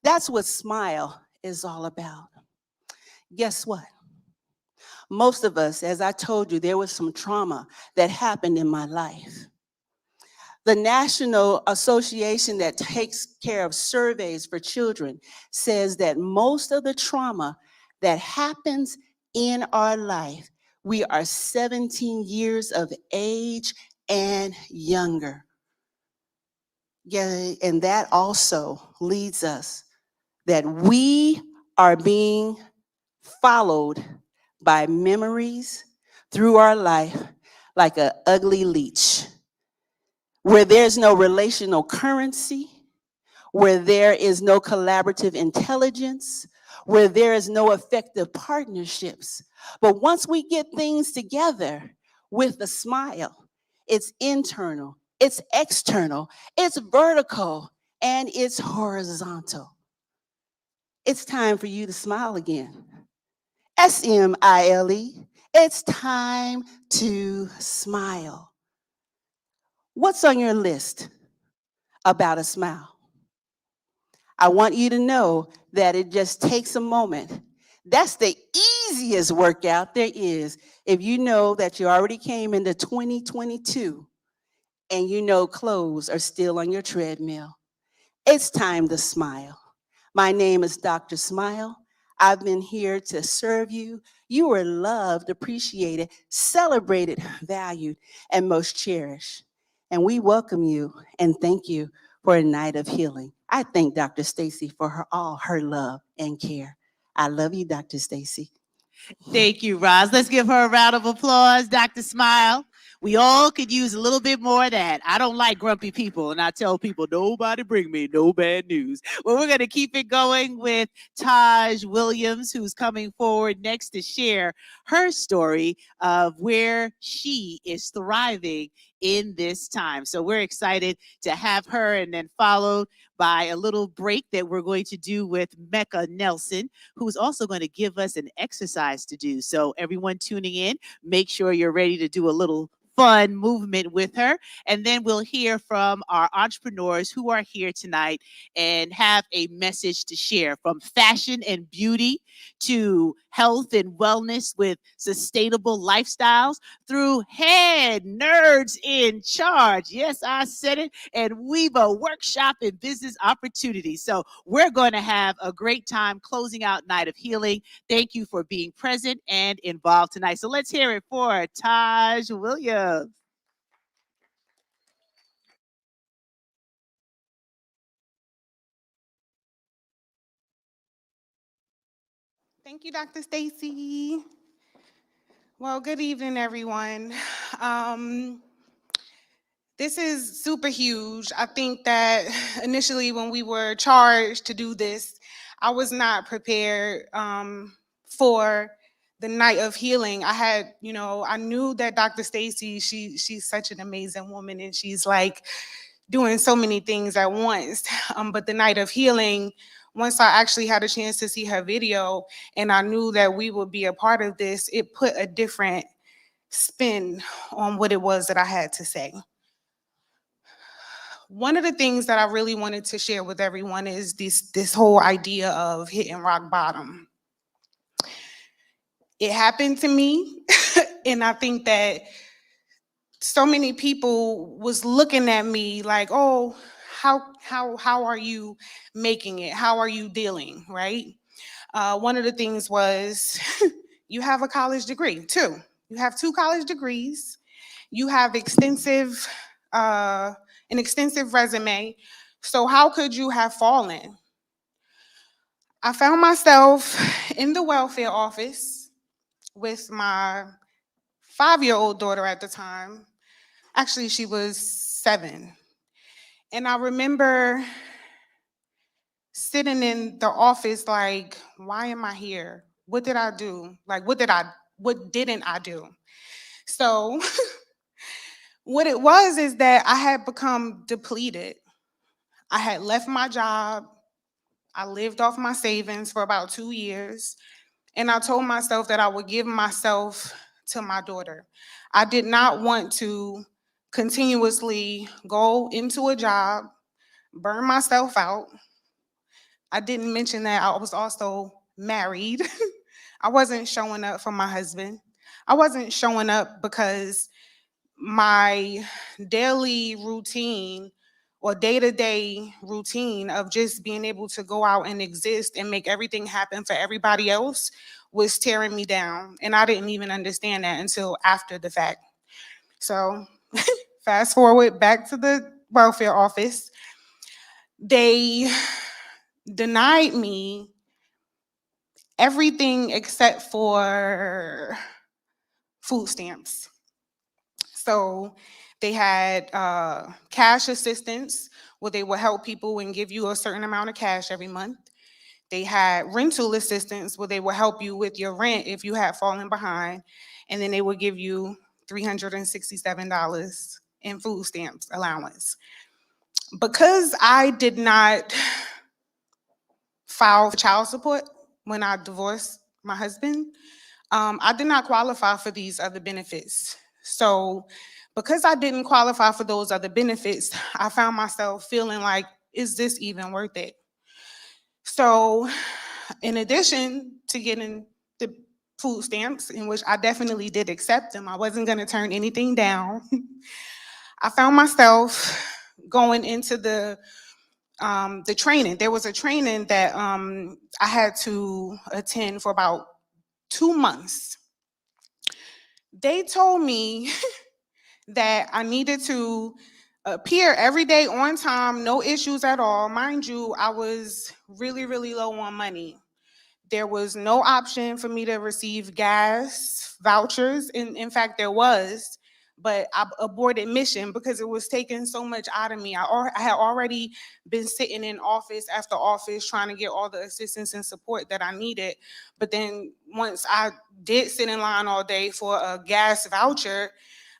That's what SMILE is all about. Guess what? Most of us, as I told you, there was some trauma that happened in my life. The National Association that takes care of surveys for children says that most of the trauma that happens in our life, we are 17 years of age and younger. Yeah, and that also leads us that we are being followed by memories through our life like an ugly leech, where there's no relational currency, where there is no collaborative intelligence, where there is no effective partnerships. But once we get things together with a smile, it's internal, it's external, it's vertical, and it's horizontal. It's time for you to smile again. SMILE. It's time to smile. What's on your list about a smile? I want you to know that it just takes a moment. That's the easiest workout there is. If you know that you already came into 2022 and you know clothes are still on your treadmill, it's time to smile. My name is Dr. Smile. I've been here to serve you. You are loved, appreciated, celebrated, valued, and most cherished. And we welcome you and thank you for a night of healing. I thank Dr. Stacy for all her love and care. I love you, Dr. Stacy. Thank you, Roz. Let's give her a round of applause, Dr. Smile. We all could use a little bit more of that. I don't like grumpy people, and I tell people, nobody bring me no bad news. Well, we're going to keep it going with Taj Williams, who's coming forward next to share her story of where she is thriving in this time. So we're excited to have her, and then followed by a little break that we're going to do with Mecca Nelson, who's also going to give us an exercise to do. So everyone tuning in, make sure you're ready to do a little fun movement with her. And then we'll hear from our entrepreneurs who are here tonight and have a message to share, from fashion and beauty to health and wellness with sustainable lifestyles, through head nerds in charge. Yes, I said it. And Weaver workshop and business opportunities. So we're going to have a great time closing out Night of Healing. Thank you for being present and involved tonight. So let's hear it for Taj Williams. Thank you, Dr. Stacy. Well, good evening, everyone. This is super huge. I think that initially when we were charged to do this, I was not prepared for the Night of Healing. I had, I knew that Dr. Stacy, she's such an amazing woman, and she's like doing so many things at once. But the Night of Healing, once I actually had a chance to see her video and I knew that we would be a part of this, it put a different spin on what it was that I had to say. One of the things that I really wanted to share with everyone is this whole idea of hitting rock bottom. It happened to me, and I think that so many people was looking at me like, oh, how are you making it? How are you dealing, right? One of the things was you have a college degree, too. You have 2 college degrees. You have an extensive resume. So how could you have fallen? I found myself in the welfare office with my 5-year-old daughter at the time. Actually, she was 7. And I remember sitting in the office like, why am I here? What did I do? Like, what didn't I do? So what it was is that I had become depleted. I had left my job. I lived off my savings for about 2 years. And I told myself that I would give myself to my daughter. I did not want to continuously go into a job, burn myself out. I didn't mention that I was also married. I wasn't showing up for my husband. I wasn't showing up because my daily routine or day-to-day routine of just being able to go out and exist and make everything happen for everybody else was tearing me down. And I didn't even understand that until after the fact. So fast forward back to the welfare office. They denied me everything except for food stamps. So they had cash assistance, where they would help people and give you a certain amount of cash every month. They had rental assistance where they would help you with your rent if you had fallen behind. And then they would give you $367 in food stamps allowance. Because I did not file for child support when I divorced my husband, I did not qualify for these other benefits. So because I didn't qualify for those other benefits, I found myself feeling like, is this even worth it? So in addition to getting the food stamps, in which I definitely did accept them, I wasn't going to turn anything down. I found myself going into the training. There was a training that I had to attend for about 2 months. They told me that I needed to appear every day on time, no issues at all. Mind you, I was really, really low on money. There was no option for me to receive gas vouchers. In fact, there was, but I aborted mission because it was taking so much out of me. I had already been sitting in office after office trying to get all the assistance and support that I needed. But then once I did sit in line all day for a gas voucher,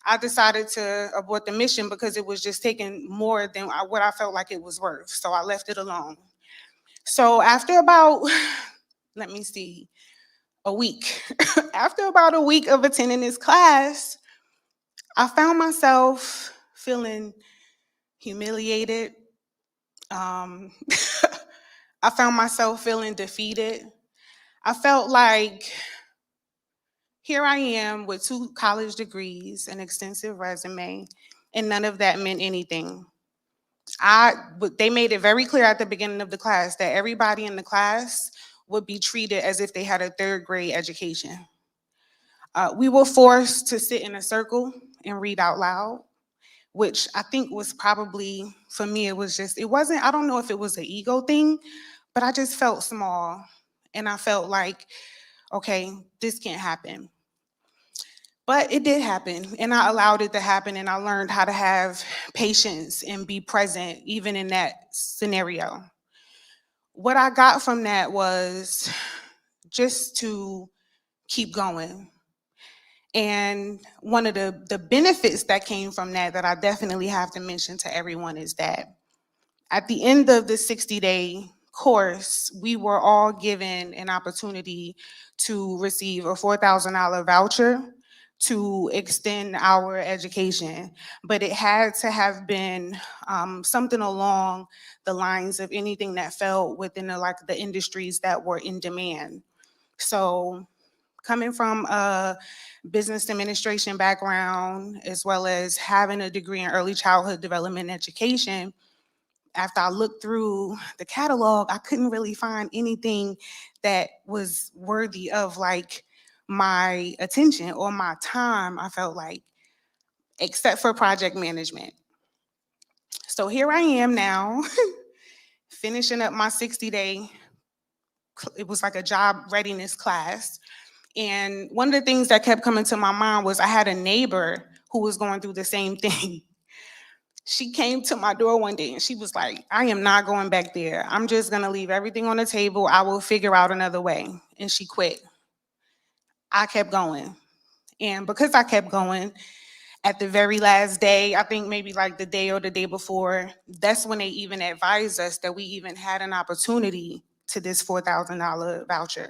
I decided to abort the mission because it was just taking more than what I felt like it was worth. So I left it alone. So after about, let me see, a week. After about a week of attending this class, I found myself feeling humiliated. I found myself feeling defeated. I felt like here I am with 2 college degrees, an extensive resume, and none of that meant anything. They made it very clear at the beginning of the class that everybody in the class would be treated as if they had a 3rd grade education. We were forced to sit in a circle and read out loud, which I think was probably, for me, it wasn't, I don't know if it was an ego thing, but I just felt small. And I felt like, okay, this can't happen. But it did happen, and I allowed it to happen, and I learned how to have patience and be present even in that scenario. What I got from that was just to keep going. And one of the benefits that came from that I definitely have to mention to everyone is that at the end of the 60-day course, we were all given an opportunity to receive a $4,000 voucher to extend our education. But it had to have been something along the lines of anything that fell within the industries that were in demand. So coming from a business administration background, as well as having a degree in early childhood development education, after I looked through the catalog, I couldn't really find anything that was worthy of my attention or my time, I felt like, except for project management. So here I am now, finishing up my 60-day, it was like a job readiness class. And one of the things that kept coming to my mind was I had a neighbor who was going through the same thing. She came to my door one day and she was like, I am not going back there. I'm just gonna leave everything on the table. I will figure out another way. And she quit. I kept going. And because I kept going, at the very last day, I think maybe like the day or the day before, that's when they even advised us that we even had an opportunity to this $4,000 voucher.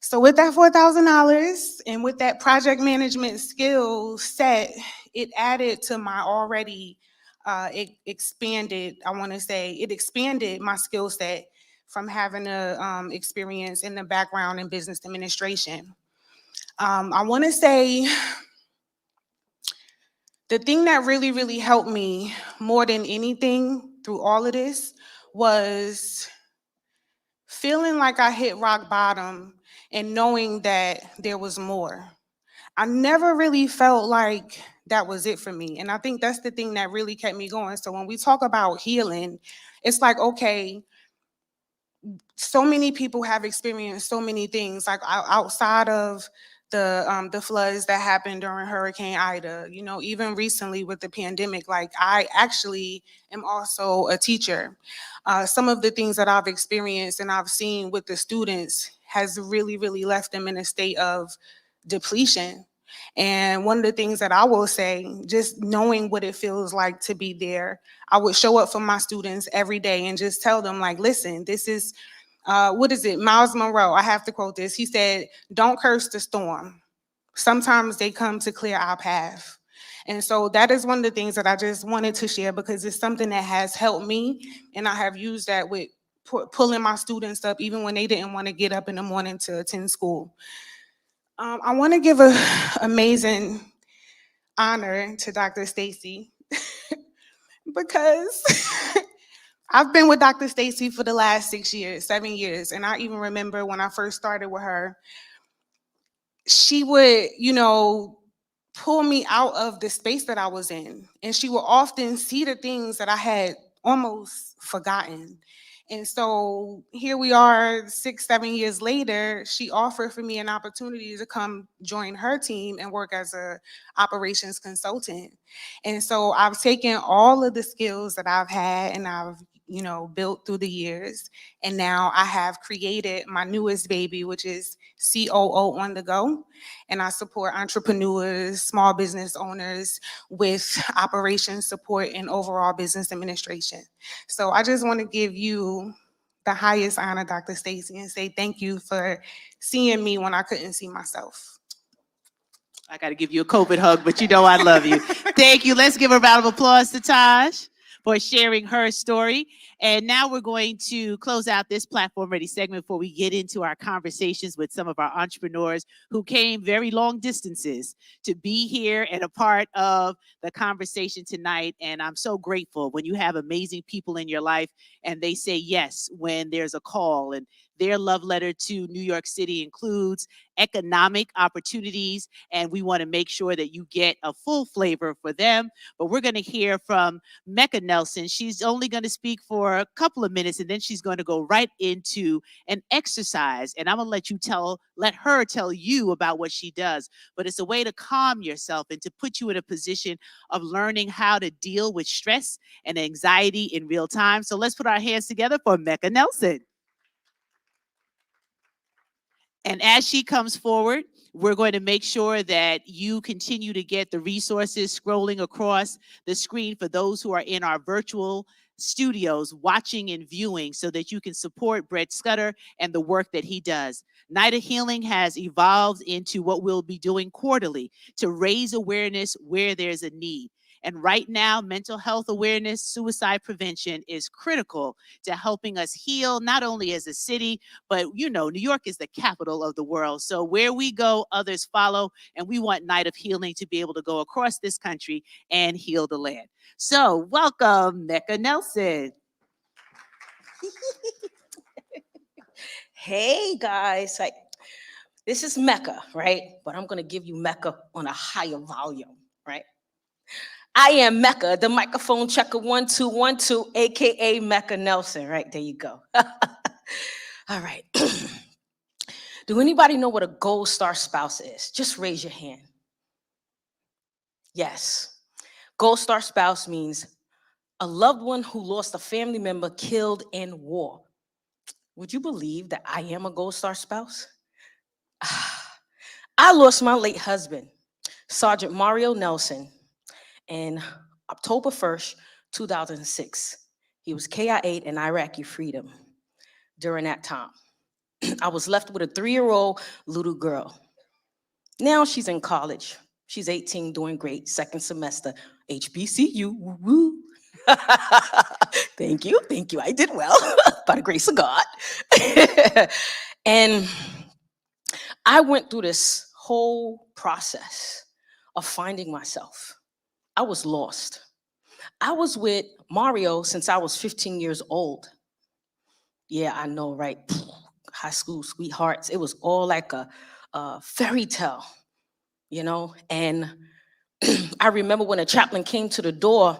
So with that $4,000 and with that project management skill set, it added to my already it expanded my skill set from having a experience in the background in business administration. I want to say the thing that really, really helped me more than anything through all of this was feeling like I hit rock bottom and knowing that there was more. I never really felt like that was it for me. And I think that's the thing that really kept me going. So when we talk about healing, it's like, okay, so many people have experienced so many things, like outside of the floods that happened during Hurricane Ida. You know, even recently with the pandemic, like I actually am also a teacher. Some of the things that I've experienced and I've seen with the students has really, really left them in a state of depletion. And one of the things that I will say, just knowing what it feels like to be there, I would show up for my students every day and just tell them, like, listen, this is, what is it? Miles Monroe, I have to quote this. He said, don't curse the storm. Sometimes they come to clear our path. And so that is one of the things that I just wanted to share because it's something that has helped me. And I have used that with pulling my students up, even when they didn't want to get up in the morning to attend school. I want to give an amazing honor to Dr. Stacy because I've been with Dr. Stacy for the last 7 years. And I even remember when I first started with her, she would, you know, pull me out of the space that I was in. And she would often see the things that I had almost forgotten. And so here we are 6, 7 years later, she offered for me an opportunity to come join her team and work as a operations consultant. And so I've taken all of the skills that I've had and I've, you know, built through the years. And now I have created my newest baby, which is COO on the Go. And I support entrepreneurs, small business owners with operations support and overall business administration. So I just want to give you the highest honor, Dr. Stacy, and say thank you for seeing me when I couldn't see myself. I got to give you a COVID hug, but you know I love you. Thank you. Let's give a round of applause to Taj for sharing her story. And now we're going to close out this Platform Ready segment before we get into our conversations with some of our entrepreneurs who came very long distances to be here and a part of the conversation tonight. And I'm so grateful when you have amazing people in your life and they say yes when there's a call. And their love letter to New York City includes economic opportunities, and we want to make sure that you get a full flavor for them. But we're going to hear from Mecca Nelson. She's only going to speak for a couple of minutes, and then she's going to go right into an exercise. And I'm going to let her tell you about what she does. But it's a way to calm yourself and to put you in a position of learning how to deal with stress and anxiety in real time. So let's put our hands together for Mecca Nelson. And as she comes forward, we're going to make sure that you continue to get the resources scrolling across the screen for those who are in our virtual studios watching and viewing so that you can support Brett Scudder and the work that he does. Night of Healing has evolved into what we'll be doing quarterly to raise awareness where there's a need. And right now, mental health awareness, suicide prevention is critical to helping us heal, not only as a city, but you know, New York is the capital of the world. So where we go, others follow. And we want Night of Healing to be able to go across this country and heal the land. So welcome, Mecca Nelson. Hey guys, this is Mecca, right? But I'm gonna give you Mecca on a higher volume, right? I am Mecca, the microphone checker 1212, AKA Mecca Nelson, right? There you go. All right. Do anybody know what a Gold Star spouse is? Just raise your hand. Yes. Gold Star spouse means a loved one who lost a family member killed in war. Would you believe that I am a Gold Star spouse? I lost my late husband, Sergeant Mario Nelson, in October 1st, 2006. He was KI-8 in Iraqi freedom during that time. I was left with a 3-year-old little girl. Now she's in college. She's 18, doing great, second semester, HBCU, woo-woo. Thank you, I did well, by the grace of God. And I went through this whole process of finding myself. I was lost. I was with Mario since I was 15 years old. Yeah, I know, right? High school sweethearts. It was all like a fairy tale, you know? And I remember when a chaplain came to the door,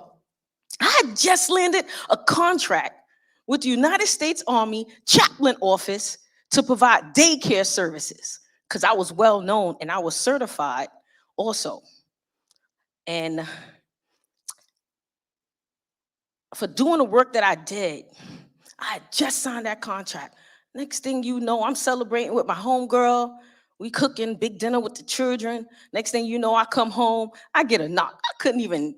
I had just landed a contract with the United States Army Chaplain Office to provide daycare services. because I was well known and I was certified also. And for doing the work that I did, I had just signed that contract. Next thing you know, I'm celebrating with my homegirl. We cooking big dinner with the children. Next thing you know, I come home, I get a knock. I couldn't even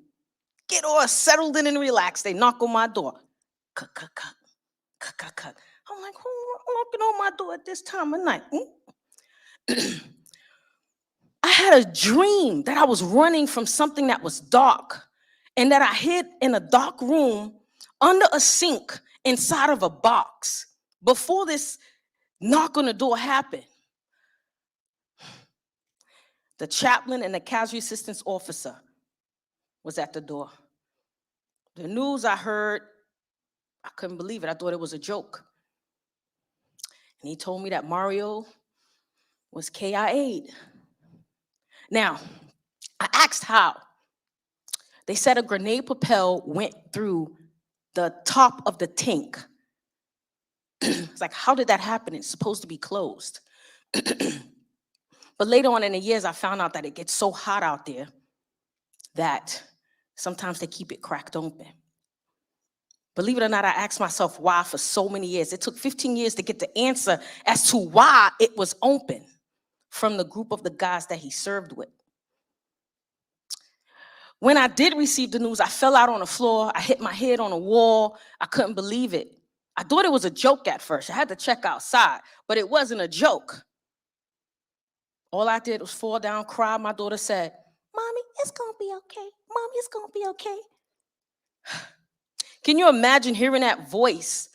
get all settled in and relaxed. They knock on my door. I'm like, who knocking on my door at this time of night? I had a dream that I was running from something that was dark and that I hid in a dark room under a sink inside of a box before this knock on the door happened. The chaplain and the casualty assistance officer was at the door. The news I heard, I couldn't believe it. I thought it was a joke. And he told me that Mario was KIA'd. Now, I asked how. They said a grenade propel went through the top of the tank. It's like, how did that happen? It's supposed to be closed. But later on in the years, I found out that it gets so hot out there that sometimes they keep it cracked open. Believe it or not, I asked myself why for so many years. It took 15 years to get the answer as to why it was open from the group of the guys that he served with. When I did receive the news, I fell out on the floor. I hit my head on a wall. I couldn't believe it. I thought it was a joke at first. I had to check outside, but it wasn't a joke. All I did was fall down, cry. My daughter said, "Mommy, it's gonna be okay. Mommy, it's gonna be okay." Can you imagine hearing that voice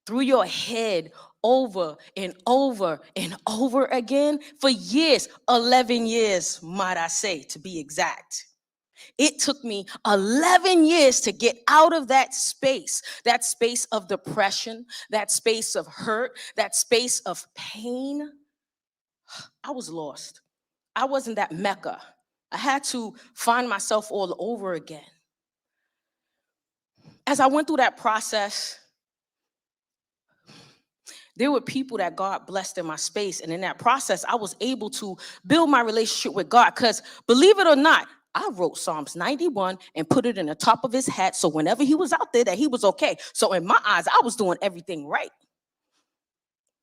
through your head over and over and over again for years? 11 years, might I say, to be exact. It took me 11 years to get out of that space of depression, that space of hurt, that space of pain. I was lost. I wasn't that Mecca. I had to find myself all over again. As I went through that process, there were people that God blessed in my space. And in that process, I was able to build my relationship with God. Because believe it or not, I wrote Psalms 91 and put it in the top of his hat. So whenever he was out there, that he was okay. So in my eyes, I was doing everything right.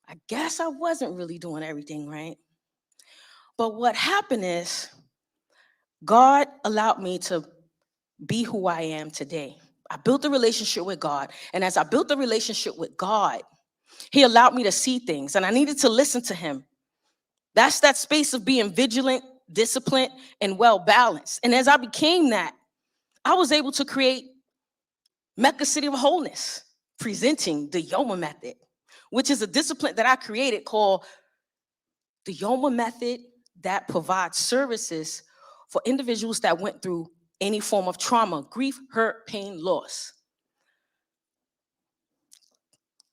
I guess I wasn't really doing everything right. But what happened is God allowed me to be who I am today. I built a relationship with God. And as I built a relationship with God, he allowed me to see things, and I needed to listen to him. That's that space of being vigilant, disciplined, and well-balanced. And as I became that, I was able to create Mecca City of Wholeness, presenting the Yoma Method, which is a discipline that I created called the Yoma Method that provides services for individuals that went through any form of trauma, grief, hurt, pain, loss.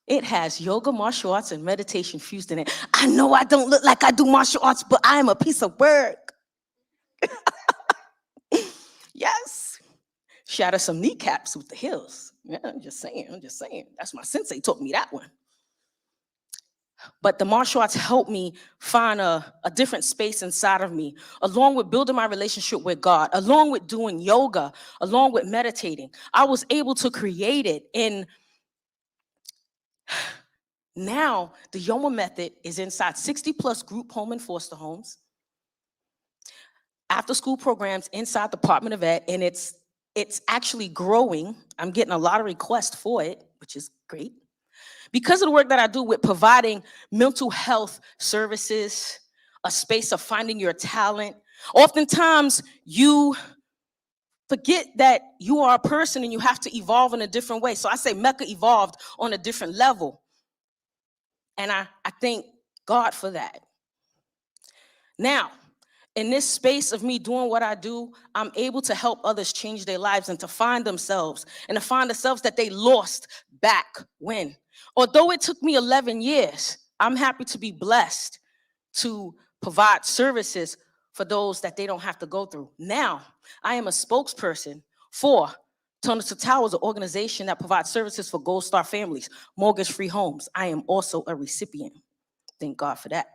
It has yoga, martial arts, and meditation fused in it. I know I don't look like I do martial arts, but I am a piece of work. Yes. Shatter some kneecaps with the heels. Yeah, I'm just saying. That's my sensei taught me that one. But the martial arts helped me find a different space inside of me, along with building my relationship with God, along with doing yoga, along with meditating. I was able to create it. And now the Yoma Method is inside 60+ group home and foster homes, after school programs inside the Department of Ed, and it's actually growing. I'm getting a lot of requests for it, which is great. Because of the work that I do with providing mental health services, a space of finding your talent, oftentimes you forget that you are a person and you have to evolve in a different way. So I say Mecca evolved on a different level. And I thank God for that. Now, in this space of me doing what I do, I'm able to help others change their lives and to find themselves and to find themselves that they lost back when. Although it took me 11 years, I'm happy to be blessed to provide services for those that they don't have to go through. Now, I am a spokesperson for Tonita Towers, an organization that provides services for Gold Star families, mortgage-free homes. I am also a recipient. Thank God for that.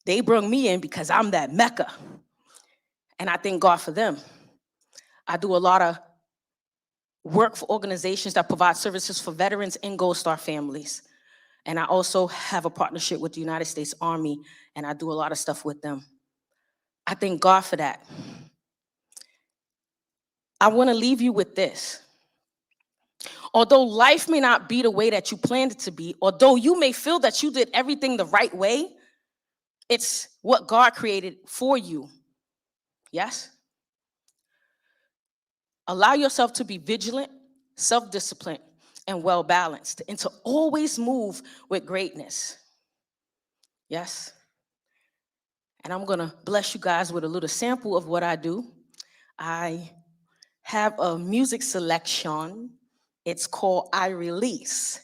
They bring me in because I'm that Mecca. And I thank God for them. I do a lot of work for organizations that provide services for veterans and Gold Star families. And I also have a partnership with the United States Army, and I do a lot of stuff with them. I thank God for that. I want to leave you with this. Although life may not be the way that you planned it to be, although you may feel that you did everything the right way, it's what God created for you. Yes? Allow yourself to be vigilant, self-disciplined, and well-balanced, and to always move with greatness. Yes? And I'm gonna bless you guys with a little sample of what I do. I have a music selection. It's called I Release.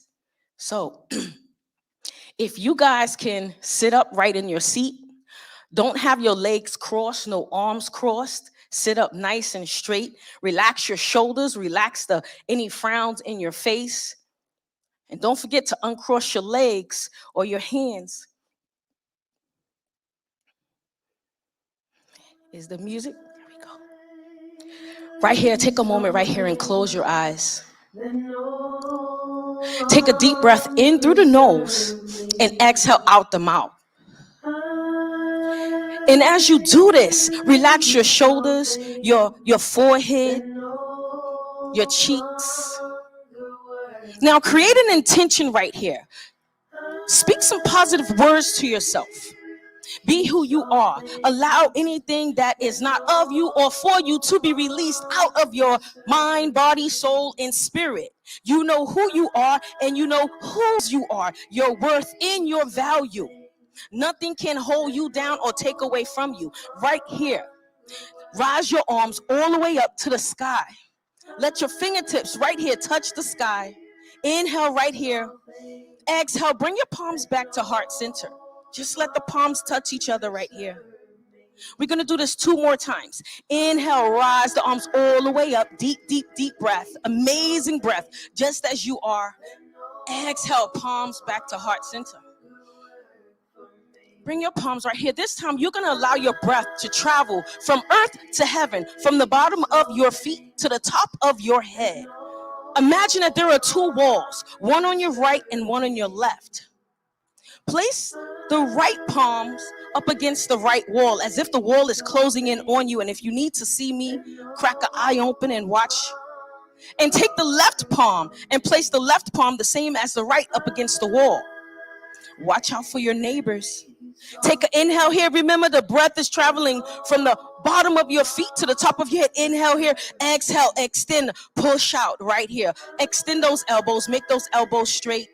So if you guys can sit up right in your seat, don't have your legs crossed, no arms crossed. Sit up nice and straight. Relax your shoulders, relax any frowns in your face. And don't forget to uncross your legs or your hands. Is the music? There we go. Right here, take a moment right here and close your eyes. Take a deep breath in through the nose and exhale out the mouth. And as you do this, relax your shoulders, your forehead, your cheeks. Now create an intention right here. Speak some positive words to yourself. Be who you are. Allow anything that is not of you or for you to be released out of your mind, body, soul, and spirit. You know who you are and you know whose you are, your worth and your value. Nothing can hold you down or take away from you. Right here, rise your arms all the way up to the sky. Let your fingertips right here touch the sky. Inhale right here. Exhale, bring your palms back to heart center. Just let the palms touch each other right here. We're going to do this 2 more times. Inhale, rise the arms all the way up. Deep, deep, deep breath. Amazing breath, just as you are. Exhale, palms back to heart center. Bring your palms right here. This time, you're going to allow your breath to travel from earth to heaven, from the bottom of your feet to the top of your head. Imagine that there are 2 walls, one on your right and one on your left. Place the right palms up against the right wall as if the wall is closing in on you. And if you need to see me, crack an eye open and watch. And take the left palm and place the left palm the same as the right up against the wall. Watch out for your neighbors. Take an inhale here. Remember, the breath is traveling from the bottom of your feet to the top of your head. Inhale here. Exhale, extend, push out right here. Extend those elbows. Make those elbows straight.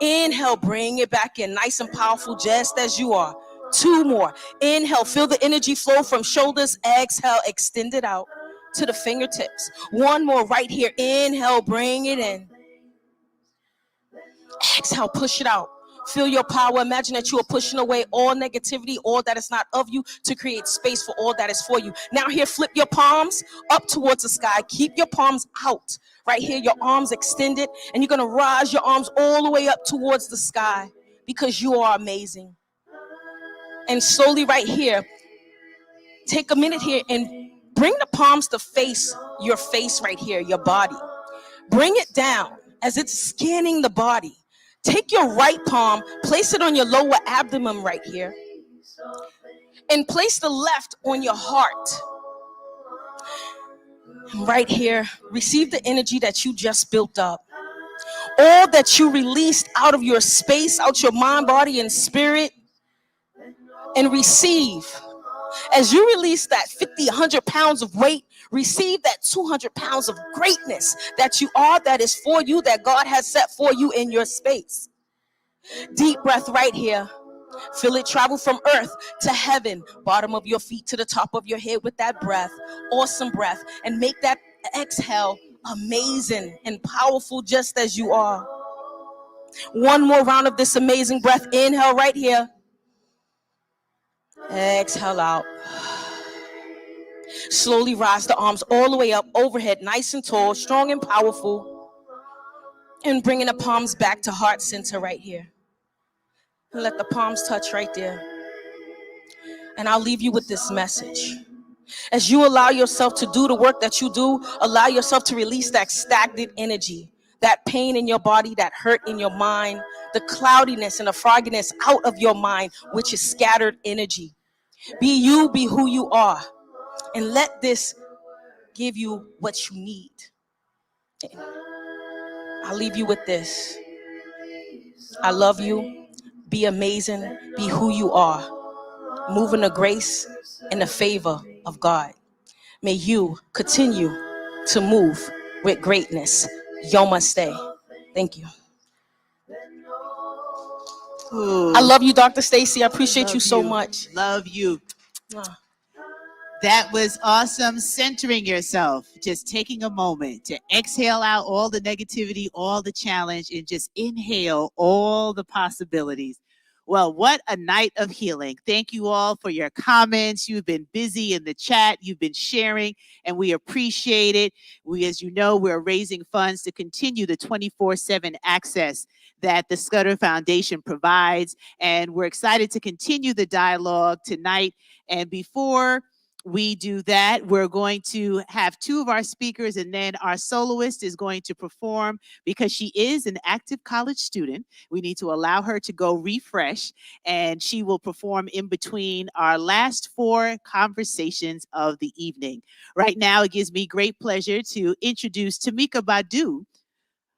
Inhale, bring it back in nice and powerful, just as you are. 2 more. Inhale, feel the energy flow from shoulders. Exhale, extend it out to the fingertips. 1 more right here. Inhale, bring it in. Exhale, push it out. Feel your power. Imagine that you are pushing away all negativity, all that is not of you, to create space for all that is for you. Now here, flip your palms up towards the sky. Keep your palms out. Right here, your arms extended, and you're going to rise your arms all the way up towards the sky because you are amazing. And slowly right here, take a minute here and bring the palms to face your face right here, your body. Bring it down as it's scanning the body. Take your right palm, place it on your lower abdomen right here, and place the left on your heart. Right here, receive the energy that you just built up. All that you released out of your space, out your mind, body, and spirit, and receive. As you release that 50, 100 pounds of weight, receive that 200 pounds of greatness that you are, that is for you, that God has set for you in your space. Deep breath right here. Feel it travel from earth to heaven, bottom of your feet to the top of your head with that breath. Awesome breath. And make that exhale amazing and powerful, just as you are. 1 more round of this amazing breath. Inhale right here. Exhale out. Slowly rise the arms all the way up overhead, nice and tall, strong and powerful. And bringing the palms back to heart center right here. And let the palms touch right there. And I'll leave you with this message. As you allow yourself to do the work that you do, allow yourself to release that stagnant energy, that pain in your body, that hurt in your mind, the cloudiness and the fogginess out of your mind, which is scattered energy. Be you, be who you are, and let this give you what you need. I'll leave you with this. I love you. Be amazing. Be who you are. Move in the grace and the favor of God. May you continue to move with greatness. Namaste. Thank you. I love you, Dr. Stacy. I appreciate you so much. Love you. Mwah. That was awesome. Centering yourself, just taking a moment to exhale out all the negativity, all the challenge, and just inhale all the possibilities. Well, what a night of healing. Thank you all for your comments. You've been busy in the chat. You've been sharing, and we appreciate it. As you know, we're raising funds to continue the 24/7 access that the Scudder Foundation provides. And we're excited to continue the dialogue tonight. And before we do that, we're going to have two of our speakers, and then our soloist is going to perform. Because she is an active college student, we need to allow her to go refresh, and she will perform in between our last 4 conversations of the evening. Right now, it gives me great pleasure to introduce Tamika Badu,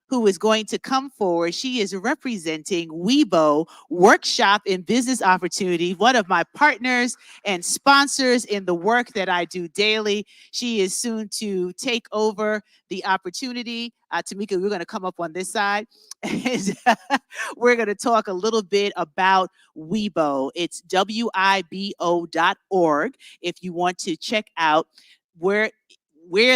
who is going to come forward. She is representing Weibo Workshop in Business Opportunity, one of my partners and sponsors in the work that I do daily. She is soon to take over the opportunity. Tamika, we're going to come up on this side. And we're going to talk a little bit about Weibo. It's WIBO.org if you want to check out where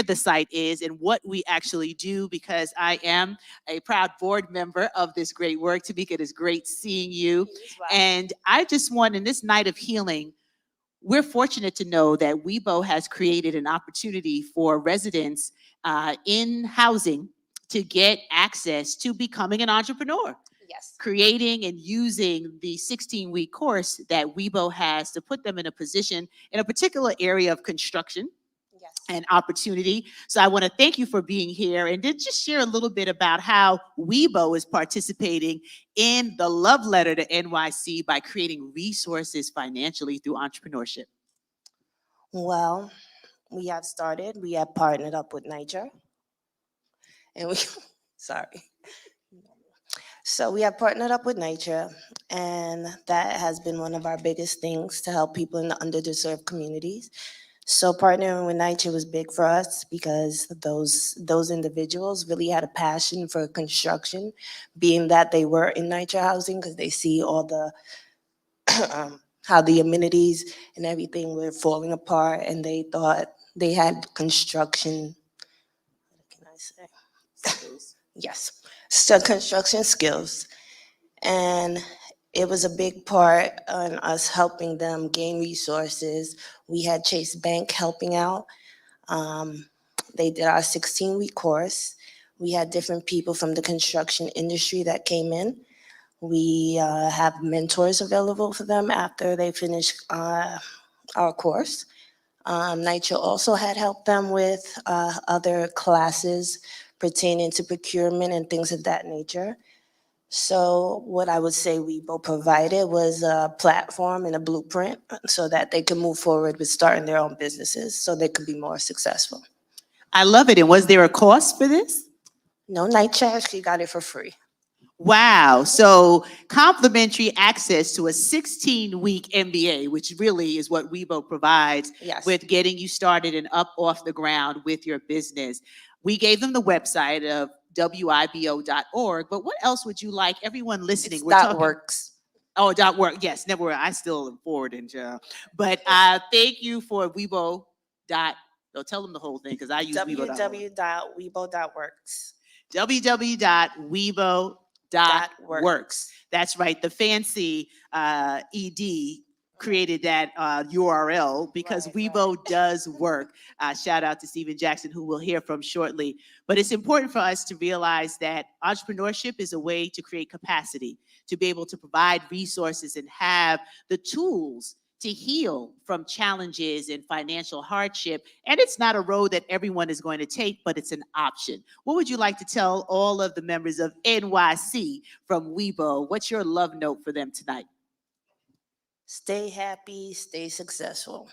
the site is and what we actually do, because I am a proud board member of this great work. Tamika, it is great seeing you. And I just want, in this night of healing, we're fortunate to know that Weibo has created an opportunity for residents in housing to get access to becoming an entrepreneur. Yes. Creating and using the 16-week course that Weibo has to put them in a position in a particular area of construction and opportunity. So I want to thank you for being here, and then just share a little bit about how Weibo is participating in the love letter to NYC by creating resources financially through entrepreneurship. Well, we have partnered up with NYCHA, and So we have partnered up with NYCHA, and that has been one of our biggest things to help people in the underserved communities. So partnering with NYCHA was big for us because those individuals really had a passion for construction, being that they were in NYCHA housing, because they see all the how the amenities and everything were falling apart, and they thought they had construction. What can I say? Yes, so construction skills, and it was a big part on us helping them gain resources. We had Chase Bank helping out. They did our 16-week course. We had different people from the construction industry that came in. We have mentors available for them after they finish our course. NYCHA also had helped them with other classes pertaining to procurement and things of that nature. So what I would say Weibo provided was a platform and a blueprint so that they can move forward with starting their own businesses so they could be more successful. I love it. And was there a cost for this? No, NYCHA actually got it for free. Wow. So complimentary access to a 16-week MBA, which really is what Weibo provides with getting you started and up off the ground with your business. We gave them the website of WIBO.org, but what else would you like everyone listening? It's .works. Oh, .work. Yes, never. I still am forwarding, but thank you for Weibo. Tell them the whole thing because I use www.weibo.works. www.weibo.works. That's right. The fancy ED created that URL because Weibo does work. Shout out to Stephen Jackson, who we'll hear from shortly. But it's important for us to realize that entrepreneurship is a way to create capacity, to be able to provide resources and have the tools to heal from challenges and financial hardship. And it's not a road that everyone is going to take, but it's an option. What would you like to tell all of the members of NYC from Weibo? What's your love note for them tonight? Stay happy, stay successful.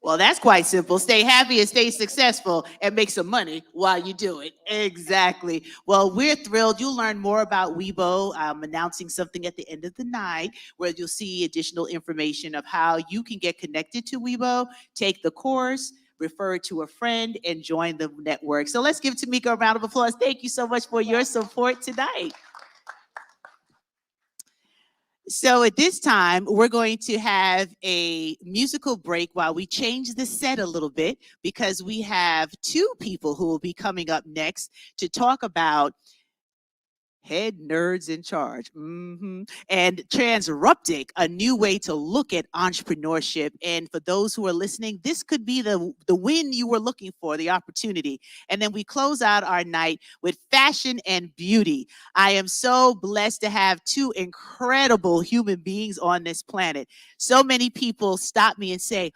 Well, that's quite simple. Stay happy and stay successful and make some money while you do it. Exactly. Well, we're thrilled. You'll learn more about Weibo. I'm announcing something at the end of the night where you'll see additional information of how you can get connected to Weibo, take the course, refer it to a friend, and join the network. So let's give Tamika a round of applause. Thank you so much for your support tonight. So at this time, we're going to have a musical break while we change the set a little bit, because we have two people who will be coming up next to talk about head nerds in charge, and Transruptic, a new way to look at entrepreneurship. And for those who are listening, this could be the win you were looking for, the opportunity. And then we close out our night with fashion and beauty. I am so blessed to have two incredible human beings on this planet. So many people stop me and say,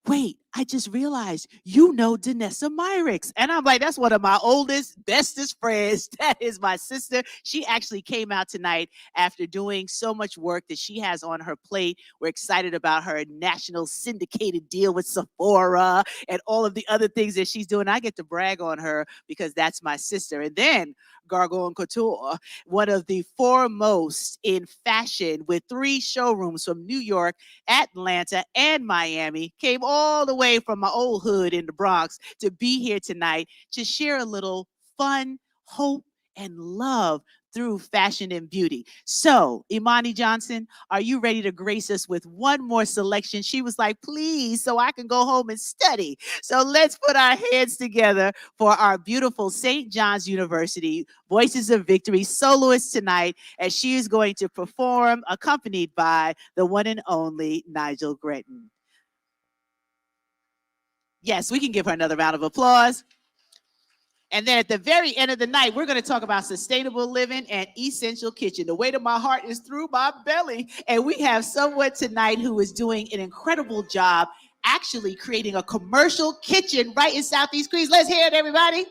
wait, I just realized you know Danessa Myricks. And I'm like, that's one of my oldest, bestest friends. That is my sister. She actually came out tonight after doing so much work that she has on her plate. We're excited about her national syndicated deal with Sephora and all of the other things that she's doing. I get to brag on her because that's my sister. And then Gargon Couture, one of the foremost in fashion with 3 showrooms from New York, Atlanta, and Miami, came all the way from my old hood in the Bronx to be here tonight to share a little fun, hope, and love through fashion and beauty. So, Imani Johnson, are you ready to grace us with one more selection? She was like, please, so I can go home and study. So let's put our heads together for our beautiful St. John's University Voices of Victory soloist tonight, as she is going to perform accompanied by the one and only Nigel Gretton. Yes, we can give her another round of applause. And then at the very end of the night, we're going to talk about sustainable living and essential kitchen. The weight of my heart is through my belly. And we have someone tonight who is doing an incredible job actually creating a commercial kitchen right in Southeast Queens. Let's hear it, everybody.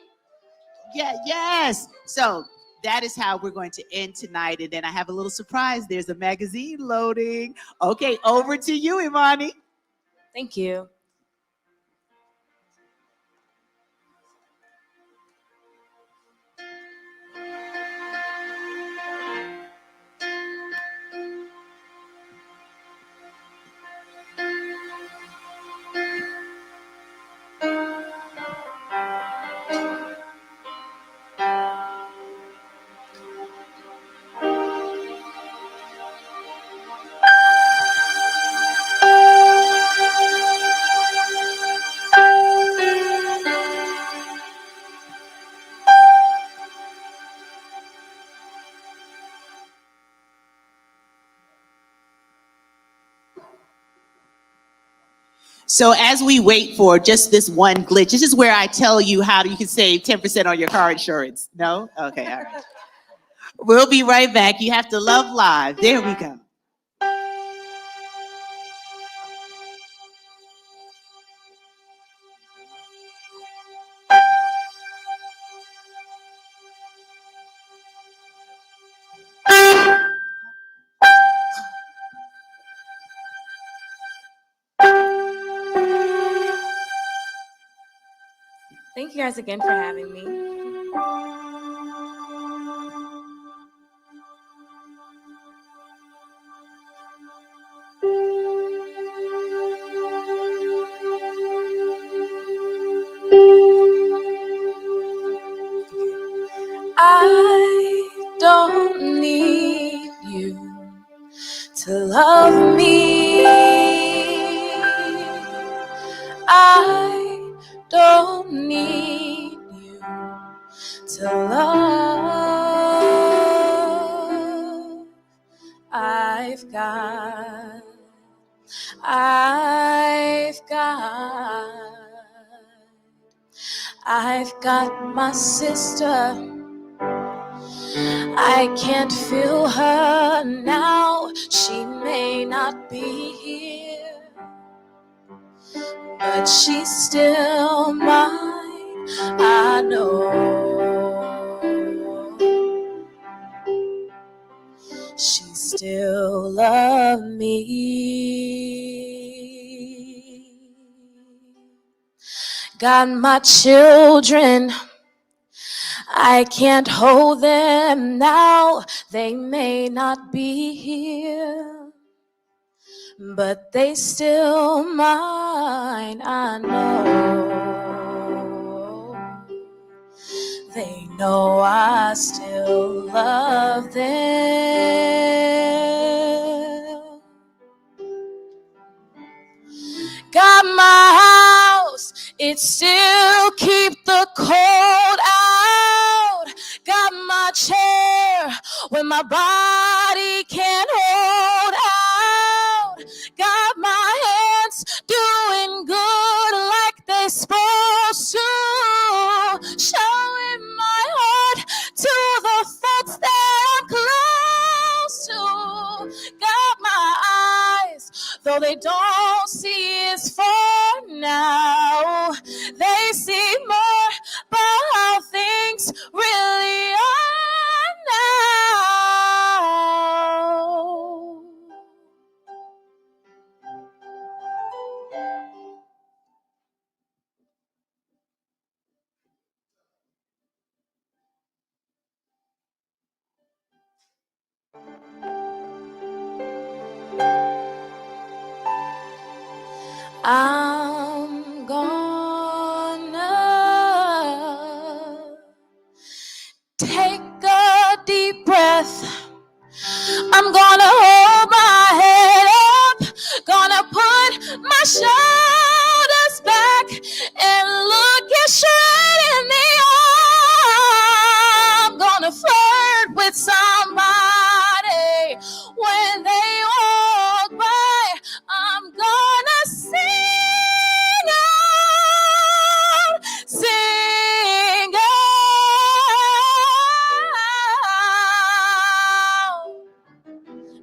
Yeah, yes. So that is how we're going to end tonight. And then I have a little surprise. There's a magazine loading. Okay, over to you, Imani. Thank you. So as we wait for just this one glitch, this is where I tell you how you can save 10% on your car insurance. No? Okay, all right. We'll be right back. You have to love live. There we go. Thank you guys again for having me. I don't need you to love me. I don't need you to love. I've got I've got my sister. I can't feel her now. She may not be here, but she's still mine. I know she still loves me. Got my children. I can't hold them now. They may not be here, but they still mine. I know they know I still love them. Got my house, it still keep the cold out. Got my chair when my body can't hold out. Got my hands doing good like they're supposed to. Showing my heart to the folks that I'm close to. Got my eyes, though they don't see it's for now. They see more about how things really are now. I'm gonna take a deep breath. I'm gonna hold my head up, gonna put my shoulders back and look you straight in the eye. I'm gonna flirt with somebody when they walk by. I'm gonna sing out, sing out.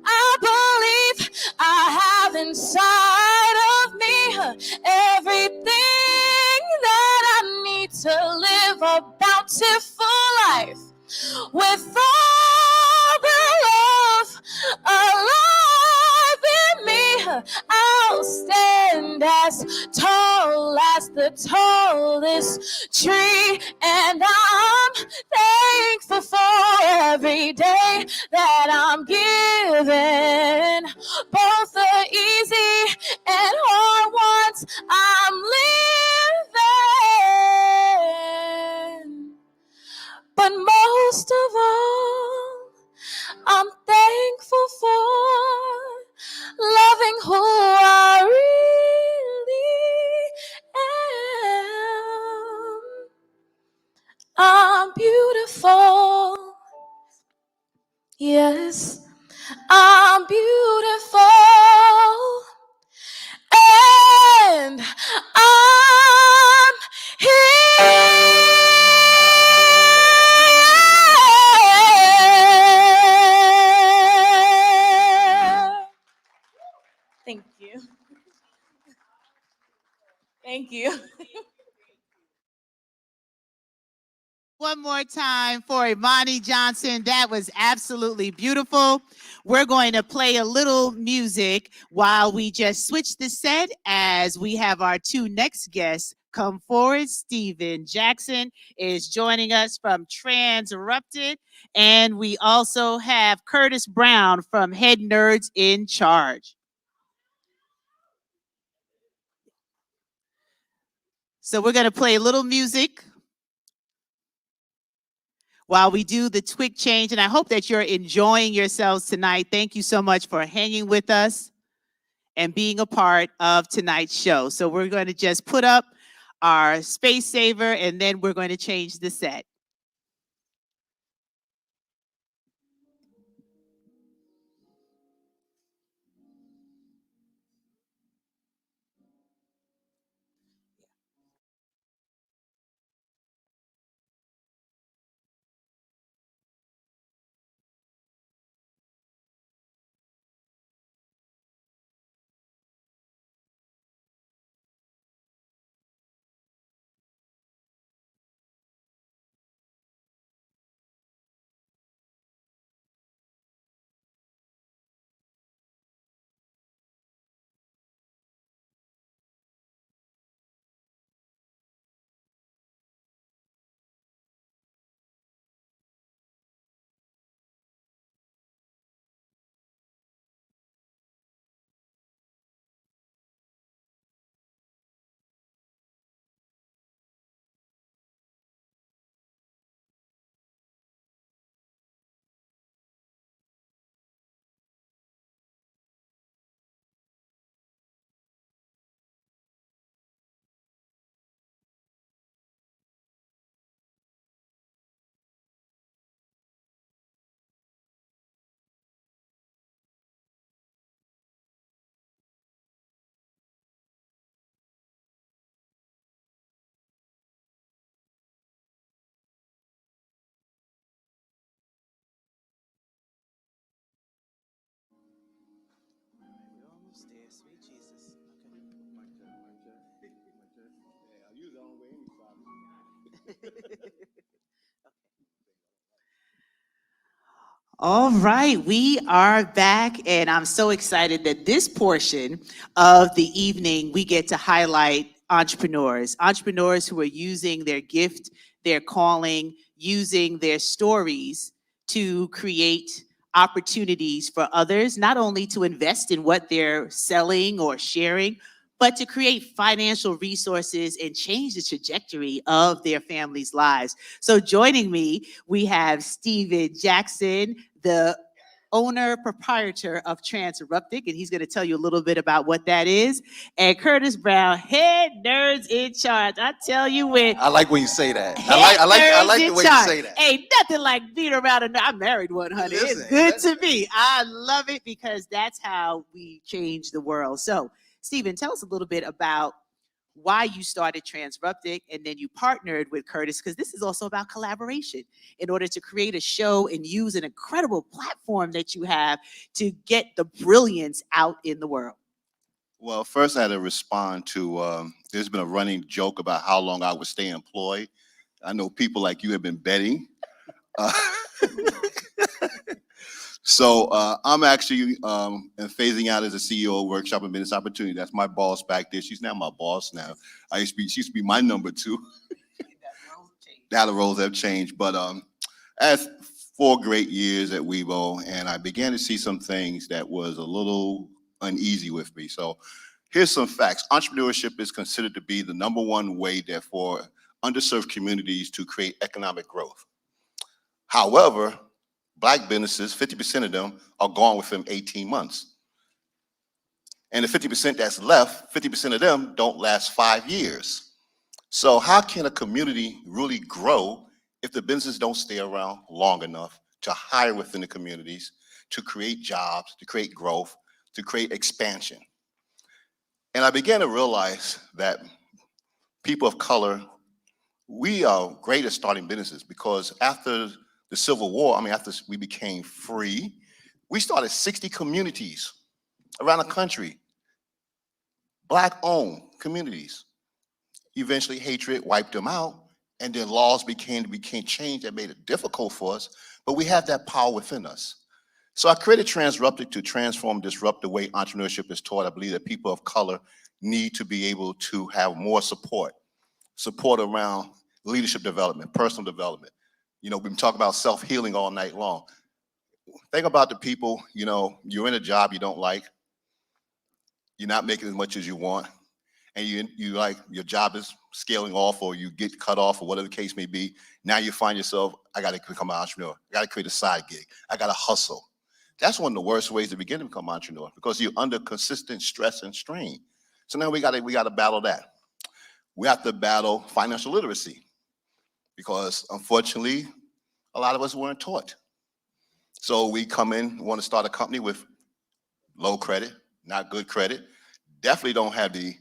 I believe I have inside of me everything that I need to live a bountiful life. With all the love alive in me, I'll stand as tall as the tallest tree. And I'm thankful for every day that I'm given, both the easy and hard ones I'm living. But most of all, I'm thankful for loving who I really am. I'm beautiful. Yes, I'm beautiful. And I'm here. Thank you. Thank you. One more time for Imani Johnson. That was absolutely beautiful. We're going to play a little music while we just switch the set as we have our two next guests come forward. Steven Jackson is joining us from Transrupted, and we also have Curtis Brown from Head Nerds in Charge. So we're going to play a little music while we do the quick change. And I hope that you're enjoying yourselves tonight. Thank you so much for hanging with us and being a part of tonight's show. So we're going to just put up our space saver and then we're going to change the set. dear, sweet Jesus. All right, we are back, and I'm so excited that this portion of the evening we get to highlight entrepreneurs who are using their gift, their calling, using their stories to create opportunities for others, not only to invest in what they're selling or sharing, but to create financial resources and change the trajectory of their families' lives. So joining me, we have Steven Jackson, the owner proprietor of Transruptic, and he's going to tell you a little bit about what that is. And Curtis Brown, head nerds in charge. I tell you when. I like when you say that. Head I nerds like in the way charge. you say that. Ain't nothing like being around a nerd. I married one, honey. It's Listen, good to me. I love it because that's how we change the world. So, Steven, tell us a little bit about why you started Transruptic and then you partnered with Curtis, because this is also about collaboration in order to create a show and use an incredible platform that you have to get the brilliance out in the world. Well, first I had to respond to, there's been a running joke about how long I would stay employed. I know people like you have been betting. So I'm actually phasing out as a CEO of Workshop and Business Opportunity. That's my boss back there. She's now my boss now. She used to be my number two. Now the roles have changed. But I had 4 great years at Weibo, and I began to see some things that was a little uneasy with me. So here's some facts. Entrepreneurship is considered to be the #1 way that for underserved communities to create economic growth. However, Black businesses, 50% of them are gone within 18 months. And the 50% that's left, 50% of them don't last 5 years. So how can a community really grow if the businesses don't stay around long enough to hire within the communities, to create jobs, to create growth, to create expansion? And I began to realize that people of color, we are great at starting businesses because after the Civil War, after we became free, we started 60 communities around the country, Black-owned communities. Eventually, hatred wiped them out, and then laws became changed that made it difficult for us, but we have that power within us. So I created Transruptic to transform, disrupt the way entrepreneurship is taught. I believe that people of color need to be able to have more support around leadership development, personal development. You know, we've been talking about self-healing all night long. Think about the people, you're in a job you don't like, you're not making as much as you want, and you like your job is scaling off or you get cut off or whatever the case may be. Now you find yourself, I got to become an entrepreneur. I got to create a side gig. I got to hustle. That's one of the worst ways to begin to become an entrepreneur because you're under consistent stress and strain. So now we got to battle that. We have to battle financial literacy because unfortunately, a lot of us weren't taught. So we come in, want to start a company with low credit, not good credit, definitely don't have the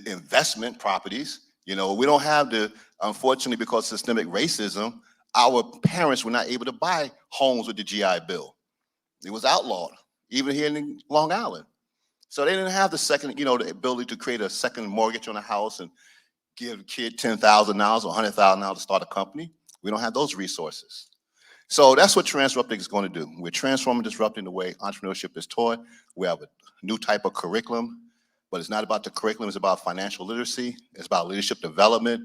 investment properties. We don't have unfortunately, because of systemic racism, our parents were not able to buy homes with the GI Bill. It was outlawed, even here in Long Island. So they didn't have the ability to create a second mortgage on a house and give a kid $10,000 or $100,000 to start a company. We don't have those resources. So that's what Transruptic is going to do. We're transforming, disrupting the way entrepreneurship is taught. We have a new type of curriculum, but it's not about the curriculum. It's about financial literacy. It's about leadership development.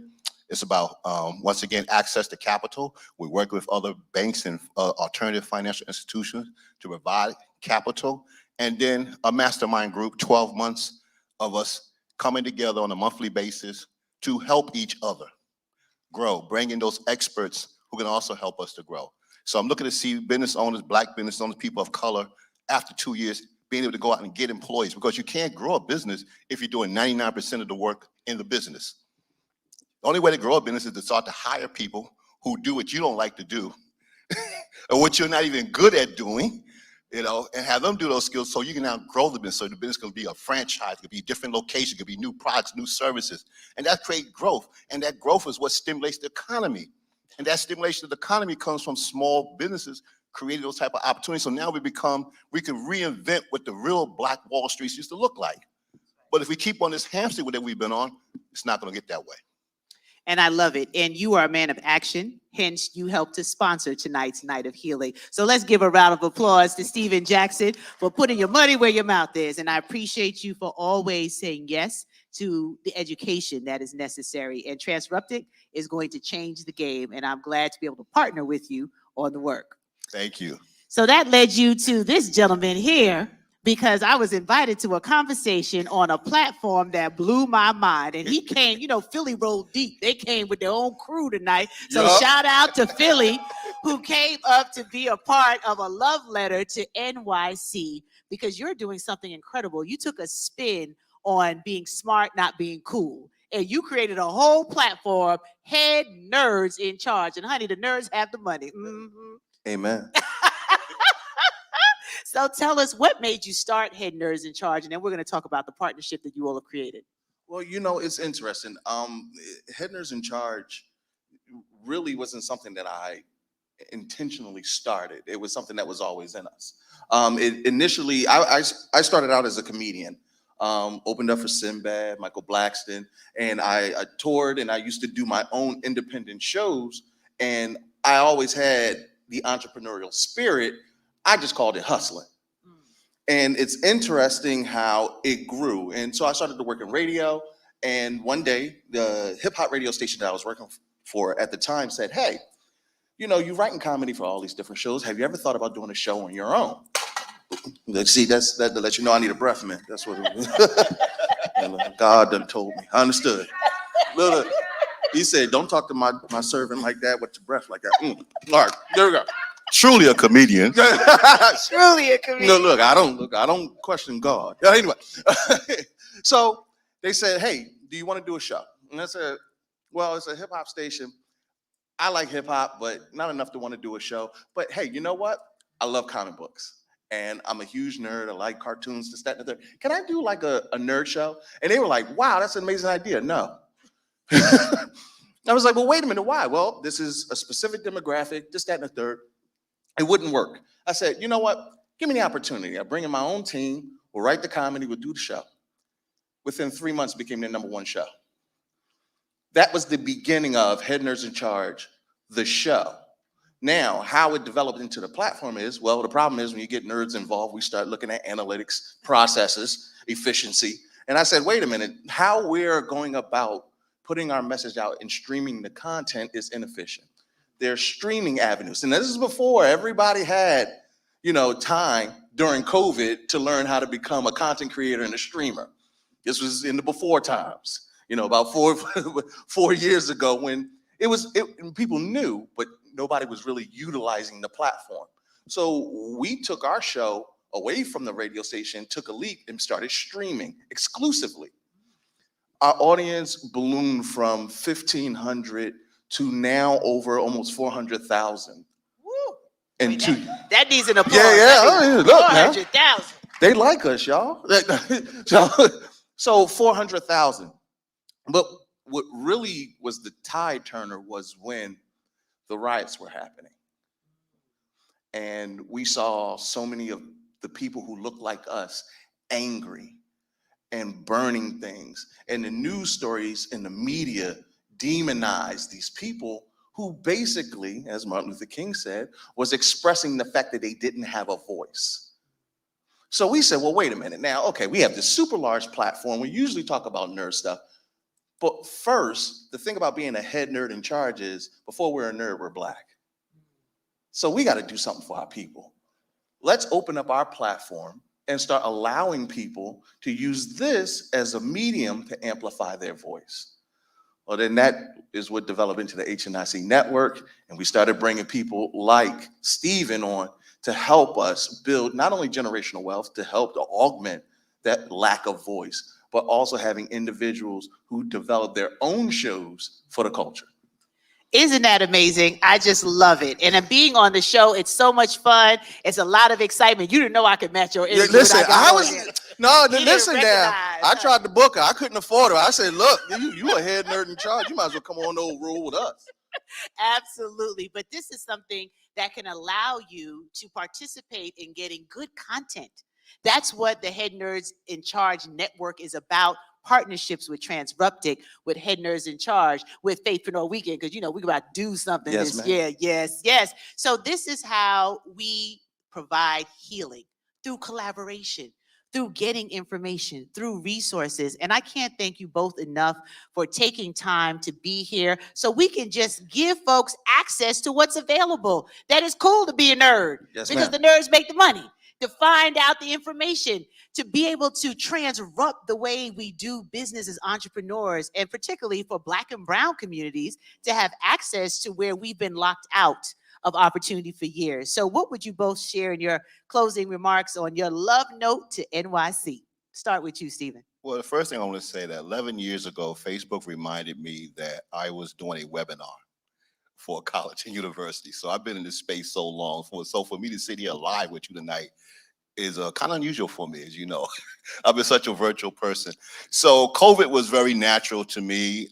It's about, once again, access to capital. We work with other banks and alternative financial institutions to provide capital. And then a mastermind group, 12 months of us coming together on a monthly basis to help each other grow, bring in those experts who can also help us to grow. So I'm looking to see business owners, Black business owners, people of color, after 2 years, being able to go out and get employees because you can't grow a business if you're doing 99% of the work in the business. The only way to grow a business is to start to hire people who do what you don't like to do or what you're not even good at doing, and have them do those skills so you can now grow the business. So the business can be a franchise, it could be different locations, it could be new products, new services, and that creates growth. And that growth is what stimulates the economy. And that stimulation of the economy comes from small businesses created those type of opportunities. So now we can reinvent what the real Black Wall Streets used to look like. But if we keep on this hamster wheel that we've been on, it's not going to get that way. And I love it. And you are a man of action. Hence, you helped to sponsor tonight's Night of Healing. So let's give a round of applause to Stephen Jackson for putting your money where your mouth is. And I appreciate you for always saying yes to the education that is necessary. And Transrupted is going to change the game. And I'm glad to be able to partner with you on the work. Thank you. So that led you to this gentleman here, because I was invited to a conversation on a platform that blew my mind. And he came, you know, Philly rolled deep. They came with their own crew tonight. So Yup. shout out to Philly, who came up to be a part of a love letter to NYC, because you're doing something incredible. You took a spin on being smart, not being cool. And you created a whole platform, Head Nerds in Charge. And honey, the nerds have the money. Mhm. Amen. So tell us, what made you start Head Nerds in Charge? And then we're going to talk about the partnership that you all have created. Well, you know, it's interesting. Head Nerds in Charge really wasn't something that I intentionally started. It was something that was always in us. Initially, I started out as a comedian. Opened up for Sinbad, Michael Blackston, and I toured, and I used to do my own independent shows, and I always had the entrepreneurial spirit. I just called it hustling. And it's interesting how it grew. And so I started to work in radio, and one day the hip hop radio station that I was working for at the time said, hey, you know, you're writing comedy for all these different shows. Have you ever thought about doing a show on your own? See, that to let you know I need a breath mint. That's what it was. God done told me. I understood. Look, he said, don't talk to my servant like that with your breath like that. All right, there we go. Truly a comedian. Truly a comedian. No, look, I don't question God. Anyway, so they said, hey, do you want to do a show? And I said, well, it's a hip hop station. I like hip hop, but not enough to want to do a show. But hey, you know what? I love comic books. And I'm a huge nerd. I like cartoons, this, that, and the third. Can I do like a nerd show? And they were like, wow, that's an amazing idea. No. I was like, well, wait a minute, why? Well, this is a specific demographic, this, that, and the third. It wouldn't work. I said, you know what? Give me the opportunity. I'll bring in my own team. We'll write the comedy. We'll do the show. Within 3 months, it became their #1 show. That was the beginning of Head Nerds in Charge, the show. Now, how it developed into the platform is, well, the problem is when you get nerds involved, we start looking at analytics, processes, efficiency. And I said, wait a minute, how we're going about putting our message out and streaming the content is inefficient. There's streaming avenues. And this is before everybody had, you know, time during COVID to learn how to become a content creator and a streamer. This was in the before times, you know, about four years ago when people knew, but nobody was really utilizing the platform. So we took our show away from the radio station, took a leap and started streaming exclusively. Our audience ballooned from 1,500 to now over almost 400,000. And that needs an applause. Yeah. Look, now, 400,000. they like us, y'all. So 400,000. But what really was the tide turner was when the riots were happening. And we saw so many of the people who look like us angry and burning things. And the news stories in the media demonize these people who basically, as Martin Luther King said, was expressing the fact that they didn't have a voice. So we said, well, wait a minute now. Okay, we have this super large platform. We usually talk about nerd stuff. But first, the thing about being a head nerd in charge is before we're a nerd, we're Black. So we got to do something for our people. Let's open up our platform and start allowing people to use this as a medium to amplify their voice. Well, then that is what developed into the HNIC network. And we started bringing people like Stephen on to help us build not only generational wealth, to help to augment that lack of voice, but also having individuals who develop their own shows for the culture. Isn't that amazing? I just love it. And being on the show, it's so much fun. It's a lot of excitement. You didn't know I could match your energy. Listen, Listen now. I tried to book her. I couldn't afford her. I said, look, you a head nerd in charge. You might as well come on over roll with us. Absolutely. But this is something that can allow you to participate in getting good content. That's what the Head Nerds in Charge Network is about. Partnerships with Transruptic, with Head Nerds in Charge, with Faithpreneur Weekend, because you know we're about to do something Yes, this ma'am. year. Yes. So this is how we provide healing through collaboration, through getting information, through resources. And I can't thank you both enough for taking time to be here so we can just give folks access to what's available. That is cool to be a nerd Yes, because ma'am. the nerds make the money, to find out the information, to be able to transrupt the way we do business as entrepreneurs, and particularly for Black and Brown communities to have access to where we've been locked out of opportunity for years. So what would you both share in your closing remarks on your love note to NYC? Start with you, Stephen. Well, the first thing I want to say that 11 years ago, Facebook reminded me that I was doing a webinar for a college and university. So I've been in this space so long. So for me to sit here live with you tonight is kind of unusual for me, as you know. I've been such a virtual person. So COVID was very natural to me,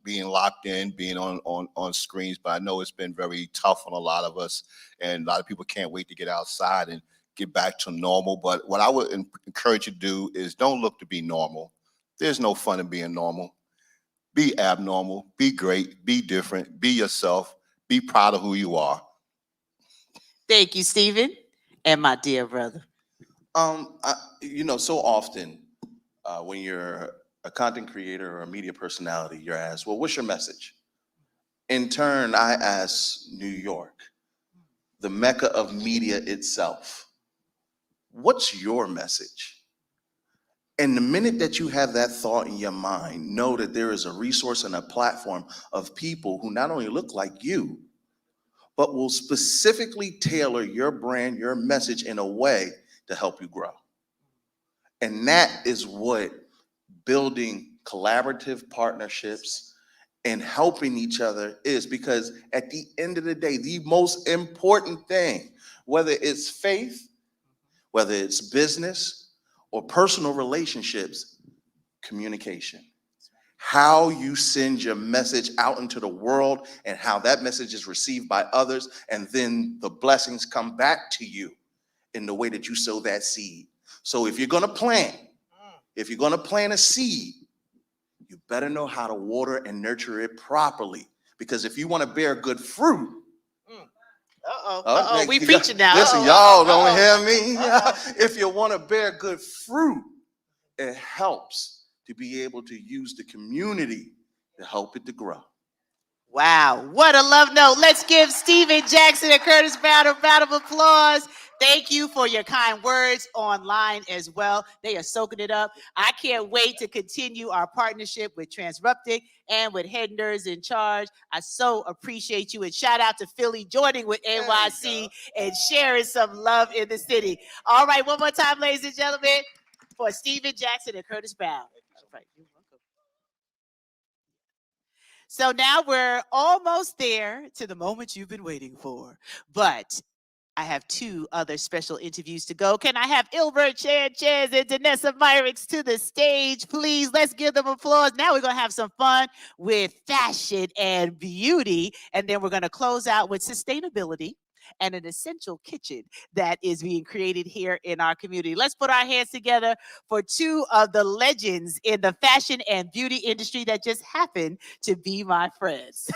being locked in, being on screens, but I know it's been very tough on a lot of us, and a lot of people can't wait to get outside and get back to normal. But what I would encourage you to do is don't look to be normal. There's no fun in being normal. Be abnormal, be great, be different, be yourself, be proud of who you are. Thank you, Stephen, and my dear brother. So often when you're a content creator or a media personality, you're asked, well, what's your message? In turn, I ask New York, the mecca of media itself, what's your message? And the minute that you have that thought in your mind, know that there is a resource and a platform of people who not only look like you, but will specifically tailor your brand, your message in a way to help you grow. And that is what building collaborative partnerships and helping each other is, because at the end of the day, the most important thing, whether it's faith, whether it's business or personal relationships, communication. How you send your message out into the world and how that message is received by others, and then the blessings come back to you in the way that you sow that seed. So if you're gonna plant, a seed, you better know how to water and nurture it properly. Because if you wanna bear good fruit, We preaching now. listen, y'all don't hear me. If you wanna bear good fruit, it helps to be able to use the community to help it to grow. Wow, what a love note. Let's give Stephen Jackson and Curtis Brown a round of applause. Thank you for your kind words online as well. They are soaking it up. I can't wait to continue our partnership with Transruptic and with Head Nerds in Charge. I so appreciate you, and shout out to Philly joining with NYC and sharing some love in the city. All right, one more time, ladies and gentlemen, for Stephen Jackson and Curtis Brown. All right, you're welcome. So now we're almost there to the moment you've been waiting for. But I have two other special interviews to go. Can I have Ilbert Sanchez and Danessa Myricks to the stage, please? Let's give them applause. Now we're going to have some fun with fashion and beauty. And then we're going to close out with sustainability and an essential kitchen that is being created here in our community. Let's put our hands together for two of the legends in the fashion and beauty industry that just happen to be my friends.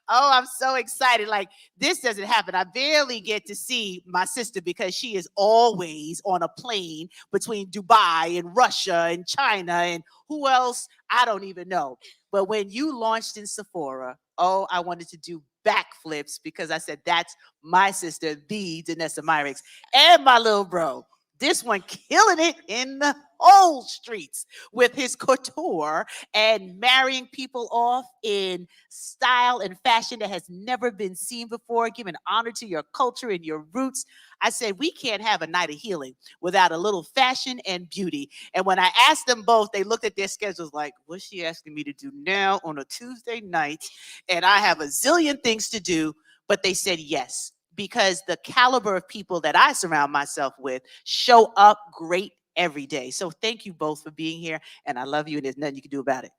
Oh, I'm so excited. Like, this doesn't happen. I barely get to see my sister because she is always on a plane between Dubai and Russia and China and who else, I don't even know. But when you launched in Sephora, oh, I wanted to do backflips because I said, that's my sister, the Danessa Myricks, and my little bro. This one killing it in the whole streets with his couture and marrying people off in style and fashion that has never been seen before, giving honor to your culture and your roots. I said, we can't have a night of healing without a little fashion and beauty. And when I asked them both, they looked at their schedules like, what's she asking me to do now on a Tuesday night? And I have a zillion things to do, but they said yes, because the caliber of people that I surround myself with show up great every day. So thank you both for being here, and I love you, and there's nothing you can do about it.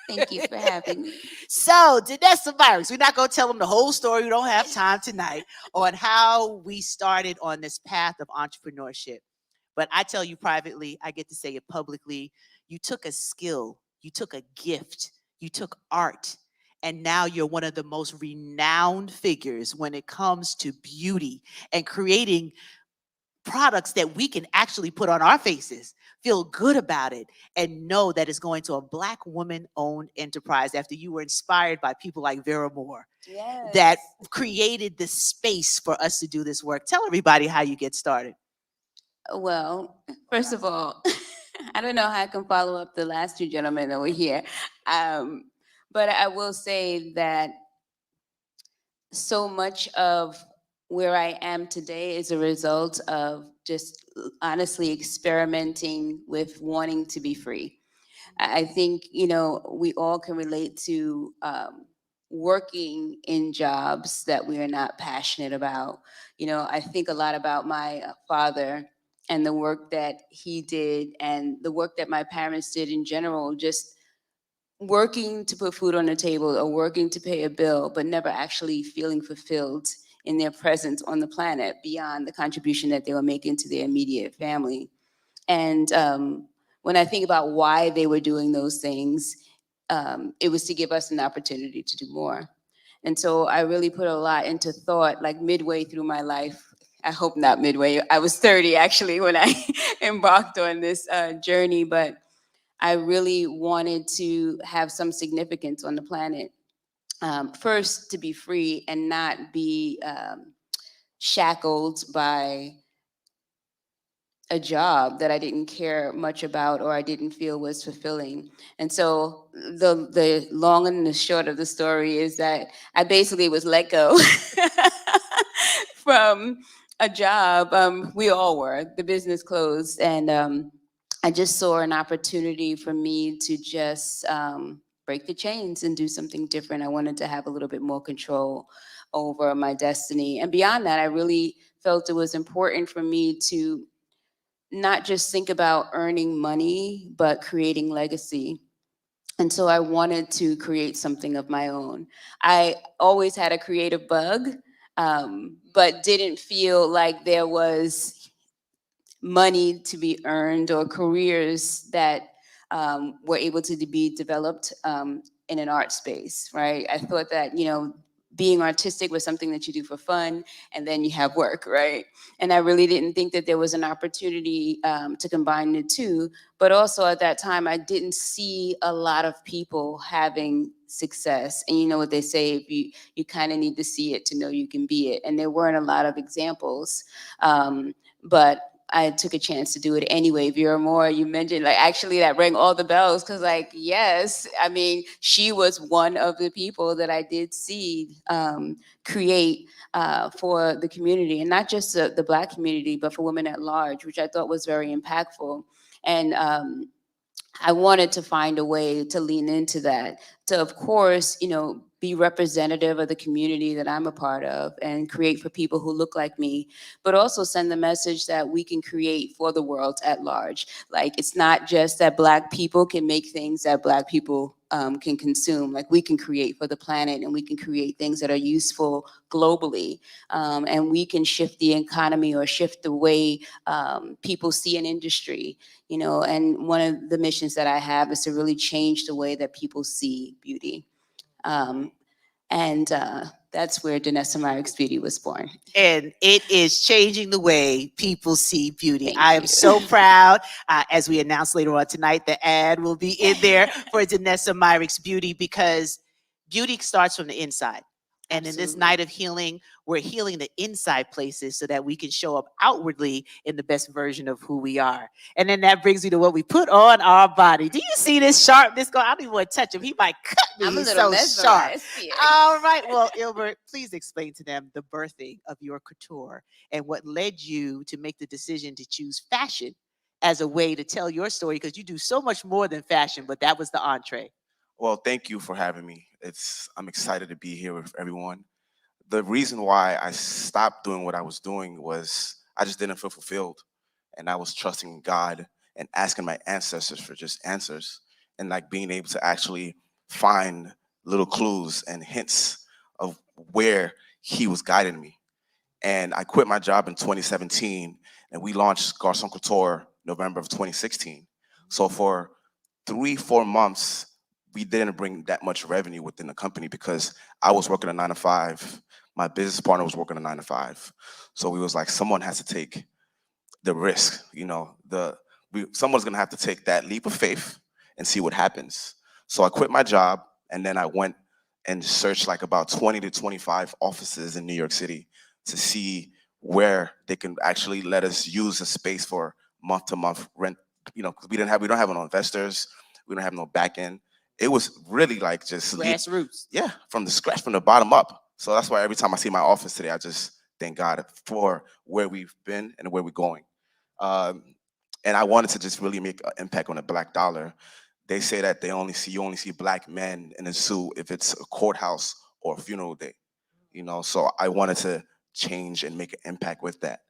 Thank you for having me. So, Danessa Myrick, we're not going to tell them the whole story. We don't have time tonight on how we started on this path of entrepreneurship. But I tell you privately, I get to say it publicly. You took a skill, you took a gift, you took art, and now you're one of the most renowned figures when it comes to beauty and creating products that we can actually put on our faces, feel good about it, and know that it's going to a Black woman-owned enterprise after you were inspired by people like Vera Moore that created the space for us to do this work. Tell everybody how you get started. Well, first of all, I don't know how I can follow up the last two gentlemen over here. But I will say that so much of where I am today is a result of just honestly experimenting with wanting to be free. I think, you know, we all can relate to working in jobs that we are not passionate about. You know, I think a lot about my father and the work that he did and the work that my parents did in general, just working to put food on the table or working to pay a bill, but never actually feeling fulfilled in their presence on the planet beyond the contribution that they were making to their immediate family. And when I think about why they were doing those things, it was to give us an opportunity to do more. And so I really put a lot into thought, like midway through my life. I hope not midway. I was 30 actually when I embarked on this journey, but I really wanted to have some significance on the planet. First, to be free and not be shackled by a job that I didn't care much about or I didn't feel was fulfilling. And so the long and the short of the story is that I basically was let go from a job. We all were. The business closed, and I just saw an opportunity for me to just break the chains and do something different. I wanted to have a little bit more control over my destiny. And beyond that, I really felt it was important for me to not just think about earning money, but creating legacy. And so I wanted to create something of my own. I always had a creative bug, but didn't feel like there was money to be earned or careers that were able to be developed in an art space, right? I thought that, you know, being artistic was something that you do for fun, and then you have work, right? And I really didn't think that there was an opportunity to combine the two. But also at that time, I didn't see a lot of people having success. And you know what they say, you kind of need to see it to know you can be it. And there weren't a lot of examples. But I took a chance to do it anyway. Vera Moore, you mentioned, like, actually that rang all the bells, because, like, yes, I mean, she was one of the people that I did see create for the community, and not just the Black community, but for women at large, which I thought was very impactful. And I wanted to find a way to lean into that, to, of course, you know, be representative of the community that I'm a part of and create for people who look like me, but also send the message that we can create for the world at large. Like, it's not just that Black people can make things that Black people can consume. Like, we can create for the planet, and we can create things that are useful globally. And we can shift the economy or shift the way people see an industry, you know. And one of the missions that I have is to really change the way that people see beauty. That's where Danessa Myrick's Beauty was born. And it is changing the way people see beauty. I am so proud. As we announce later on tonight, the ad will be in there for Danessa Myrick's Beauty, because beauty starts from the inside. And in this night of healing, we're healing the inside places so that we can show up outwardly in the best version of who we are. And then that brings me to what we put on our body. Do you see this sharpness going? I don't even want to touch him. He might cut me. I'm a He's little so sharp. mesmerized here. All right. Well, Ilbert, please explain to them the birthing of your couture and what led you to make the decision to choose fashion as a way to tell your story, because you do so much more than fashion, but that was the entree. Well, thank you for having me. I'm excited to be here with everyone. The reason why I stopped doing what I was doing was I just didn't feel fulfilled, and I was trusting God and asking my ancestors for just answers, and like being able to actually find little clues and hints of where he was guiding me. And I quit my job in 2017, and we launched Garçon Couture November of 2016. So for 3-4 months, we didn't bring that much revenue within the company because I was working a 9-to-5. My business partner was working a 9-to-5. So we was like, someone has to take the risk, you know, someone's gonna have to take that leap of faith and see what happens. So I quit my job, and then I went and searched like about 20 to 25 offices in New York City to see where they can actually let us use the space for month-to-month rent. You know, 'cause we don't have no investors, we don't have no back end. It was really like just Grassroots. yeah, from the scratch, from the bottom up. So that's why every time I see my office today, I just thank God for where we've been and where we're going. And I wanted to just really make an impact on the Black dollar. They say that you only see Black men in a suit if it's a courthouse or a funeral day. You know, so I wanted to change and make an impact with that.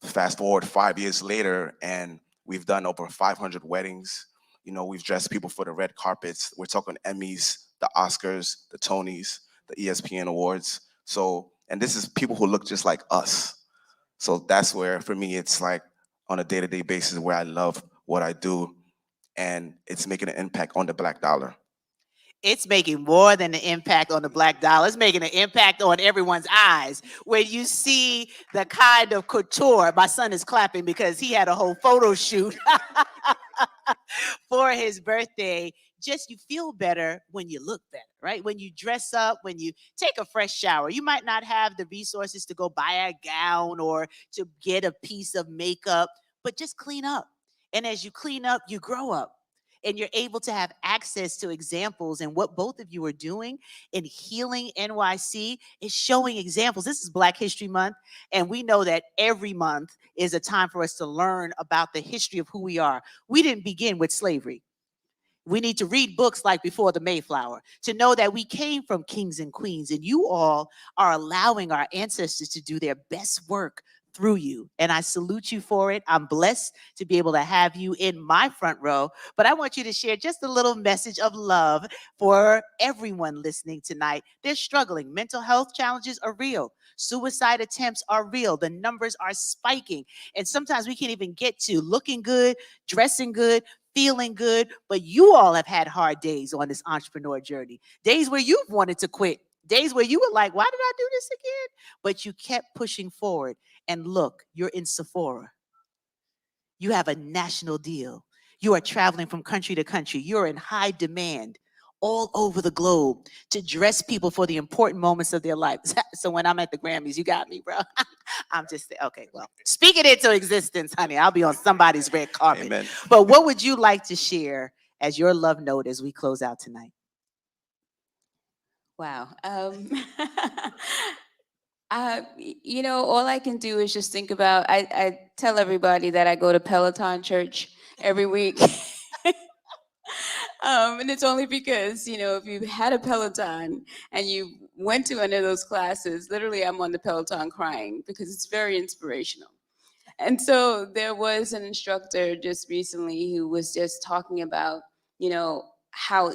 Fast forward 5 years later, and we've done over 500 weddings. You know, we've dressed people for the red carpets. We're talking Emmys, the Oscars, the Tonys, the ESPN awards. So, and this is people who look just like us. So that's where, for me, it's like on a day-to-day basis where I love what I do, and it's making an impact on the Black dollar. It's making more than an impact on the Black dollar. It's making an impact on everyone's eyes. When you see the kind of couture, my son is clapping because he had a whole photo shoot for his birthday. Just you feel better when you look better, right? When you dress up, when you take a fresh shower. You might not have the resources to go buy a gown or to get a piece of makeup, but just clean up. And as you clean up, you grow up. And you're able to have access to examples. And what both of you are doing in Healing NYC is showing examples. This is Black History Month, and we know that every month is a time for us to learn about the history of who we are. We didn't begin with slavery. We need to read books like Before the Mayflower to know that we came from kings and queens, and you all are allowing our ancestors to do their best work through you. And I salute you for it. I'm blessed to be able to have you in my front row, but I want you to share just a little message of love for everyone listening tonight. They're struggling. Mental health challenges are real. Suicide attempts are real. The numbers are spiking. And sometimes we can't even get to looking good, dressing good, feeling good, but you all have had hard days on this entrepreneur journey. Days where you've wanted to quit. Days where you were like, why did I do this again? But you kept pushing forward. And look, you're in Sephora. You have a national deal. You are traveling from country to country. You're in high demand all over the globe to dress people for the important moments of their life. So when I'm at the Grammys, you got me, bro. I'm just, okay, well, speak it into existence, honey. I'll be on somebody's red carpet. Amen. But what would you like to share as your love note as we close out tonight? Wow. You know, all I can do is just think about, I tell everybody that I go to Peloton church every week. And it's only because, you know, if you had a Peloton and you went to one of those classes, literally I'm on the Peloton crying because it's very inspirational. And so there was an instructor just recently who was just talking about, you know, how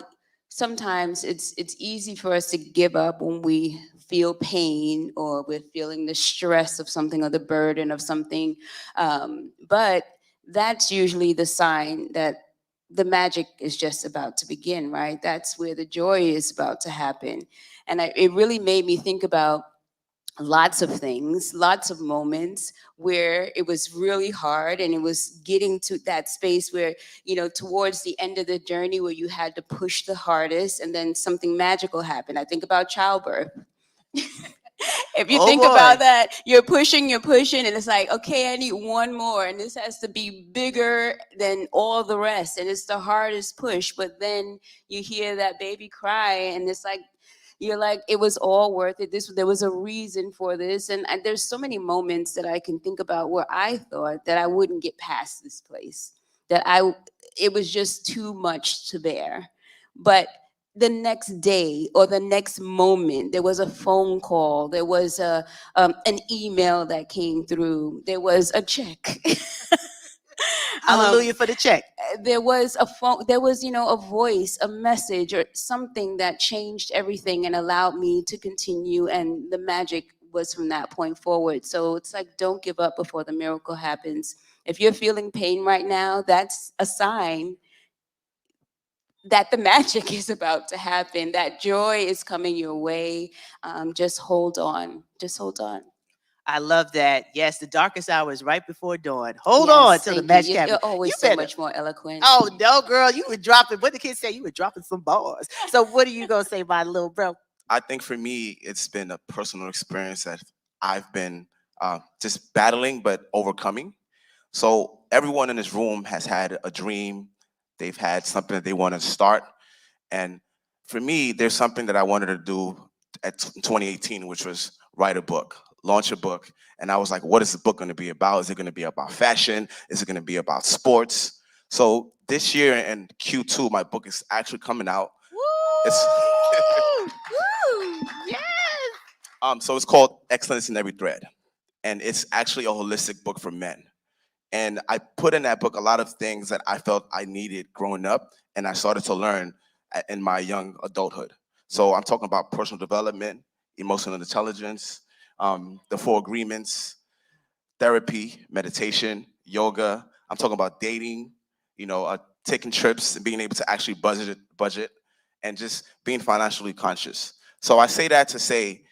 sometimes it's easy for us to give up when we feel pain or we're feeling the stress of something or the burden of something. But that's usually the sign that the magic is just about to begin, right? That's where the joy is about to happen. And it really made me think about lots of things, lots of moments where it was really hard and it was getting to that space where, you know, towards the end of the journey where you had to push the hardest and then something magical happened. I think about childbirth. If you think about that, you're pushing, and it's like, okay, I need one more, and this has to be bigger than all the rest, and it's the hardest push, but then you hear that baby cry, and it's like, you're like, it was all worth it. There was a reason for this, and there's so many moments that I can think about where I thought that I wouldn't get past this place, that it was just too much to bear, but the next day or the next moment, there was a phone call, there was an email that came through, there was a check. Hallelujah for the check. There was a phone, there was, a voice, a message, or something that changed everything and allowed me to continue. And the magic was from that point forward. So it's like, don't give up before the miracle happens. If you're feeling pain right now, that's a sign that the magic is about to happen, that joy is coming your way. Just hold on. Just hold on. I love that. Yes, the darkest hour is right before dawn. Hold on till the Thank magic you. happens. You're always You so better- much more eloquent. Oh, no, girl, you were dropping, what the kids say, you were dropping some bars. So what are you going to say, my little bro? I think for me, it's been a personal experience that I've been just battling but overcoming. So everyone in this room has had a dream. They've had something that they want to start. And for me, there's something that I wanted to do at 2018, which was write a book, launch a book. And I was like, what is the book going to be about? Is it going to be about fashion? Is it going to be about sports? So this year in Q2, my book is actually coming out. It's so it's called Excellence in Every Thread. And it's actually a holistic book for men. And I put in that book a lot of things that I felt I needed growing up, and I started to learn in my young adulthood. So I'm talking about personal development, emotional intelligence, the 4 agreements, therapy, meditation, yoga. I'm talking about dating, taking trips and being able to actually budget, and just being financially conscious. So I say that to say,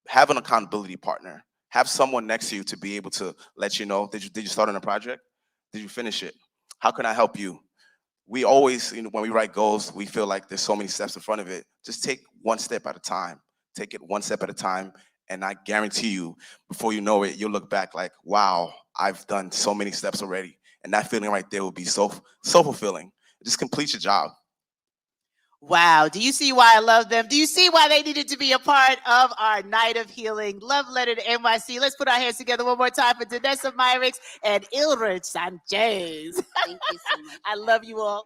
have an accountability partner. Have someone next to you to be able to let you know, did you start on a project? Did you finish it? How can I help you? We always, when we write goals, we feel like there's so many steps in front of it. Just take one step at a time. Take it one step at a time. And I guarantee you, before you know it, you'll look back like, wow, I've done so many steps already. And that feeling right there will be so fulfilling. Just complete your job. Wow. Do you see why I love them? Do you see why they needed to be a part of our night of healing? Love letter to NYC. Let's put our hands together one more time for Danessa Myricks and Ilrich Sanchez. Thank you so much. I love you all.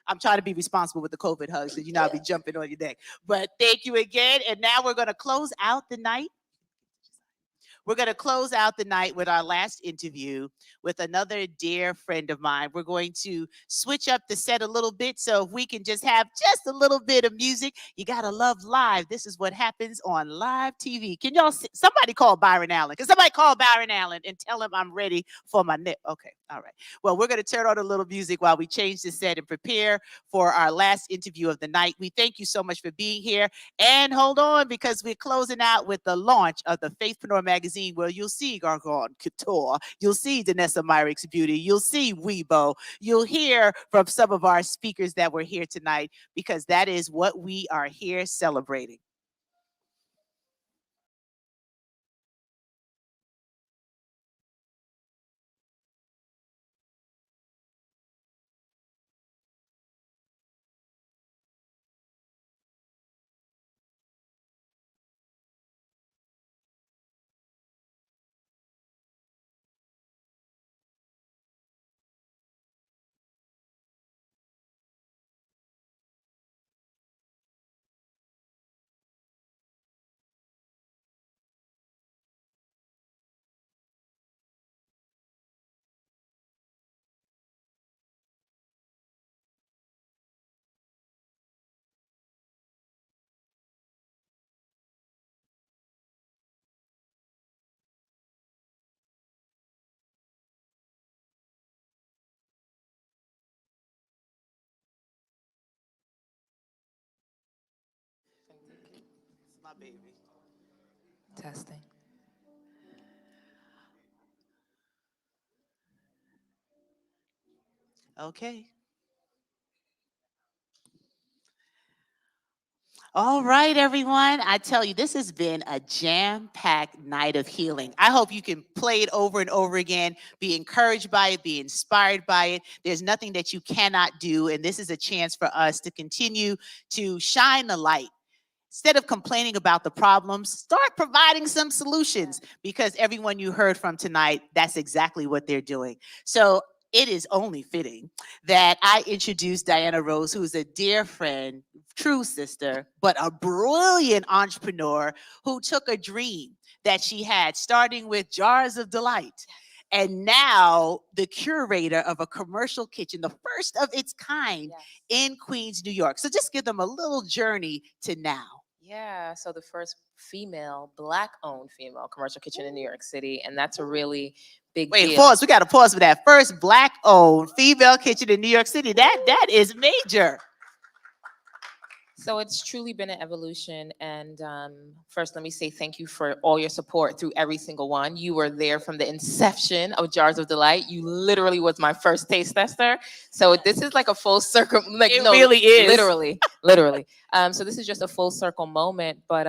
I'm trying to be responsible with the COVID hugs, so I'll be jumping on your neck. But thank you again. And now we're going to close out the night. We're going to close out the night with our last interview with another dear friend of mine. We're going to switch up the set a little bit, so if we can just have just a little bit of music. You got to love live. This is what happens on live TV. Can y'all somebody call Byron Allen? Can somebody call Byron Allen and tell him I'm ready for my nip? Okay. All right. Well, we're going to turn on a little music while we change the set and prepare for our last interview of the night. We thank you so much for being here. And hold on, because we're closing out with the launch of the Faithpreneur magazine, where you'll see Gargon Couture, you'll see Danessa Myricks Beauty, you'll see Weibo, you'll hear from some of our speakers that were here tonight, because that is what we are here celebrating. My baby. Testing. Okay. All right, everyone. I tell you, this has been a jam-packed night of healing. I hope you can play it over and over again, be encouraged by it, be inspired by it. There's nothing that you cannot do, and this is a chance for us to continue to shine the light. Instead of complaining about the problems, start providing some solutions, because everyone you heard from tonight, that's exactly what they're doing. So it is only fitting that I introduce Diana Rose, who is a dear friend, true sister, but a brilliant entrepreneur who took a dream that she had, starting with Jars of Delight, and now the curator of a commercial kitchen, the first of its kind in Queens, New York. So just give them a little journey to now. Yeah, so the first female, Black-owned female commercial kitchen in New York City, and that's a really big Wait, deal. pause. We got to pause for that. First Black-owned female kitchen in New York City. That is major. So it's truly been an evolution. And first, let me say thank you for all your support through every single one. You were there from the inception of Jars of Delight. You literally was my first taste tester. So this is like a full circle. Like, It really is. Literally. So this is just a full circle moment. But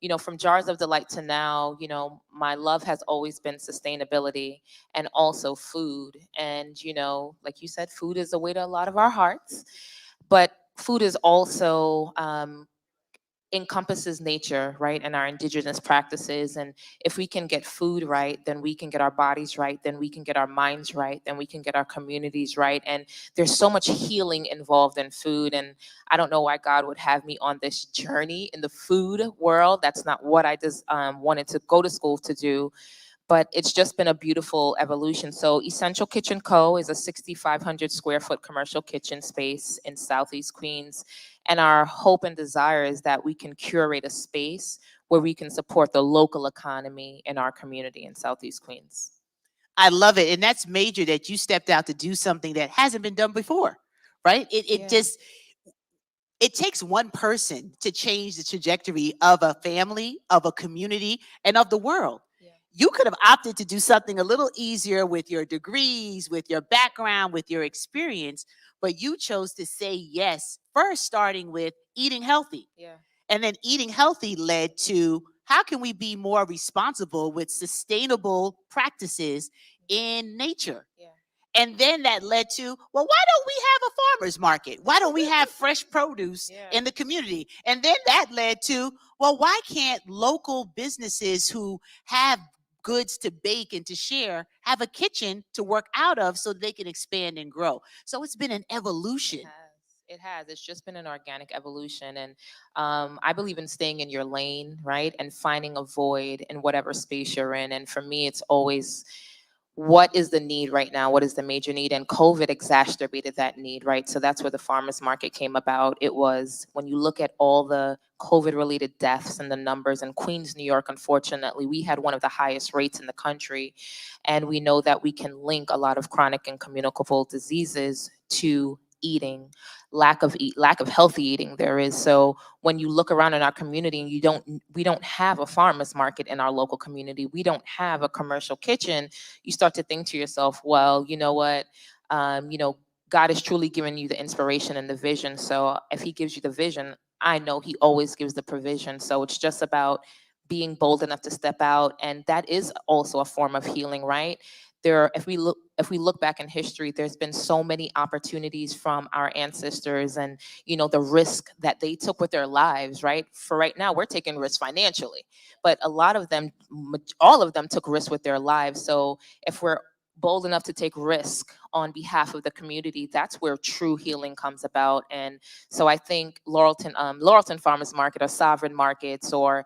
you know, from Jars of Delight to now, you know, my love has always been sustainability and also food. And, you know, like you said, food is the way to a lot of our hearts. But food is also encompasses nature, right, and our indigenous practices. And if we can get food right, then we can get our bodies right, then we can get our minds right, then we can get our communities right. And there's so much healing involved in food. And I don't know why God would have me on this journey in the food world. That's not what I just wanted to go to school to do. But it's just been a beautiful evolution. So Essential Kitchen Co. is a 6,500 square foot commercial kitchen space in Southeast Queens. And our hope and desire is that we can curate a space where we can support the local economy in our community in Southeast Queens. I love it. And that's major that you stepped out to do something that hasn't been done before, right? It takes one person to change the trajectory of a family, of a community, and of the world. You could have opted to do something a little easier with your degrees, with your background, with your experience, but you chose to say yes, first starting with eating healthy. Yeah. And then eating healthy led to how can we be more responsible with sustainable practices in nature? Yeah. And then that led to, well, why don't we have a farmer's market? Why don't we have fresh produce in the community? And then that led to, well, why can't local businesses who have goods to bake and to share have a kitchen to work out of so they can expand and grow? So it's been an evolution. It has. It's just been an organic evolution. And I believe in staying in your lane, right? And finding a void in whatever space you're in. And for me, it's always, what is the need right now? What is the major need? And COVID exacerbated that need, right? So that's where the farmers market came about. It was, when you look at all the COVID-related deaths and the numbers in Queens, New York, unfortunately, we had one of the highest rates in the country. And we know that we can link a lot of chronic and communicable diseases to eating, lack of healthy eating there is. So when you look around in our community and we don't have a farmer's market in our local community, we don't have a commercial kitchen, you start to think to yourself, well, you know what, you know, God has truly given you the inspiration and the vision. So if he gives you the vision, I know he always gives the provision. So it's just about being bold enough to step out. And that is also a form of healing, right? If we look back in history, there's been so many opportunities from our ancestors and, you know, the risk that they took with their lives, right? For right now, we're taking risks financially, but a lot of them, all of them took risks with their lives. So if we're bold enough to take risk on behalf of the community, that's where true healing comes about. And so I think Laurelton Farmers Market or Sovereign Markets or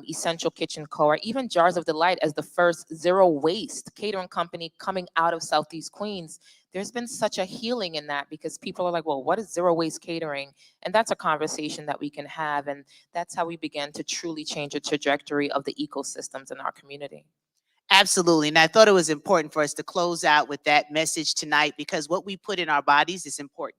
Essential Kitchen Co. or even Jars of Delight as the first zero waste catering company coming out of Southeast Queens, there's been such a healing in that because people are like, well, what is zero waste catering? And that's a conversation that we can have. And that's how we began to truly change the trajectory of the ecosystems in our community. Absolutely. And I thought it was important for us to close out with that message tonight because what we put in our bodies is important.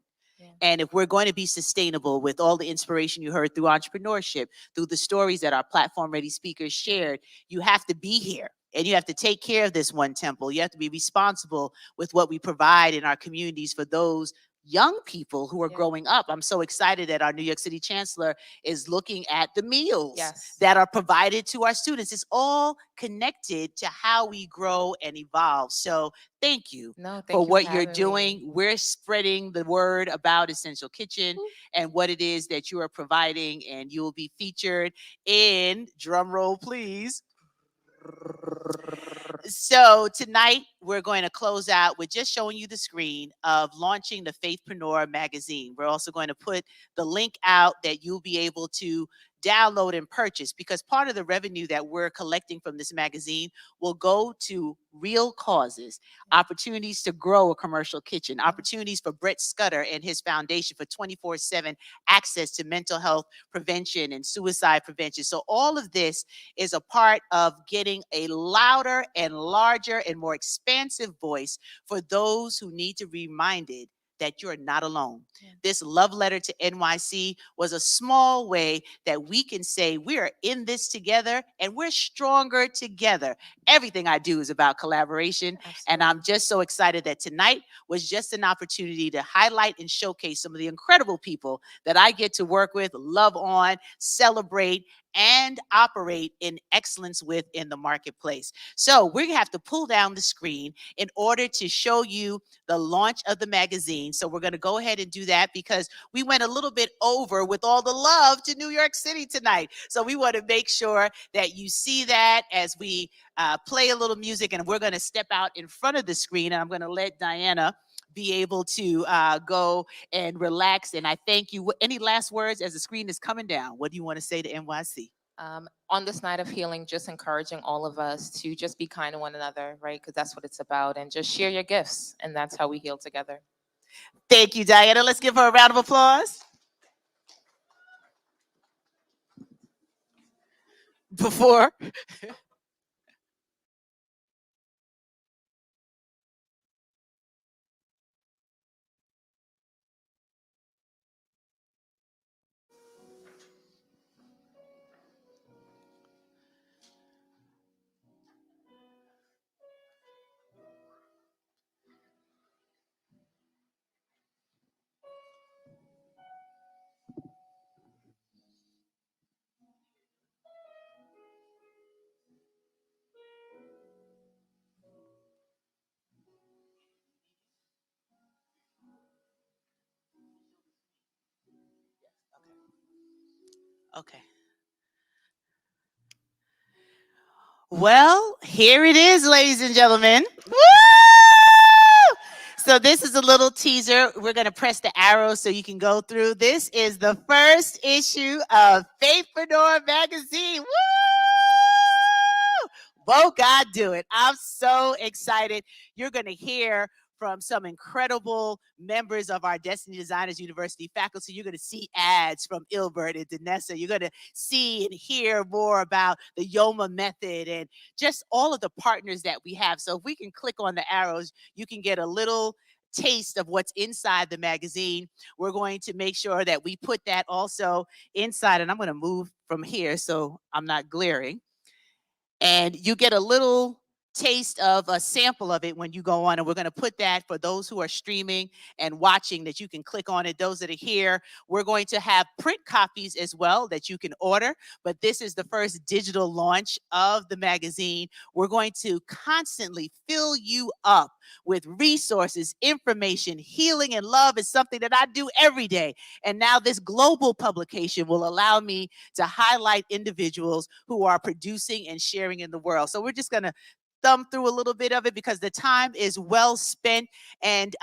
And if we're going to be sustainable with all the inspiration you heard through entrepreneurship, through the stories that our platform ready speakers shared, you have to be here and you have to take care of this one temple. You have to be responsible with what we provide in our communities for those young people who are growing up. I'm so excited that our New York City Chancellor is looking at the meals that are provided to our students. It's all connected to how we grow and evolve. So thank you for what you're doing. We're spreading the word about Essential Kitchen and what it is that you are providing, and you will be featured in, drum roll please. So tonight we're going to close out with just showing you the screen of launching the Faithpreneur magazine. We're also going to put the link out that you'll be able to download and purchase, because part of the revenue that we're collecting from this magazine will go to real causes, opportunities to grow a commercial kitchen, opportunities for Brett Scudder and his foundation for 24/7 access to mental health prevention and suicide prevention. So all of this is a part of getting a louder and larger and more expansive voice for those who need to be reminded that you're not alone. This love letter to NYC was a small way that we can say we are in this together and we're stronger together. Everything I do is about collaboration. And I'm just so excited that tonight was just an opportunity to highlight and showcase some of the incredible people that I get to work with, love on, celebrate, and operate in excellence with in the marketplace. So we have to pull down the screen in order to show you the launch of the magazine. So we're going to go ahead and do that because we went a little bit over with all the love to New York City tonight. So we want to make sure that you see that as we play a little music, and we're going to step out in front of the screen, and I'm going to let Diana be able to go and relax. And I thank you. Any last words as the screen is coming down? What do you want to say to NYC? On this night of healing, just encouraging all of us to just be kind to one another, right? Because that's what it's about. And just share your gifts. And that's how we heal together. Thank you, Diana. Let's give her a round of applause. Before. Okay. Well, here it is, ladies and gentlemen. Woo! So this is a little teaser. We're going to press the arrow so you can go through. This is the first issue of Faithpreneur magazine. Woo! Won't God do it? I'm so excited. You're going to hear from some incredible members of our Destiny Designers University faculty. You're going to see ads from Ilbert and Danessa. You're going to see and hear more about the Yoma method and just all of the partners that we have. So if we can click on the arrows, you can get a little taste of what's inside the magazine. We're going to make sure that we put that also inside, and I'm going to move from here so I'm not glaring. And you get a little taste of a sample of it when you go on, and we're going to put that for those who are streaming and watching, that you can click on it. Those that are here, we're going to have print copies as well that you can order, but this is the first digital launch of the magazine. We're going to constantly fill you up with resources, information. Healing and love is something that I do every day, and now this global publication will allow me to highlight individuals who are producing and sharing in the world. So we're just going to thumb through a little bit of it because the time is well spent. And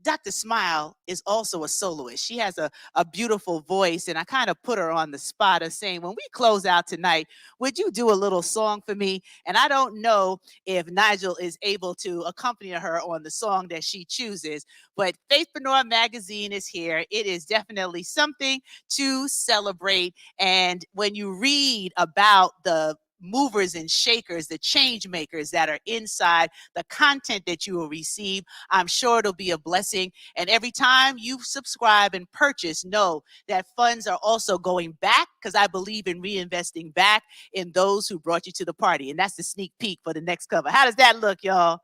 Dr. Smile is also a soloist. She has a beautiful voice, and I kind of put her on the spot of saying, when we close out tonight, would you do a little song for me? And I don't know if Nigel is able to accompany her on the song that she chooses, but Faithpreneur magazine is here. It is definitely something to celebrate. And when you read about the movers and shakers, the change makers that are inside, the content that you will receive, I'm sure it'll be a blessing. And every time you subscribe and purchase, know that funds are also going back, because I believe in reinvesting back in those who brought you to the party. And that's the sneak peek for the next cover. How does that look, y'all?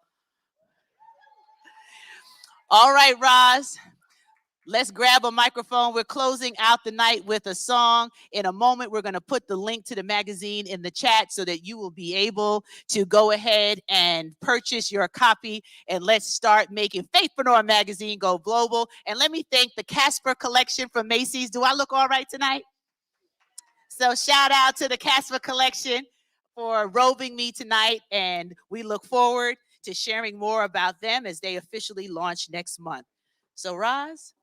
All right, Roz. Let's grab a microphone. We're closing out the night with a song. In a moment, we're going to put the link to the magazine in the chat so that you will be able to go ahead and purchase your copy. And let's start making Faithpreneur magazine go global. And let me thank the Casper collection from Macy's. Do I look all right tonight? So shout out to the Casper collection for robing me tonight. And we look forward to sharing more about them as they officially launch next month. So Roz?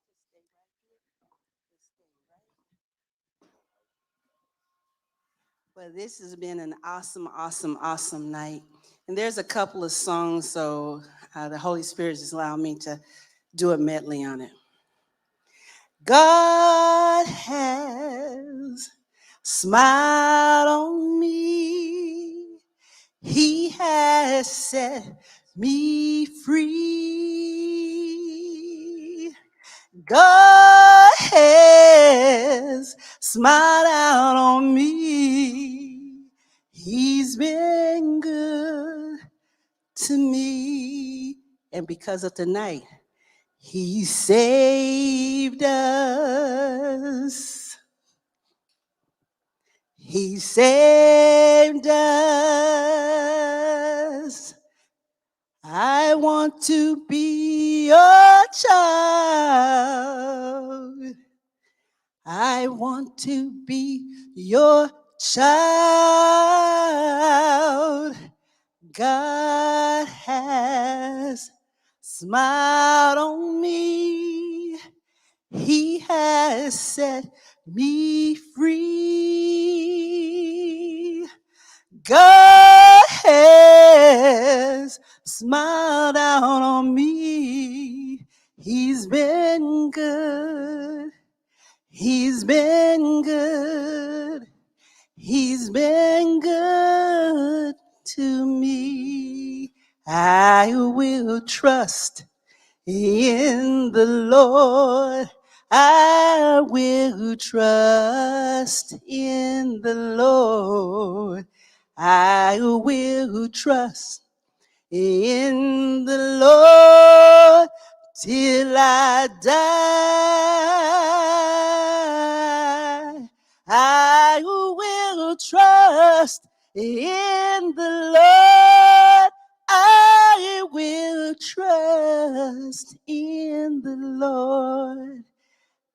Well, this has been an awesome, awesome, awesome night. And there's a couple of songs, so the Holy Spirit just allowed me to do a medley on it. God has smiled on me. He has set me free. God has smiled out on me. He's been good to me. And because of tonight, He saved us. He saved us. I want to be your child. I want to be your child. God has smiled on me. He has set me free. God has smiled down on me. He's been good. He's been good. He's been good to me. I will trust in the Lord. I will trust in the Lord. I will trust in the Lord till I die. I will trust in the Lord. I will trust in the Lord.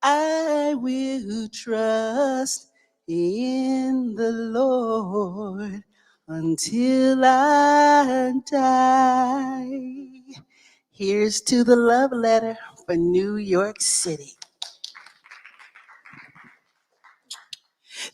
I will trust in the Lord until I die. Here's to the love letter for New York City.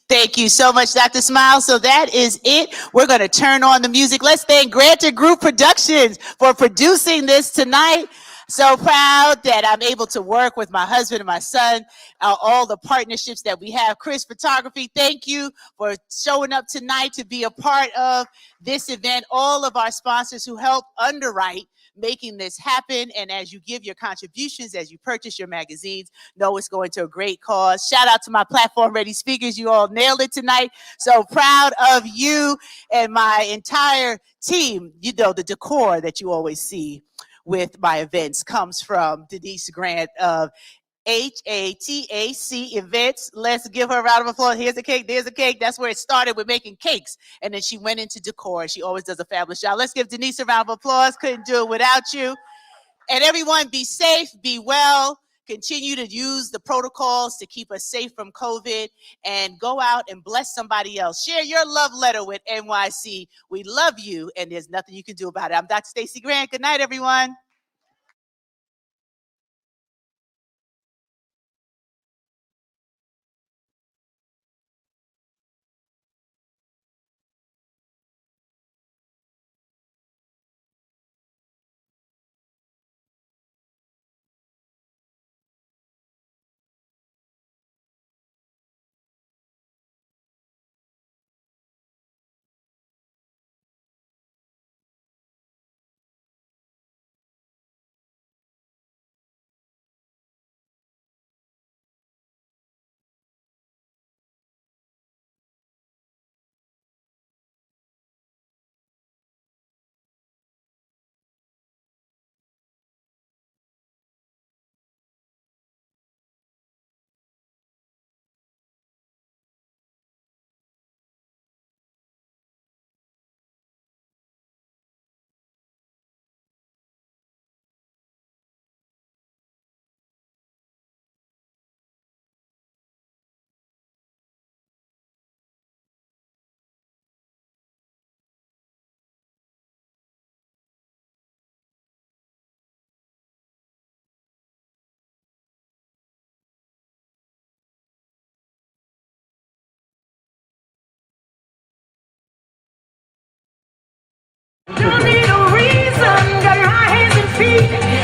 Thank you so much, Dr. Smile. So that is it. We're going to turn on the music. Let's thank Grantor Group Productions for producing this tonight. So proud that I'm able to work with my husband and my son, all the partnerships that we have. Chris Photography, thank you for showing up tonight to be a part of this event. All of our sponsors who help underwrite making this happen. And as you give your contributions, as you purchase your magazines, know it's going to a great cause. Shout out to my platform ready speakers. You all nailed it tonight. So proud of you and my entire team. You know, the decor that you always see with my events comes from Denise Grant of HATAC Events. Let's give her a round of applause. Here's a cake, there's a cake. That's where it started, with making cakes. And then she went into decor. She always does a fabulous job. Let's give Denise a round of applause. Couldn't do it without you. And everyone, be safe, be well. Continue to use the protocols to keep us safe from COVID, and go out and bless somebody else. Share your love letter with NYC. We love you, and there's nothing you can do about it. I'm Dr. Stacey Grant. Good night, everyone. Don't need a reason, got my hands and feet.